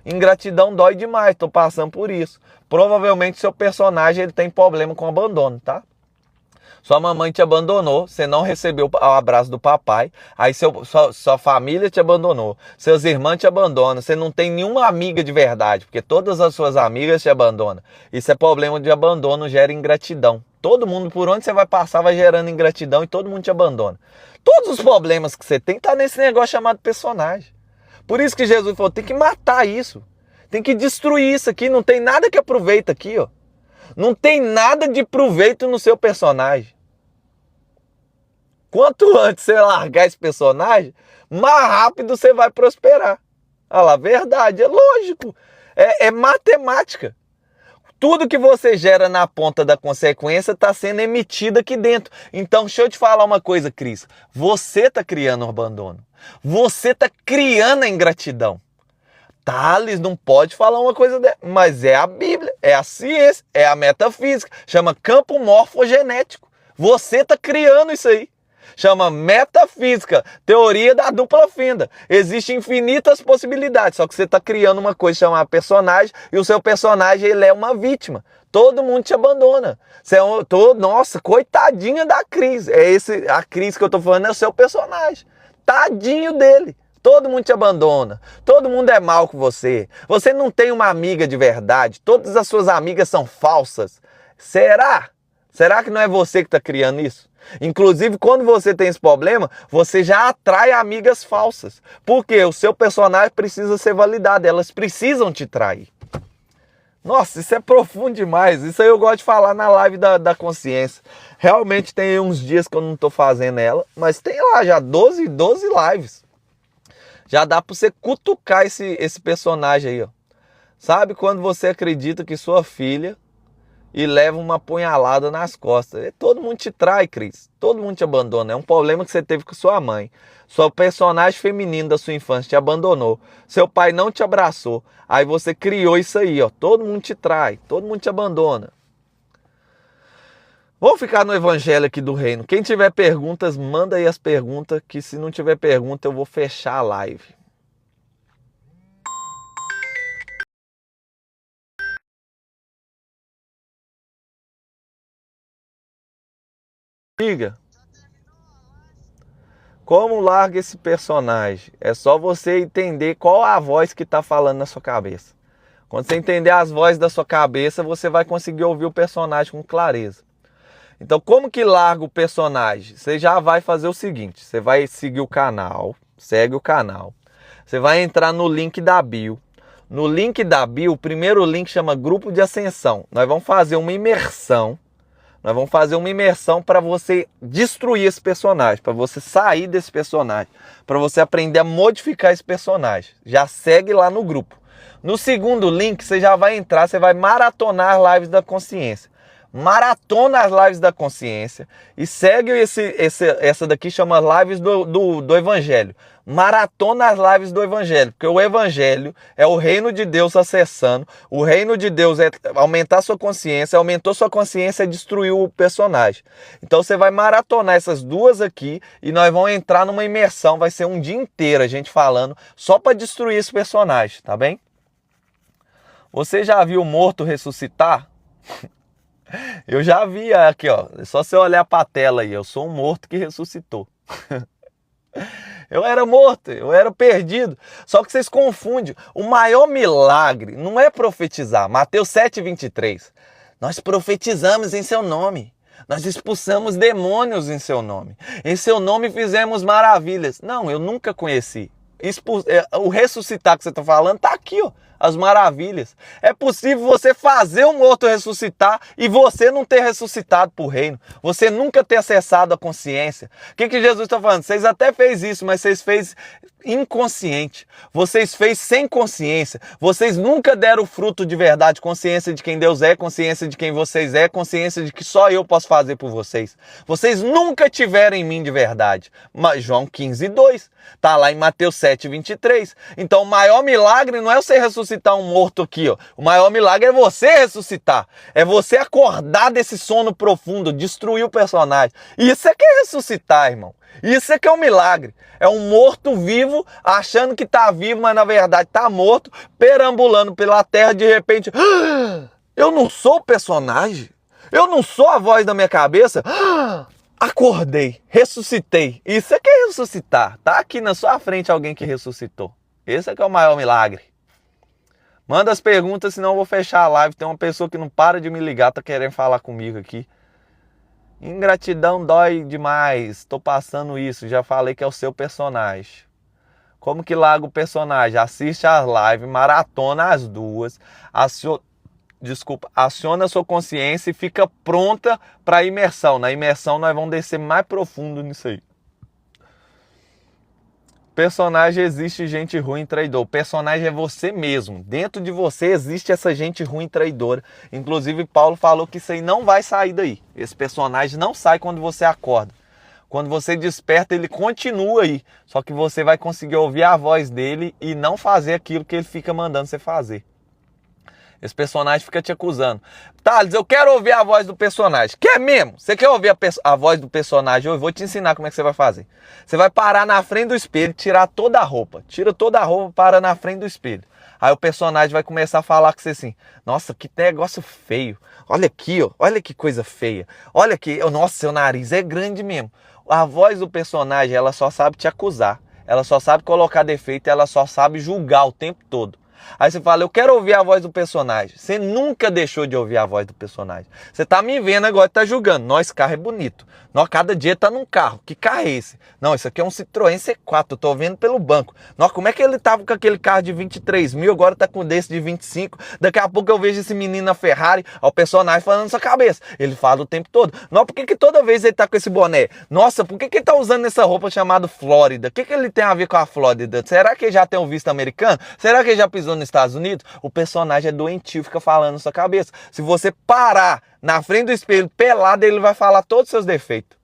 S1: Ingratidão dói demais, estou passando por isso. Provavelmente seu personagem ele tem problema com abandono, tá? Sua mamãe te abandonou, você não recebeu o abraço do papai, aí sua família te abandonou, seus irmãos te abandonam, você não tem nenhuma amiga de verdade, porque todas as suas amigas te abandonam. Isso é problema de abandono, gera ingratidão. Todo mundo, por onde você vai passar, vai gerando ingratidão e todo mundo te abandona. Todos os problemas que você tem tá nesse negócio chamado personagem. Por isso que Jesus falou, tem que matar isso, tem que destruir isso aqui, não tem nada que aproveita aqui, ó. Não tem nada de proveito no seu personagem. Quanto antes você largar esse personagem, mais rápido você vai prosperar. Olha lá, verdade, é lógico. É matemática. Tudo que você gera na ponta da consequência está sendo emitido aqui dentro. Então, deixa eu te falar uma coisa, Cris. Você está criando o abandono. Você está criando a ingratidão. Thales não pode falar uma coisa dessa, mas é a Bíblia, é a ciência, é a metafísica, chama campo morfogenético. Você está criando isso aí. Chama metafísica, teoria da dupla fenda. Existem infinitas possibilidades, só que você está criando uma coisa chamada personagem e o seu personagem ele é uma vítima. Todo mundo te abandona. Você é nossa, coitadinha da Cris. A Cris que eu estou falando é o seu personagem. Tadinho dele. Todo mundo te abandona, todo mundo é mal com você, você não tem uma amiga de verdade, todas as suas amigas são falsas. Será? Será que não é você que está criando isso? Inclusive, quando você tem esse problema, você já atrai amigas falsas. Porque o seu personagem precisa ser validado, elas precisam te trair. Nossa, isso é profundo demais, isso aí eu gosto de falar na live da consciência. Realmente tem uns dias que eu não estou fazendo ela, mas tem lá já 12 lives. Já dá para você cutucar esse personagem aí, ó. Sabe quando você acredita que sua filha e leva uma punhalada nas costas? Todo mundo te trai, Cris. Todo mundo te abandona. É um problema que você teve com sua mãe. Seu personagem feminino da sua infância te abandonou. Seu pai não te abraçou. Aí você criou isso aí, ó. Todo mundo te trai. Todo mundo te abandona. Vamos ficar no evangelho aqui do reino. Quem tiver perguntas, manda aí as perguntas, que se não tiver pergunta eu vou fechar a live. Diga. Como larga esse personagem? É só você entender qual a voz que está falando na sua cabeça. Quando você entender as vozes da sua cabeça, você vai conseguir ouvir o personagem com clareza. Então, como que larga o personagem? Você já vai fazer o seguinte, você vai seguir o canal, segue o canal. Você vai entrar no link da bio. No link da bio, o primeiro link chama Grupo de Ascensão. Nós vamos fazer uma imersão. Nós vamos fazer uma imersão para você destruir esse personagem, para você sair desse personagem, para você aprender a modificar esse personagem. Já segue lá no grupo. No segundo link, você já vai entrar, você vai maratonar as lives da consciência. Maratona as lives da consciência e segue essa daqui, chama lives do Evangelho. Maratona as lives do Evangelho, porque o Evangelho é o reino de Deus acessando. O reino de Deus é aumentar sua consciência, aumentou sua consciência, é destruir o personagem. Então você vai maratonar essas duas aqui e nós vamos entrar numa imersão, vai ser um dia inteiro a gente falando só para destruir esse personagem, tá bem? Você já viu morto ressuscitar? Eu já vi aqui, ó. É só você olhar para a tela aí. Eu sou um morto que ressuscitou. Eu era morto, eu era perdido. Só que vocês confundem. O maior milagre não é profetizar. Mateus 7:23. Nós profetizamos em seu nome. Nós expulsamos demônios em seu nome. Em seu nome fizemos maravilhas. Não, eu nunca conheci. O ressuscitar que você está falando está aqui, ó. As maravilhas. É possível você fazer um morto ressuscitar e você não ter ressuscitado para o reino. Você nunca ter acessado a consciência. O que Jesus está falando? Vocês até fez isso, mas vocês fez inconsciente. Vocês fez sem consciência. Vocês nunca deram o fruto de verdade. Consciência de quem Deus é, consciência de quem vocês é, consciência de que só eu posso fazer por vocês. Vocês nunca tiveram em mim de verdade. Mas João 15:2. Está lá em Mateus 7:23. Então o maior milagre não é você ressuscitar um morto aqui, ó. O maior milagre é você ressuscitar. É você acordar desse sono profundo, destruir o personagem. Isso é que é ressuscitar, irmão. Isso é que é um milagre. É um morto vivo, achando que está vivo, mas na verdade está morto, perambulando pela terra, de repente... Eu não sou o personagem? Eu não sou a voz da minha cabeça? Acordei, ressuscitei. Isso é que é ressuscitar. Tá aqui na sua frente alguém que ressuscitou. Esse é que é o maior milagre. Manda as perguntas, senão eu vou fechar a live. Tem uma pessoa que não para de me ligar, tá querendo falar comigo aqui. Ingratidão dói demais. Tô passando isso. Já falei que é o seu personagem. Como que larga o personagem? Assiste as lives, maratona as duas. Aciona a sua consciência e fica pronta para a imersão. Na imersão nós vamos descer mais profundo nisso aí. Personagem, existe gente ruim e traidor. O personagem é você mesmo. Dentro de você existe essa gente ruim e traidora. Inclusive Paulo falou que isso aí não vai sair daí. Esse personagem não sai quando você acorda. Quando você desperta, ele continua aí. Só que você vai conseguir ouvir a voz dele e não fazer aquilo que ele fica mandando você fazer. Esse personagem fica te acusando. Thales, eu quero ouvir a voz do personagem. Quer mesmo? Você quer ouvir a voz do personagem? Eu vou te ensinar como é que você vai fazer. Você vai parar na frente do espelho, tirar toda a roupa. Tira toda a roupa, para na frente do espelho. Aí o personagem vai começar a falar com você assim. Nossa, que negócio feio. Olha aqui, ó. Olha que coisa feia. Olha aqui. Nossa, seu nariz é grande mesmo. A voz do personagem, ela só sabe te acusar. Ela só sabe colocar defeito. Ela só sabe julgar o tempo todo. Aí você fala, eu quero ouvir a voz do personagem. Você nunca deixou de ouvir a voz do personagem. Você tá me vendo agora e tá julgando. Não, esse carro é bonito. Não, cada dia tá num carro. Que carro é esse? Não, isso aqui é um Citroën C4. Eu tô vendo pelo banco. Não, como é que ele tava com aquele carro de 23 mil, agora tá com desse de 25. Daqui a pouco eu vejo esse menino na Ferrari. Ó, o personagem falando na sua cabeça. Ele fala o tempo todo. Não, por que toda vez ele tá com esse boné? Nossa, por que ele tá usando essa roupa chamada Flórida? O que ele tem a ver com a Flórida? Será que ele já tem um visto americano? Será que ele já pisou nos Estados Unidos? O personagem é doentio, fica falando na sua cabeça. Se você parar na frente do espelho pelado, ele vai falar todos os seus defeitos.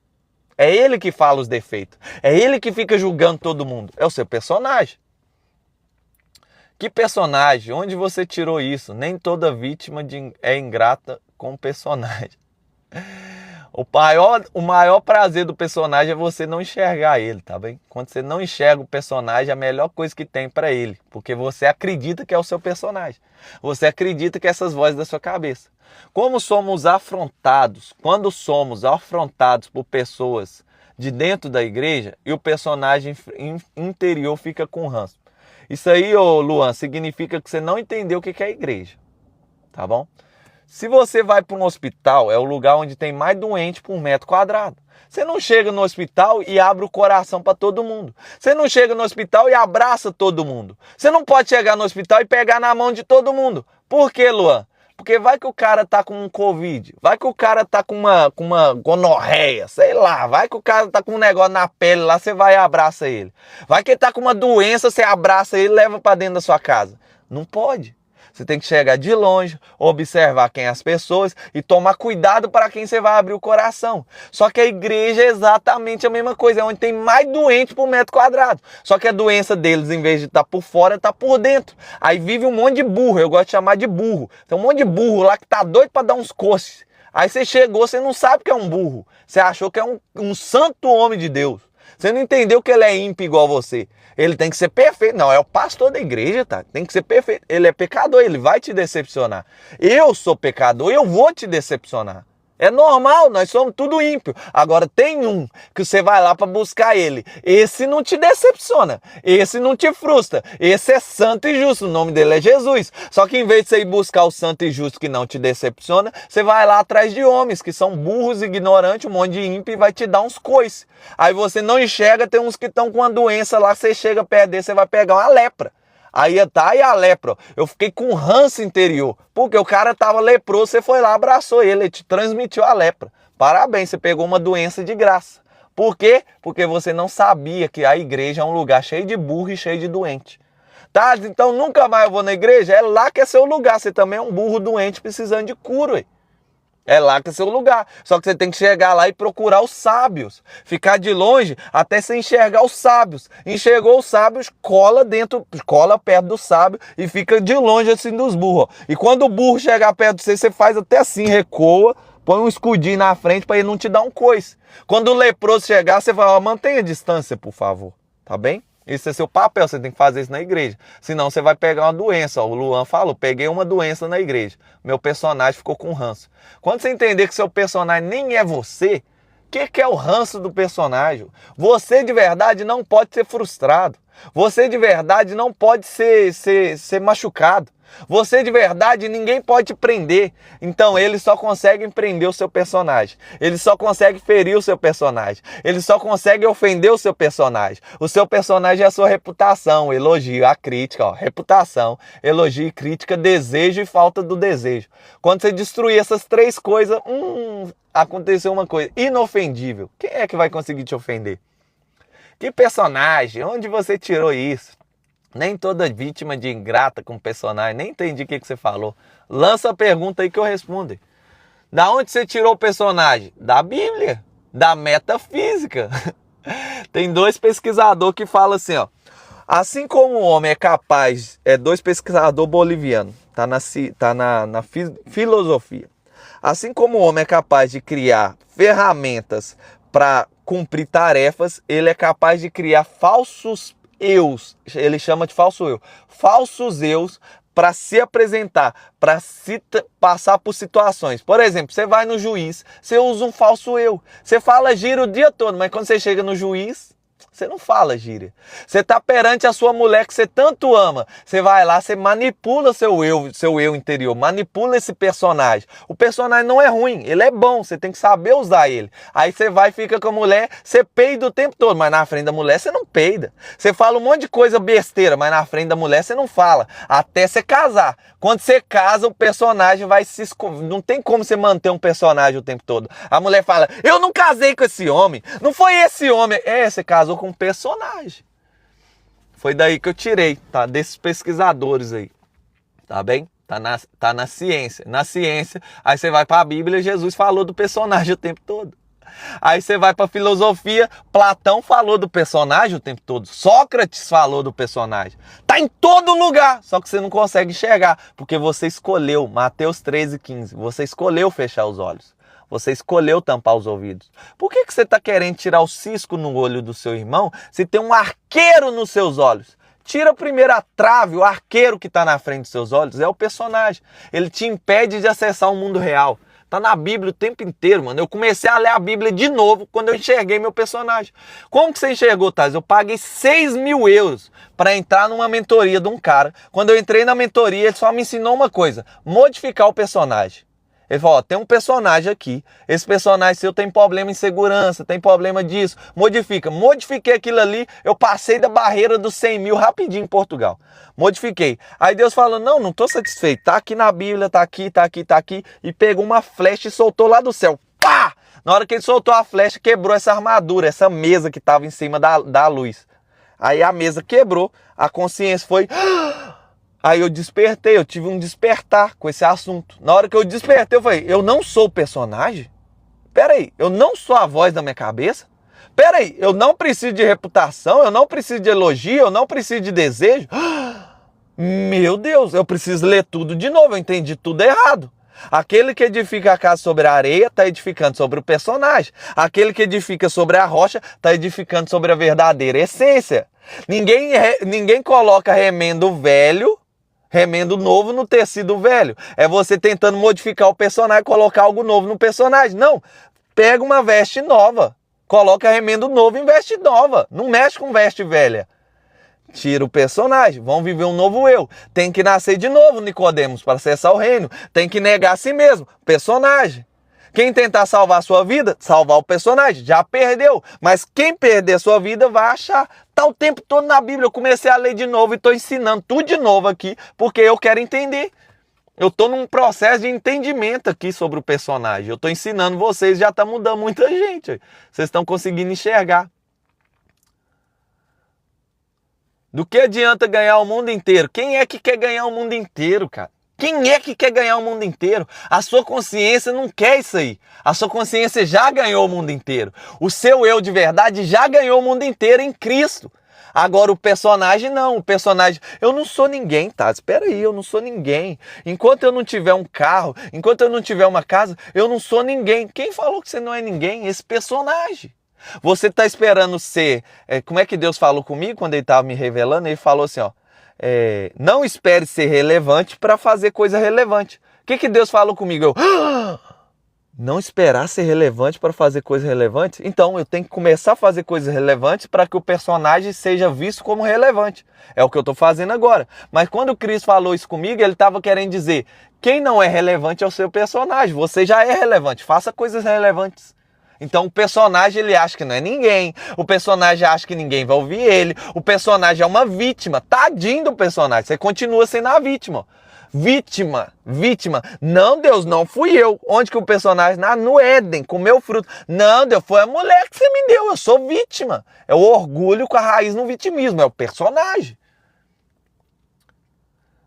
S1: É ele que fala os defeitos. É ele que fica julgando todo mundo. É o seu personagem. Que personagem? Onde você tirou isso? Nem toda vítima é ingrata com o personagem. O maior prazer do personagem é você não enxergar ele, tá bem? Quando você não enxerga o personagem, é a melhor coisa que tem pra ele. Porque você acredita que é o seu personagem. Você acredita que é essas vozes da sua cabeça. Como somos afrontados, quando somos afrontados por pessoas de dentro da igreja e o personagem interior fica com ranço. Isso aí, ô Luan, significa que você não entendeu o que é a igreja, tá bom? Se você vai para um hospital, é o lugar onde tem mais doente por metro quadrado. Você não chega no hospital e abre o coração para todo mundo. Você não chega no hospital e abraça todo mundo. Você não pode chegar no hospital e pegar na mão de todo mundo. Por quê, Luan? Porque vai que o cara tá com um Covid, vai que o cara tá com uma gonorreia, sei lá, vai que o cara tá com um negócio na pele lá, você vai e abraça ele. Vai que ele tá com uma doença, você abraça ele e leva para dentro da sua casa. Não pode. Você tem que chegar de longe, observar quem é as pessoas e tomar cuidado para quem você vai abrir o coração. Só que a igreja é exatamente a mesma coisa, é onde tem mais doente por metro quadrado. Só que a doença deles, em vez de estar por fora, está por dentro. Aí vive um monte de burro, eu gosto de chamar de burro. Tem um monte de burro lá que tá doido para dar uns coces. Aí você chegou, você não sabe que é um burro. Você achou que é um santo homem de Deus. Você não entendeu que ele é ímpio igual você. Ele tem que ser perfeito. Não, é o pastor da igreja, tá? Tem que ser perfeito. Ele é pecador, ele vai te decepcionar. Eu sou pecador, eu vou te decepcionar. É normal, nós somos tudo ímpio. Agora tem um que você vai lá para buscar ele. Esse não te decepciona. Esse não te frustra. Esse é santo e justo. O nome dele é Jesus. Só que em vez de você ir buscar o santo e justo que não te decepciona, você vai lá atrás de homens que são burros, ignorantes, um monte de ímpio e vai te dar uns coices. Aí você não enxerga, tem uns que estão com uma doença lá, você chega perto dele, você vai pegar uma lepra. Aí tá aí a lepra. Eu fiquei com ranço interior. Porque o cara tava leproso, você foi lá, abraçou ele te transmitiu a lepra. Parabéns, você pegou uma doença de graça. Por quê? Porque você não sabia que a igreja é um lugar cheio de burro e cheio de doente. Tá? Então nunca mais eu vou na igreja? É lá que é seu lugar. Você também é um burro doente precisando de cura, ué. É lá que é seu lugar. Só que você tem que chegar lá e procurar os sábios. Ficar de longe até você enxergar os sábios. Enxergou os sábios, cola perto do sábio e fica de longe assim dos burros. E quando o burro chegar perto de você, você faz até assim, recua, põe um escudinho na frente para ele não te dar um coice. Quando o leproso chegar, você fala, mantenha a distância, por favor. Tá bem? Isso é seu papel, você tem que fazer isso na igreja. Senão você vai pegar uma doença. Ó, o Luan falou, peguei uma doença na igreja. Meu personagem ficou com ranço. Quando você entender que seu personagem nem é você, o que é o ranço do personagem? Você de verdade não pode ser frustrado. Você de verdade não pode ser machucado. Você de verdade, ninguém pode te prender. Então eles só conseguem prender o seu personagem. Eles só conseguem ferir o seu personagem. Eles só conseguem ofender o seu personagem. O seu personagem é a sua reputação, o elogio, a crítica. Ó, reputação, elogio e crítica, desejo e falta do desejo. Quando você destruir essas três coisas, aconteceu uma coisa inofendível. Quem é que vai conseguir te ofender? Que personagem? Onde você tirou isso? Nem toda vítima de ingrata com personagem. Nem entendi o que você falou. Lança a pergunta aí que eu respondo. Da onde você tirou o personagem? Da Bíblia. Da metafísica. Tem dois pesquisadores que falam assim, ó. Assim como o homem é capaz... dois pesquisadores bolivianos. Tá na filosofia. Assim como o homem é capaz de criar ferramentas para cumprir tarefas, ele é capaz de criar falsos eus, ele chama de falso eu, falsos eus para se apresentar, para se passar por situações. Por exemplo, você vai no juiz, você usa um falso eu, você fala gíria o dia todo, mas quando você chega no juiz, você não fala gíria. Você está perante a sua mulher que você tanto ama. Você vai lá, você manipula seu eu interior, manipula esse personagem. O personagem não é ruim, ele é bom, você tem que saber usar ele. Aí você vai e fica com a mulher, você peida o tempo todo, mas na frente da mulher você não peida. Você fala um monte de coisa besteira, mas na frente da mulher você não fala. Até você casar. Quando você casa, o personagem vai se esconder. Não tem como você manter um personagem o tempo todo. A mulher fala, eu não casei com esse homem, não foi esse homem. Você casou com um personagem. Foi daí que eu tirei, tá? Desses pesquisadores aí. Tá bem? Tá na ciência. Na ciência, aí você vai para a Bíblia, Jesus falou do personagem o tempo todo. Aí você vai para a filosofia, Platão falou do personagem o tempo todo. Sócrates falou do personagem. Tá em todo lugar, só que você não consegue enxergar, porque você escolheu, Mateus 13:15, você escolheu fechar os olhos. Você escolheu tampar os ouvidos. Por que você está querendo tirar o cisco no olho do seu irmão se tem um arqueiro nos seus olhos? Tira primeiro a trave, o arqueiro que está na frente dos seus olhos é o personagem. Ele te impede de acessar o mundo real. Tá na Bíblia o tempo inteiro, mano. Eu comecei a ler a Bíblia de novo quando eu enxerguei meu personagem. Como que você enxergou, Thales? Eu paguei 6.000 euros para entrar numa mentoria de um cara. Quando eu entrei na mentoria, ele só me ensinou uma coisa: modificar o personagem. Ele falou, ó, tem um personagem aqui, esse personagem seu tem problema em segurança, tem problema disso, modifica. Modifiquei aquilo ali, eu passei da barreira dos 100 mil rapidinho em Portugal. Modifiquei. Aí Deus falou, não estou satisfeito, tá aqui na Bíblia, tá aqui, e pegou uma flecha e soltou lá do céu. Pá! Na hora que ele soltou a flecha, quebrou essa armadura, essa mesa que estava em cima da luz. Aí a mesa quebrou, a consciência foi... Aí eu despertei, eu tive um despertar com esse assunto. Na hora que eu despertei, eu falei, eu não sou o personagem? Peraí, eu não sou a voz da minha cabeça? Peraí, eu não preciso de reputação, eu não preciso de elogio, eu não preciso de desejo? Meu Deus, eu preciso ler tudo de novo, eu entendi tudo errado. Aquele que edifica a casa sobre a areia está edificando sobre o personagem. Aquele que edifica sobre a rocha está edificando sobre a verdadeira essência. Ninguém coloca remendo novo no tecido velho. É você tentando modificar o personagem, colocar algo novo no personagem. Não, pega uma veste nova, coloca remendo novo em veste nova. Não mexe com veste velha. Tira o personagem, vão viver um novo eu. Tem que nascer de novo, Nicodemos, para acessar o reino. Tem que negar a si mesmo, personagem. Quem tentar salvar a sua vida, salvar o personagem, já perdeu. Mas quem perder a sua vida vai achar. Tá o tempo todo na Bíblia. Eu comecei a ler de novo e estou ensinando tudo de novo aqui, porque eu quero entender. Eu estou num processo de entendimento aqui sobre o personagem. Eu estou ensinando vocês, já está mudando muita gente. Vocês estão conseguindo enxergar. Do que adianta ganhar o mundo inteiro? Quem é que quer ganhar o mundo inteiro, cara? Quem é que quer ganhar o mundo inteiro? A sua consciência não quer isso aí. A sua consciência já ganhou o mundo inteiro. O seu eu de verdade já ganhou o mundo inteiro em Cristo. Agora o personagem não. O personagem, eu não sou ninguém, tá? Espera aí, eu não sou ninguém. Enquanto eu não tiver um carro, enquanto eu não tiver uma casa, eu não sou ninguém. Quem falou que você não é ninguém? Esse personagem. Você está esperando ser... como é que Deus falou comigo quando ele estava me revelando? Ele falou assim, ó, não espere ser relevante para fazer coisa relevante. O que Deus falou comigo? Eu, não esperar ser relevante para fazer coisa relevante? Então eu tenho que começar a fazer coisas relevantes para que o personagem seja visto como relevante. É o que eu estou fazendo agora. Mas quando o Cristo falou isso comigo, ele estava querendo dizer, quem não é relevante é o seu personagem. Você já é relevante, faça coisas relevantes. Então o personagem ele acha que não é ninguém, o personagem acha que ninguém vai ouvir ele, o personagem é uma vítima, tadinho do personagem, você continua sendo a vítima. Vítima. Não, Deus, não fui eu. Onde que o personagem? No Éden, comeu fruto. Não, Deus, foi a mulher que você me deu, eu sou vítima. É o orgulho com a raiz no vitimismo, é o personagem.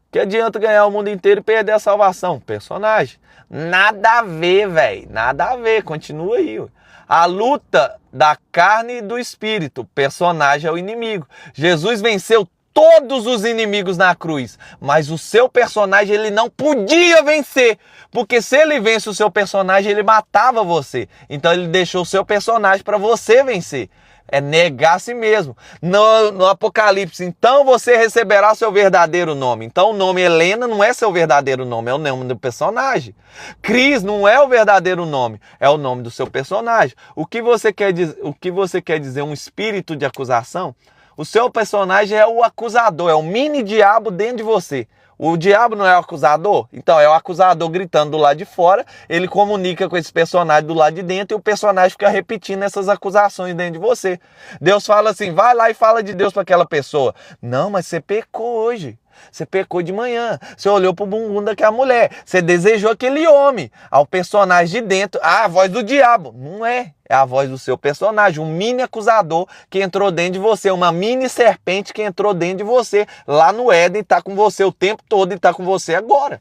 S1: Que adianta ganhar o mundo inteiro e perder a salvação? Personagem. Nada a ver, velho. Nada a ver. Continua aí. A luta da carne e do espírito. Personagem é o inimigo. Jesus venceu todos os inimigos na cruz. Mas o seu personagem ele não podia vencer. Porque se ele vence o seu personagem, ele matava você. Então ele deixou o seu personagem para você vencer. É negar a si mesmo. No Apocalipse, então você receberá seu verdadeiro nome. Então o nome Helena não é seu verdadeiro nome, é o nome do personagem. Cris não é o verdadeiro nome, é o nome do seu personagem. O que você quer dizer um espírito de acusação? O seu personagem é o acusador, é o mini diabo dentro de você. O diabo não é o acusador? Então é o acusador gritando do lado de fora, ele comunica com esse personagem do lado de dentro e o personagem fica repetindo essas acusações dentro de você. Deus fala assim, vai lá e fala de Deus para aquela pessoa. Não, mas você pecou hoje. Você pecou de manhã, você olhou pro bumbum daquela mulher, você desejou aquele homem. Ao personagem de dentro, a voz do diabo. Não é, é a voz do seu personagem, um mini acusador que entrou dentro de você, uma mini serpente que entrou dentro de você, lá no Éden, tá com você o tempo todo e tá com você agora.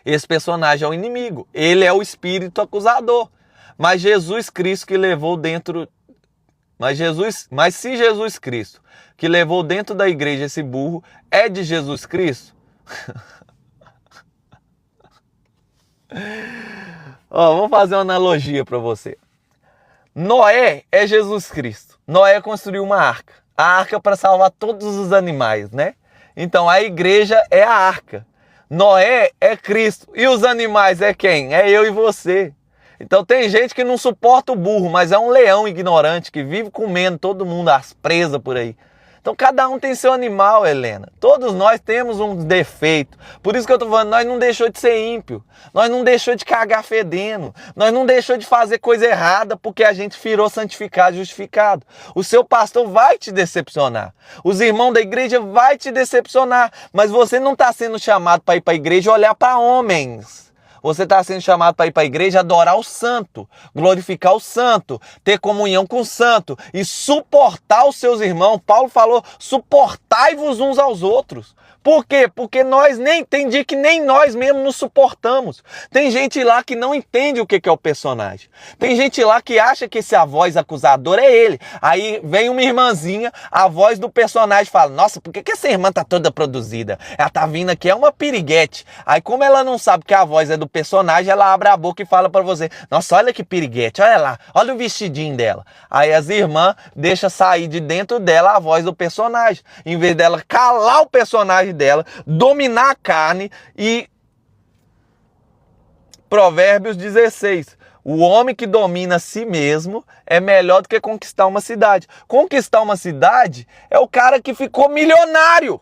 S1: Esse personagem é o inimigo, ele é o espírito acusador. Mas Jesus Cristo que levou dentro... Mas se Jesus Cristo, que levou dentro da igreja esse burro, é de Jesus Cristo? Vamos fazer uma analogia para você. Noé é Jesus Cristo. Noé construiu uma arca. A arca para salvar todos os animais, né? Então a igreja é a arca. Noé é Cristo. E os animais é quem? É eu e você. Então tem gente que não suporta o burro, mas é um leão ignorante que vive comendo todo mundo, as presas por aí. Então cada um tem seu animal, Helena. Todos nós temos um defeito. Por isso que eu tô falando, nós não deixou de ser ímpio. Nós não deixou de cagar fedendo. Nós não deixou de fazer coisa errada porque a gente virou santificado, justificado. O seu pastor vai te decepcionar. Os irmãos da igreja vai te decepcionar. Mas você não está sendo chamado para ir para a igreja e olhar para homens. Você está sendo chamado para ir para a igreja, adorar o santo, glorificar o santo, ter comunhão com o santo e suportar os seus irmãos. Paulo falou, suportai-vos uns aos outros. Por quê? Porque tem dia que nem nós mesmos nos suportamos. Tem gente lá que não entende o que é o personagem. Tem gente lá que acha que a voz acusadora é ele. Aí vem uma irmãzinha, a voz do personagem fala, nossa, por que essa irmã tá toda produzida? Ela tá vindo aqui, é uma piriguete. Aí como ela não sabe que a voz é do personagem, ela abre a boca e fala para você, nossa, olha que piriguete, olha lá, olha o vestidinho dela. Aí as irmãs deixam sair de dentro dela a voz do personagem. Em vez dela calar o personagem dela, dominar a carne. E Provérbios 16, o homem que domina a si mesmo é melhor do que conquistar uma cidade. Conquistar uma cidade é o cara que ficou milionário.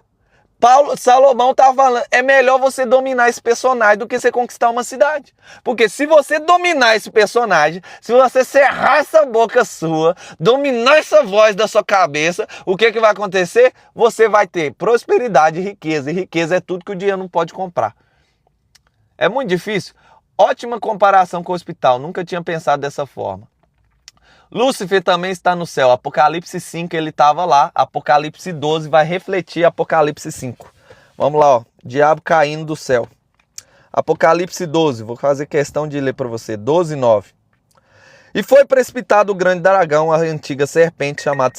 S1: Salomão estava falando, é melhor você dominar esse personagem do que você conquistar uma cidade. Porque se você dominar esse personagem, se você cerrar essa boca sua, dominar essa voz da sua cabeça, o que vai acontecer? Você vai ter prosperidade e riqueza. E riqueza é tudo que o dinheiro não pode comprar. É muito difícil. Ótima comparação com o hospital. Nunca tinha pensado dessa forma. Lúcifer também está no céu. Apocalipse 5 ele estava lá. Apocalipse 12 vai refletir Apocalipse 5. Vamos lá, ó. Diabo caindo do céu. Apocalipse 12. Vou fazer questão de ler para você. 12, 9. E foi precipitado o grande dragão, a antiga serpente, chamado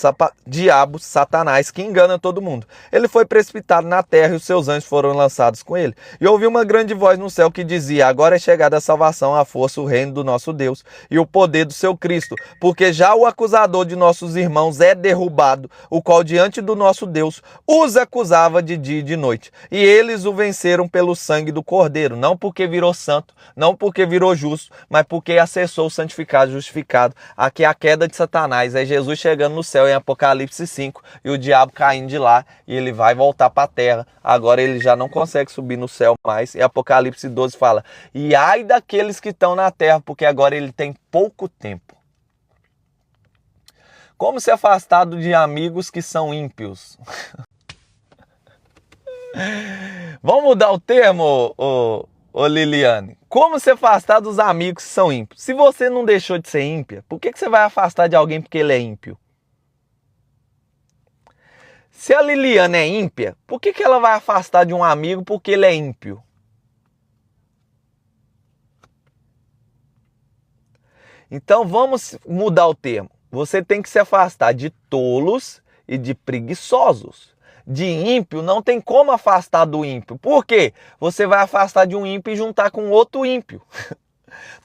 S1: Diabo, Satanás, que engana todo mundo. Ele foi precipitado na terra e os seus anjos foram lançados com ele. E ouvi uma grande voz no céu que dizia, agora é chegada a salvação, a força, o reino do nosso Deus e o poder do seu Cristo, porque já o acusador de nossos irmãos é derrubado, o qual diante do nosso Deus os acusava de dia e de noite. E eles o venceram pelo sangue do Cordeiro, não porque virou santo, não porque virou justo, mas porque acessou o santificado, justificado. Aqui é a queda de Satanás, é Jesus chegando no céu em Apocalipse 5 e o diabo caindo de lá e ele vai voltar para a terra. Agora ele já não consegue subir no céu mais. E Apocalipse 12 fala, e ai daqueles que estão na terra, porque agora ele tem pouco tempo. Como se afastar de amigos que são ímpios? Vamos mudar o termo, ô Liliane? Como se afastar dos amigos que são ímpios? Se você não deixou de ser ímpia, por que você vai afastar de alguém porque ele é ímpio? Se a Liliane é ímpia, por que ela vai afastar de um amigo porque ele é ímpio? Então vamos mudar o termo. Você tem que se afastar de tolos e de preguiçosos. De ímpio, não tem como afastar do ímpio. Por quê? Você vai afastar de um ímpio e juntar com outro ímpio.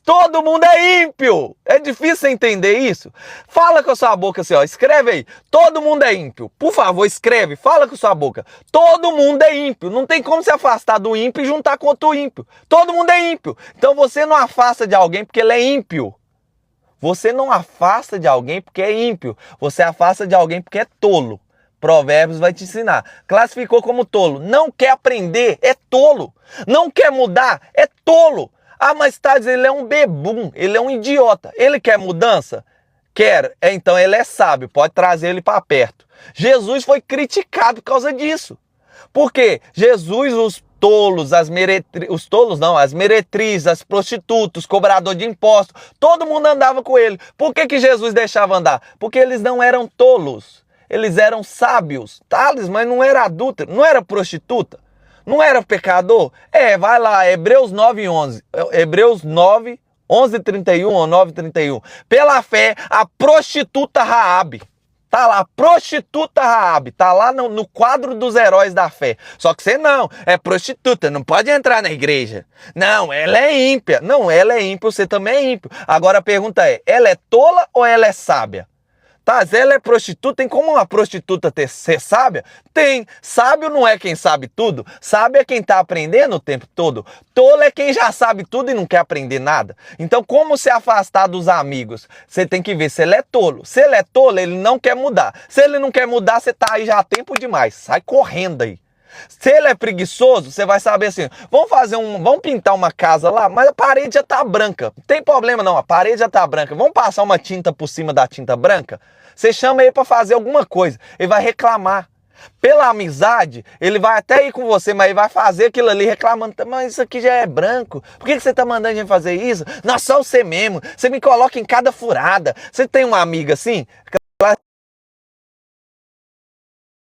S1: Todo mundo é ímpio. É difícil você entender isso? Fala com a sua boca assim, ó, escreve aí. Todo mundo é ímpio. Por favor, escreve. Fala com a sua boca. Todo mundo é ímpio. Não tem como se afastar do ímpio e juntar com outro ímpio. Todo mundo é ímpio. Então você não afasta de alguém porque ele é ímpio. Você não afasta de alguém porque é ímpio. Você afasta de alguém porque é tolo. Provérbios vai te ensinar. Classificou como tolo. Não quer aprender, é tolo. Não quer mudar, é tolo. Ah, mas tá dizendo, ele é um bebum, ele é um idiota. Ele quer mudança? Quer. Então ele é sábio, pode trazer ele para perto. Jesus foi criticado por causa disso. Por quê? Jesus, os tolos, as meretrizes, as prostitutas, os cobradores de impostos, todo mundo andava com ele. Por que Jesus deixava andar? Porque eles não eram tolos. Eles eram sábios, Tales, mas não era adúltero, não era prostituta, não era pecador. Vai lá, Hebreus 9, 11. Hebreus 9, 11, 31 ou 9, 31. Pela fé, a prostituta Raabe. Tá lá, prostituta Raabe. Tá lá no quadro dos heróis da fé. Só que você não, é prostituta, não pode entrar na igreja. Não, ela é ímpia. Não, ela é ímpia, você também é ímpio. Agora a pergunta é, ela é tola ou ela é sábia? Tá, ela é prostituta, tem como uma prostituta ser sábia? Tem. Sábio não é quem sabe tudo. Sábio é quem tá aprendendo o tempo todo. Tolo é quem já sabe tudo e não quer aprender nada. Então, como se afastar dos amigos? Você tem que ver se ele é tolo. Se ele é tolo, ele não quer mudar. Se ele não quer mudar, você tá aí já há tempo demais. Sai correndo aí. Se ele é preguiçoso, você vai saber assim, vamos pintar uma casa lá, mas a parede já tá branca. Não tem problema não, a parede já tá branca. Vamos passar uma tinta por cima da tinta branca? Você chama ele para fazer alguma coisa, ele vai reclamar. Pela amizade, ele vai até ir com você, mas ele vai fazer aquilo ali reclamando, mas isso aqui já é branco, por que você tá mandando a gente fazer isso? Não, só você mesmo, você me coloca em cada furada. Você tem uma amiga assim?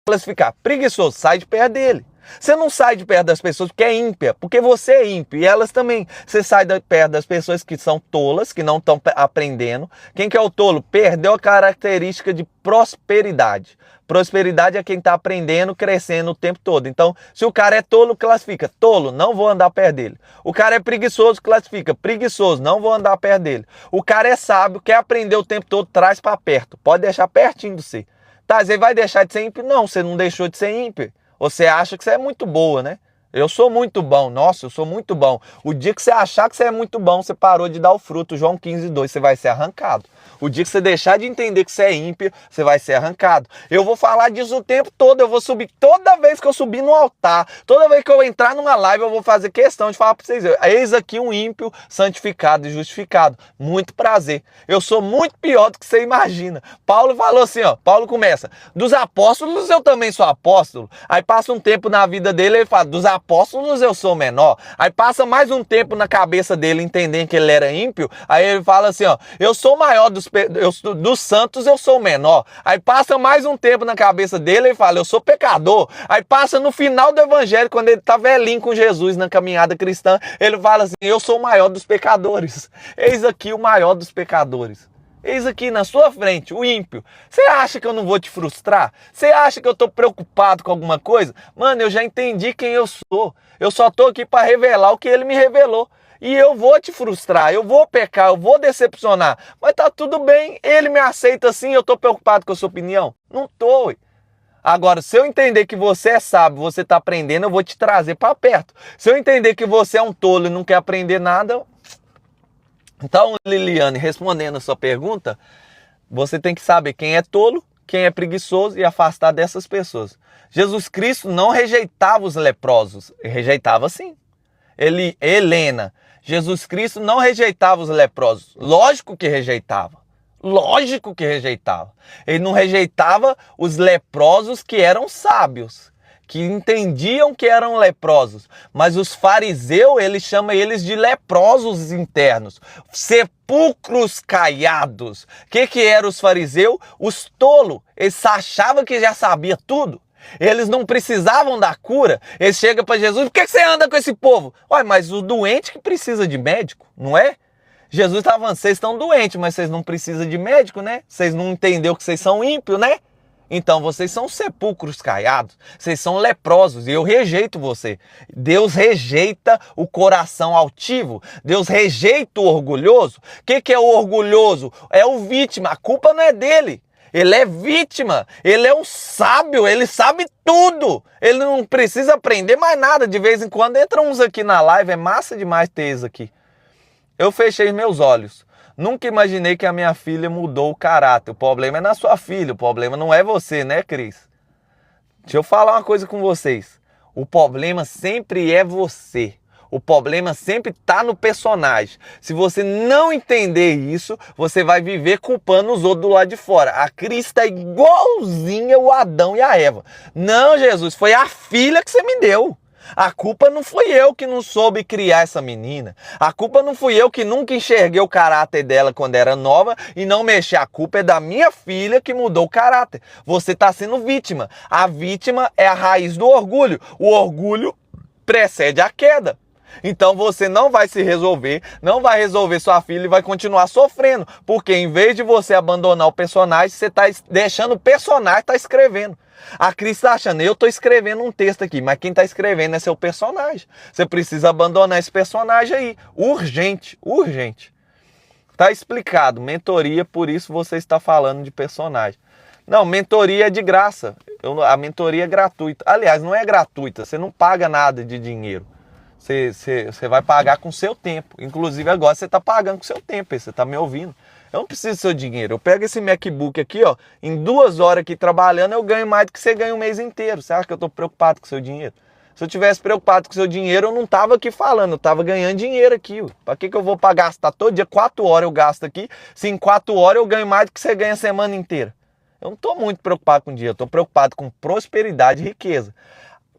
S1: Classificar preguiçoso, sai de perto dele. Você não sai de perto das pessoas porque é ímpia, porque você é ímpio e elas também. Você sai de perto das pessoas que são tolas, que não estão aprendendo. Quem que é o tolo? Perdeu a característica de prosperidade. Prosperidade é quem está aprendendo, crescendo o tempo todo. Então, se o cara é tolo, classifica tolo, não vou andar perto dele. O cara é preguiçoso, classifica preguiçoso, não vou andar perto dele. O cara é sábio, quer aprender o tempo todo, traz para perto. Pode deixar pertinho de você. Tá, você vai deixar de ser ímpio? Não, você não deixou de ser ímpio. Você acha que você é muito boa, né? Eu sou muito bom. Nossa, eu sou muito bom. O dia que você achar que você é muito bom, você parou de dar o fruto. João 15:2, você vai ser arrancado. O dia que você deixar de entender que você é ímpio, você vai ser arrancado. Eu vou falar disso o tempo todo. Eu vou subir toda vez que eu subir no altar. Toda vez que eu entrar numa live, eu vou fazer questão de falar para vocês. Eis aqui um ímpio santificado e justificado. Muito prazer. Eu sou muito pior do que você imagina. Paulo falou assim, ó. Paulo começa. Dos apóstolos eu também sou apóstolo. Aí passa um tempo na vida dele, ele fala, dos apóstolos eu sou menor. Aí passa mais um tempo na cabeça dele, entendendo que ele era ímpio. Aí ele fala assim, ó. Eu sou maior dos santos, eu sou o menor. Aí passa mais um tempo na cabeça dele e fala, eu sou pecador. Aí passa no final do evangelho, quando ele tá velhinho com Jesus na caminhada cristã, ele fala assim, eu sou o maior dos pecadores. Eis aqui o maior dos pecadores. Eis aqui na sua frente, o ímpio. Você acha que eu não vou te frustrar? Você acha que eu tô preocupado com alguma coisa? Mano, eu já entendi quem eu sou. Eu só tô aqui para revelar o que ele me revelou. E eu vou te frustrar, eu vou pecar, eu vou decepcionar. Mas tá tudo bem, ele me aceita assim, eu tô preocupado com a sua opinião? Não tô. Agora, se eu entender que você é sábio, você tá aprendendo, eu vou te trazer para perto. Se eu entender que você é um tolo e não quer aprender nada... Então, Liliane, respondendo a sua pergunta, você tem que saber quem é tolo, quem é preguiçoso e afastar dessas pessoas. Jesus Cristo não rejeitava os leprosos, ele rejeitava sim. Helena, Jesus Cristo não rejeitava os leprosos. Lógico que rejeitava. Lógico que rejeitava. Ele não rejeitava os leprosos que eram sábios, que entendiam que eram leprosos. Mas os fariseus, ele chama eles de leprosos internos. Sepulcros caiados. O que eram os fariseus? Os tolos. Eles achavam que já sabia tudo. Eles não precisavam da cura. Eles chegam para Jesus, por que você anda com esse povo? Ué, mas o doente que precisa de médico, não é? Jesus estava falando, vocês estão doentes, mas vocês não precisam de médico, né? Vocês não entenderam que vocês são ímpios, né? Então vocês são sepulcros caiados, vocês são leprosos e eu rejeito você. Deus rejeita o coração altivo, Deus rejeita o orgulhoso. O que é o orgulhoso? É o vítima, a culpa não é dele. Ele é vítima, ele é um sábio, ele sabe tudo. Ele não precisa aprender mais nada. De vez em quando entram uns aqui na live, é massa demais ter eles aqui. Eu fechei meus olhos. Nunca imaginei que a minha filha mudou o caráter. O problema é na sua filha, o problema não é você, né, Cris? Deixa eu falar uma coisa com vocês. O problema sempre é você. O problema sempre está no personagem. Se você não entender isso, você vai viver culpando os outros do lado de fora. A Cris está igualzinha o Adão e a Eva. Não, Jesus, foi a filha que você me deu. A culpa não fui eu que não soube criar essa menina. A culpa não fui eu que nunca enxerguei o caráter dela quando era nova e não mexi. A culpa é da minha filha que mudou o caráter. Você está sendo vítima. A vítima é a raiz do orgulho. O orgulho precede a queda. Então você não vai se resolver, não vai resolver sua filha e vai continuar sofrendo. Porque em vez de você abandonar o personagem, você está deixando o personagem estar escrevendo. A Cris está achando, eu estou escrevendo um texto aqui, mas quem está escrevendo é seu personagem. Você precisa abandonar esse personagem aí. Urgente, urgente. Tá explicado, mentoria, por isso você está falando de personagem. Não, mentoria é de graça. A mentoria é gratuita. Aliás, não é gratuita, você não paga nada de dinheiro. Você vai pagar com o seu tempo. Inclusive agora você está pagando com o seu tempo, você está me ouvindo. Eu não preciso do seu dinheiro. Eu pego esse MacBook aqui, ó, em 2 horas aqui trabalhando, eu ganho mais do que você ganha um mês inteiro. Você acha que eu estou preocupado com o seu dinheiro? Se eu tivesse preocupado com o seu dinheiro, eu não tava aqui falando, eu tava ganhando dinheiro aqui. Para que eu vou gastar todo dia 4 horas eu gasto aqui, se em 4 horas eu ganho mais do que você ganha a semana inteira? Eu não estou muito preocupado com dinheiro, eu estou preocupado com prosperidade e riqueza.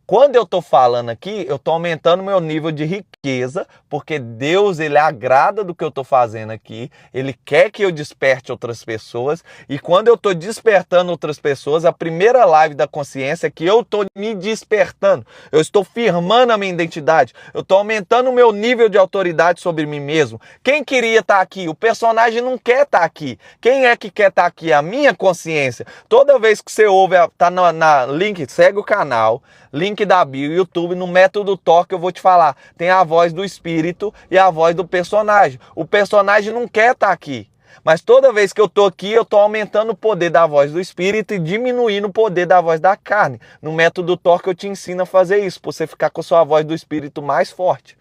S1: Quando eu estou falando aqui, eu estou aumentando meu nível de riqueza, porque Deus, ele agrada do que eu estou fazendo aqui, ele quer que eu desperte outras pessoas, e quando eu estou despertando outras pessoas, a primeira live da consciência é que eu estou me despertando, eu estou firmando a minha identidade, eu estou aumentando o meu nível de autoridade sobre mim mesmo. Quem queria estar aqui? O personagem não quer estar aqui. Quem é que quer estar aqui? A minha consciência. Toda vez que você ouve, tá na link, segue o canal, link da bio, YouTube, no método toque eu vou te falar, tem a voz do espírito e a voz do personagem. O personagem não quer estar aqui, mas toda vez que eu tô aqui, eu tô aumentando o poder da voz do espírito e diminuindo o poder da voz da carne. No método toque eu te ensino a fazer isso, para você ficar com a sua voz do espírito mais forte.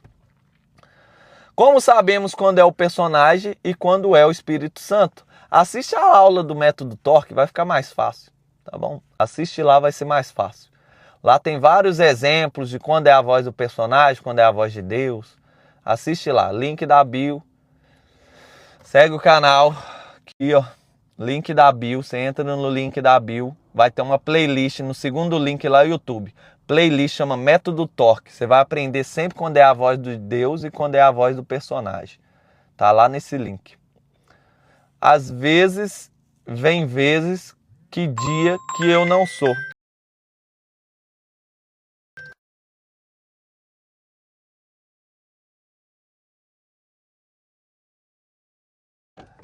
S1: Como sabemos quando é o personagem e quando é o Espírito Santo? Assiste a aula do método toque, vai ficar mais fácil, tá bom? Assiste lá, vai ser mais fácil. Lá tem vários exemplos de quando é a voz do personagem, quando é a voz de Deus. Assiste lá, link da bio. Segue o canal, aqui ó, link da bio. Você entra no link da bio, vai ter uma playlist no segundo link lá no YouTube. Playlist chama Método Torque. Você vai aprender sempre quando é a voz de Deus e quando é a voz do personagem. Tá lá nesse link. Às vezes, vem vezes que dia que eu não sou.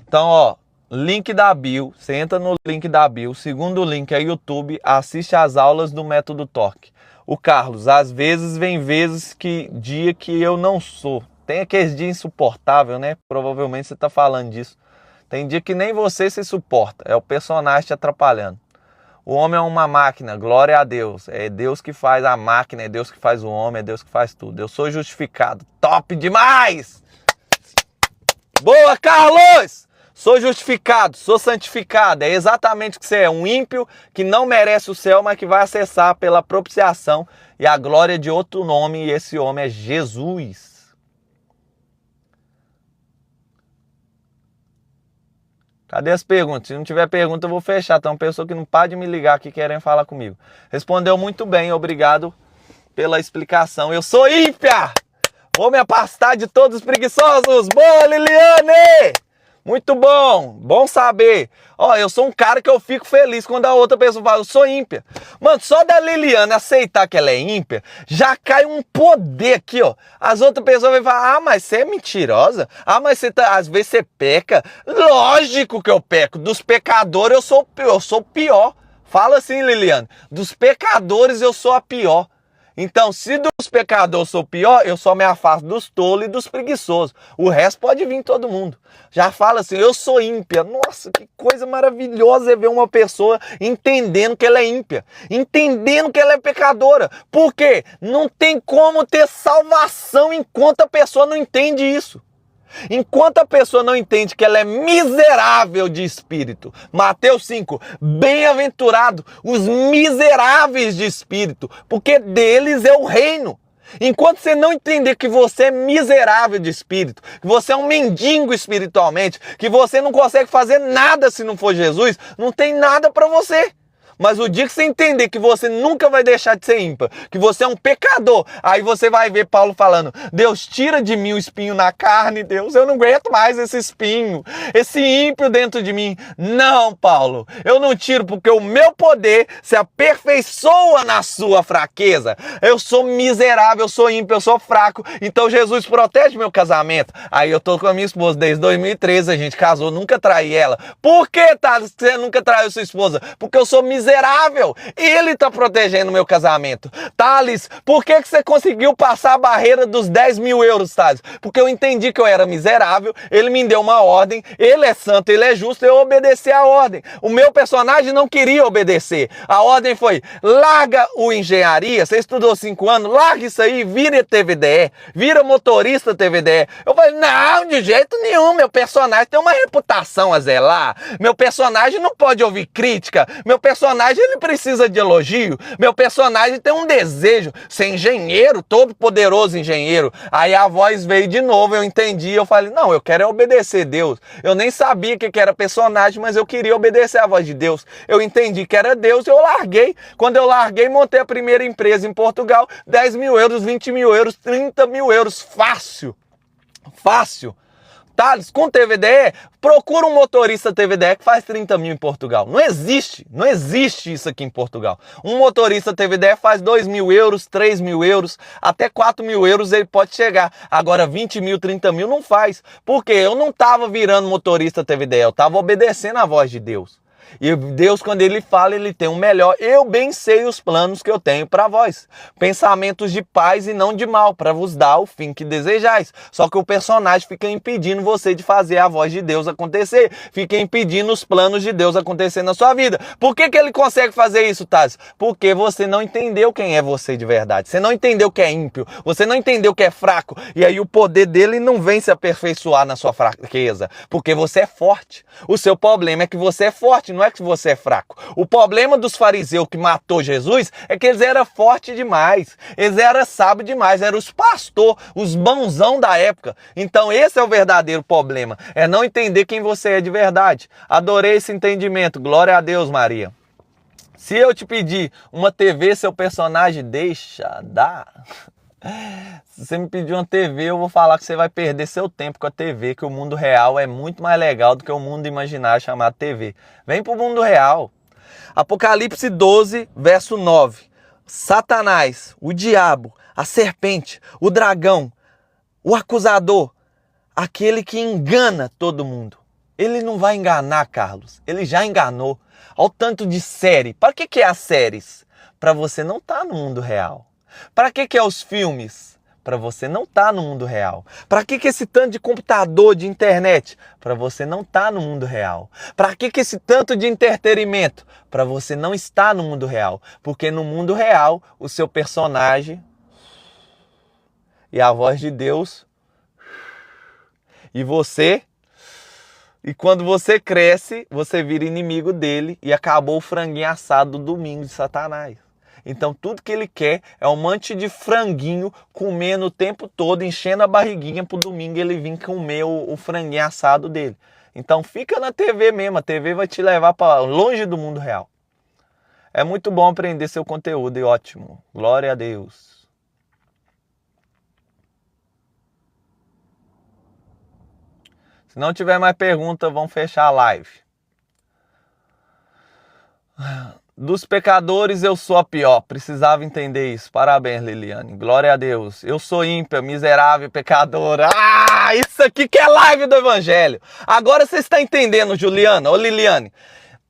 S1: Então, ó, link da bio, você entra no link da bio, segundo link é YouTube, assiste às aulas do Método Torque. O Carlos, às vezes vem vezes que dia que eu não sou. Tem aqueles dias insuportáveis, né? Provavelmente você tá falando disso. Tem dia que nem você se suporta, é o personagem te atrapalhando. O homem é uma máquina, glória a Deus. É Deus que faz a máquina, é Deus que faz o homem, é Deus que faz tudo. Eu sou justificado, top demais! Boa, Carlos! Sou justificado, sou santificado. É exatamente o que você é, um ímpio que não merece o céu, mas que vai acessar pela propiciação e a glória de outro nome, e esse homem é Jesus. Cadê as perguntas? Se não tiver pergunta, eu vou fechar. Tem uma pessoa que não para de me ligar aqui querendo falar comigo. Respondeu muito bem, obrigado pela explicação. Eu sou ímpia! Vou me afastar de todos os preguiçosos. Boa, Liliane! Muito bom, bom saber. Ó, eu sou um cara que eu fico feliz quando a outra pessoa fala, eu sou ímpia. Mano, só da Liliane aceitar que ela é ímpia, já cai um poder aqui, ó. As outras pessoas vão falar, ah, mas você é mentirosa? Ah, mas você às vezes você peca. Lógico que eu peco. Dos pecadores eu sou pior. Fala assim, Liliane. Dos pecadores eu sou a pior. Então, se dos pecadores eu sou pior, eu só me afasto dos tolos e dos preguiçosos. O resto pode vir todo mundo. Já fala assim, eu sou ímpia. Nossa, que coisa maravilhosa é ver uma pessoa entendendo que ela é ímpia. Entendendo que ela é pecadora. Por quê? Não tem como ter salvação enquanto a pessoa não entende isso. Enquanto a pessoa não entende que ela é miserável de espírito. Mateus 5, bem-aventurado os miseráveis de espírito, porque deles é o reino. Enquanto você não entender que você é miserável de espírito, que você é um mendigo espiritualmente, que você não consegue fazer nada se não for Jesus, não tem nada para você. Mas o dia que você entender que você nunca vai deixar de ser ímpar, que você é um pecador, aí você vai ver Paulo falando, Deus, tira de mim o espinho na carne, Deus, eu não aguento mais esse espinho, esse ímpio dentro de mim. Não, Paulo, eu não tiro porque o meu poder se aperfeiçoa na sua fraqueza. Eu sou miserável, eu sou ímpio, eu sou fraco, então Jesus protege meu casamento. Aí eu tô com a minha esposa desde 2013, a gente casou, nunca traí ela. Por que, Thales, você nunca traiu sua esposa? Porque eu sou miserável miserável. Ele está protegendo o meu casamento. Thales, por que você conseguiu passar a barreira dos 10 mil euros, Thales? Porque eu entendi que eu era miserável, ele me deu uma ordem, ele é santo, ele é justo, eu obedeci a ordem. O meu personagem não queria obedecer. A ordem foi, larga o engenharia, você estudou 5 anos, larga isso aí, vira TVDE, vira motorista TVDE. Eu falei, não, de jeito nenhum, meu personagem tem uma reputação a zelar, meu personagem não pode ouvir crítica, meu personagem ele precisa de elogio, meu personagem tem um desejo, ser engenheiro, todo poderoso engenheiro. Aí a voz veio de novo, eu entendi, eu falei, não, eu quero é obedecer Deus. Eu nem sabia que era personagem, mas eu queria obedecer a voz de Deus. Eu entendi que era Deus, eu larguei. Quando eu larguei, montei a primeira empresa em Portugal, 10 mil euros, 20 mil euros, 30 mil euros, fácil. Fácil. Thales, com TVDE, procura um motorista TVDE que faz 30 mil em Portugal. Não existe isso aqui em Portugal. Um motorista TVDE faz 2 mil euros, 3 mil euros, até 4 mil euros ele pode chegar. Agora 20 mil, 30 mil não faz. Por quê? Eu não estava virando motorista TVDE, eu estava obedecendo a voz de Deus. E Deus, quando ele fala, ele tem o melhor. Eu bem sei os planos que eu tenho para vós. Pensamentos de paz e não de mal, para vos dar o fim que desejais. Só que o personagem fica impedindo você de fazer a voz de Deus acontecer. Fica impedindo os planos de Deus acontecer na sua vida. Por que ele consegue fazer isso, Thales? Porque você não entendeu quem é você de verdade. Você não entendeu que é ímpio. Você não entendeu que é fraco. E aí o poder dele não vem se aperfeiçoar na sua fraqueza. Porque você é forte. O seu problema é que você é forte, não é que você é fraco. O problema dos fariseus que matou Jesus é que eles eram fortes demais. Eles eram sábios demais. Eram os pastores, os bonzão da época. Então esse é o verdadeiro problema. É não entender quem você é de verdade. Adorei esse entendimento. Glória a Deus, Maria. Se eu te pedir uma TV, seu personagem deixa, dá. Se você me pedir uma TV, eu vou falar que você vai perder seu tempo com a TV, que o mundo real é muito mais legal do que o mundo imaginário chamado TV. Vem pro mundo real. Apocalipse 12, verso 9. Satanás, o diabo, a serpente, o dragão, o acusador, aquele que engana todo mundo. Ele não vai enganar, Carlos. Ele já enganou. Olha o tanto de série. Para que é as séries? Para você não estar no mundo real. Para que é os filmes? Para você não estar no mundo real. Para que esse tanto de computador, de internet? Para você não estar no mundo real. Para que esse tanto de entretenimento? Para você não estar no mundo real. Porque no mundo real, o seu personagem e a voz de Deus e você. E quando você cresce, você vira inimigo dele e acabou o franguinho assado do domingo de Satanás. Então tudo que ele quer é um monte de franguinho comendo o tempo todo, enchendo a barriguinha pro domingo ele vir comer o franguinho assado dele. Então fica na TV mesmo, a TV vai te levar para longe do mundo real. É muito bom aprender seu conteúdo e ótimo. Glória a Deus. Se não tiver mais pergunta, vamos fechar a live. Dos pecadores eu sou a pior, precisava entender isso. Parabéns, Liliane, glória a Deus. Eu sou ímpia, miserável, pecadora. Isso aqui que é live do Evangelho. Agora você está entendendo, Juliana ou Liliane.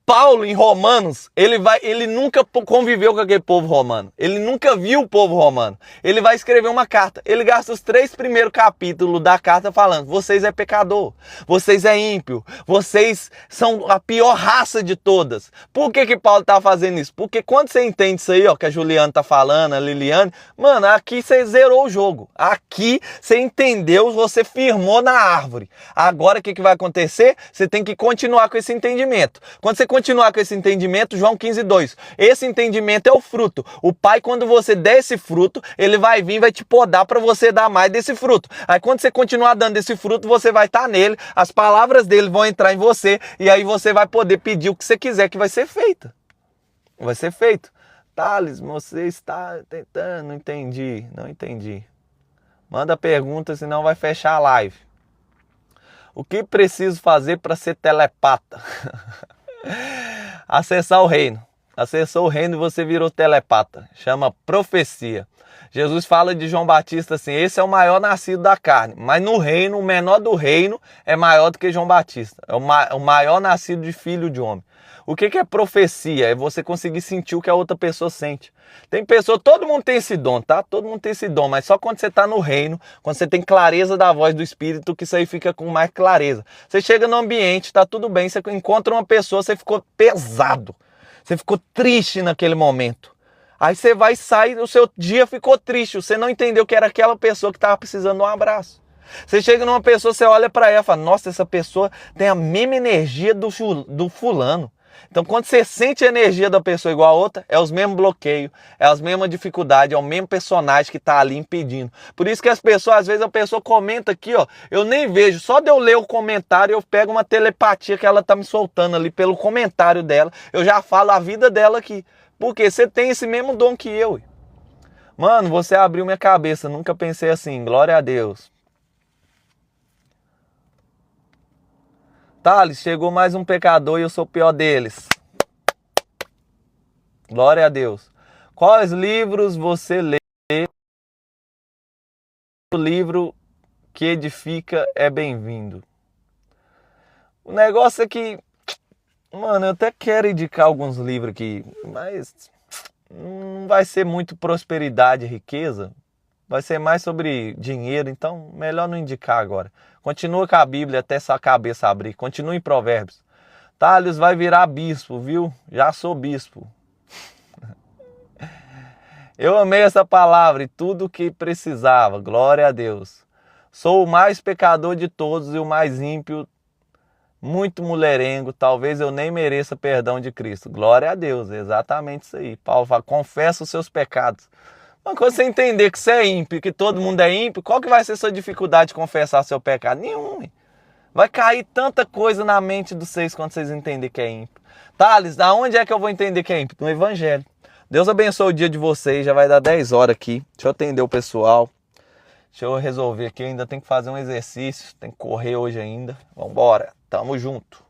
S1: Paulo, em Romanos, ele nunca conviveu com aquele povo romano. Ele nunca viu o povo romano. Ele vai escrever uma carta. Ele gasta os 3 primeiros capítulos da carta falando: vocês é pecador, vocês é ímpio, vocês são a pior raça de todas. Por que Paulo está fazendo isso? Porque quando você entende isso aí, ó, que a Juliana tá falando, a Liliane, mano, aqui você zerou o jogo. Aqui você entendeu, você firmou na árvore. Agora o que vai acontecer? Você tem que continuar com esse entendimento. Quando você continuar com esse entendimento, João 15:2. Esse entendimento é o fruto. O Pai, quando você der esse fruto, ele vai vir e vai te podar para você dar mais desse fruto. Aí quando você continuar dando esse fruto, você vai estar nele, as palavras dele vão entrar em você e aí você vai poder pedir o que você quiser que vai ser feito. Vai ser feito. Thales, você está tentando, não entendi. Manda pergunta, senão vai fechar a live. O que preciso fazer para ser telepata? Acessar o reino. Acessou o reino e você virou telepata. Chama profecia. Jesus fala de João Batista assim, esse é o maior nascido da carne. Mas no reino, o menor do reino é maior do que João Batista. É o maior nascido de filho de homem. O que é profecia? É você conseguir sentir o que a outra pessoa sente. Tem pessoa, todo mundo tem esse dom, tá? Todo mundo tem esse dom, mas só quando você está no reino, quando você tem clareza da voz do Espírito, que isso aí fica com mais clareza. Você chega no ambiente, tá tudo bem, você encontra uma pessoa, você ficou pesado. Você ficou triste naquele momento. Aí você vai sair, o seu dia ficou triste, você não entendeu que era aquela pessoa que estava precisando de um abraço. Você chega numa pessoa, você olha para ela e fala, nossa, essa pessoa tem a mesma energia do fulano. Então, quando você sente a energia da pessoa igual a outra, é os mesmos bloqueios, é as mesmas dificuldades, é o mesmo personagem que está ali impedindo. Por isso que as pessoas, às vezes a pessoa comenta aqui, ó, eu nem vejo, só de eu ler o comentário, eu pego uma telepatia que ela está me soltando ali pelo comentário dela, eu já falo a vida dela aqui. Porque você tem esse mesmo dom que eu. Mano, você abriu minha cabeça, nunca pensei assim, glória a Deus. Thales, chegou mais um pecador e eu sou o pior deles. Glória a Deus. Quais livros você lê? O livro que edifica é bem-vindo. O negócio é que, mano, eu até quero indicar alguns livros aqui, mas não vai ser muito prosperidade e riqueza. Vai ser mais sobre dinheiro, então melhor não indicar agora. Continua com a Bíblia até sua cabeça abrir. Continua em Provérbios. Thales vai virar bispo, viu? Já sou bispo. Eu amei essa palavra e tudo o que precisava. Glória a Deus. Sou o mais pecador de todos e o mais ímpio, muito mulherengo. Talvez eu nem mereça perdão de Cristo. Glória a Deus, é exatamente isso aí. Paulo fala, confessa os seus pecados. Mas quando você entender que você é ímpio, que todo mundo é ímpio, qual que vai ser a sua dificuldade de confessar seu pecado? Nenhum. Vai cair tanta coisa na mente de vocês quando vocês entenderem que é ímpio. Thales, da onde é que eu vou entender que é ímpio? No Evangelho. Deus abençoe o dia de vocês, já vai dar 10 horas aqui. Deixa eu atender o pessoal. Deixa eu resolver aqui, eu ainda tenho que fazer um exercício, tem que correr hoje ainda. Vambora, tamo junto.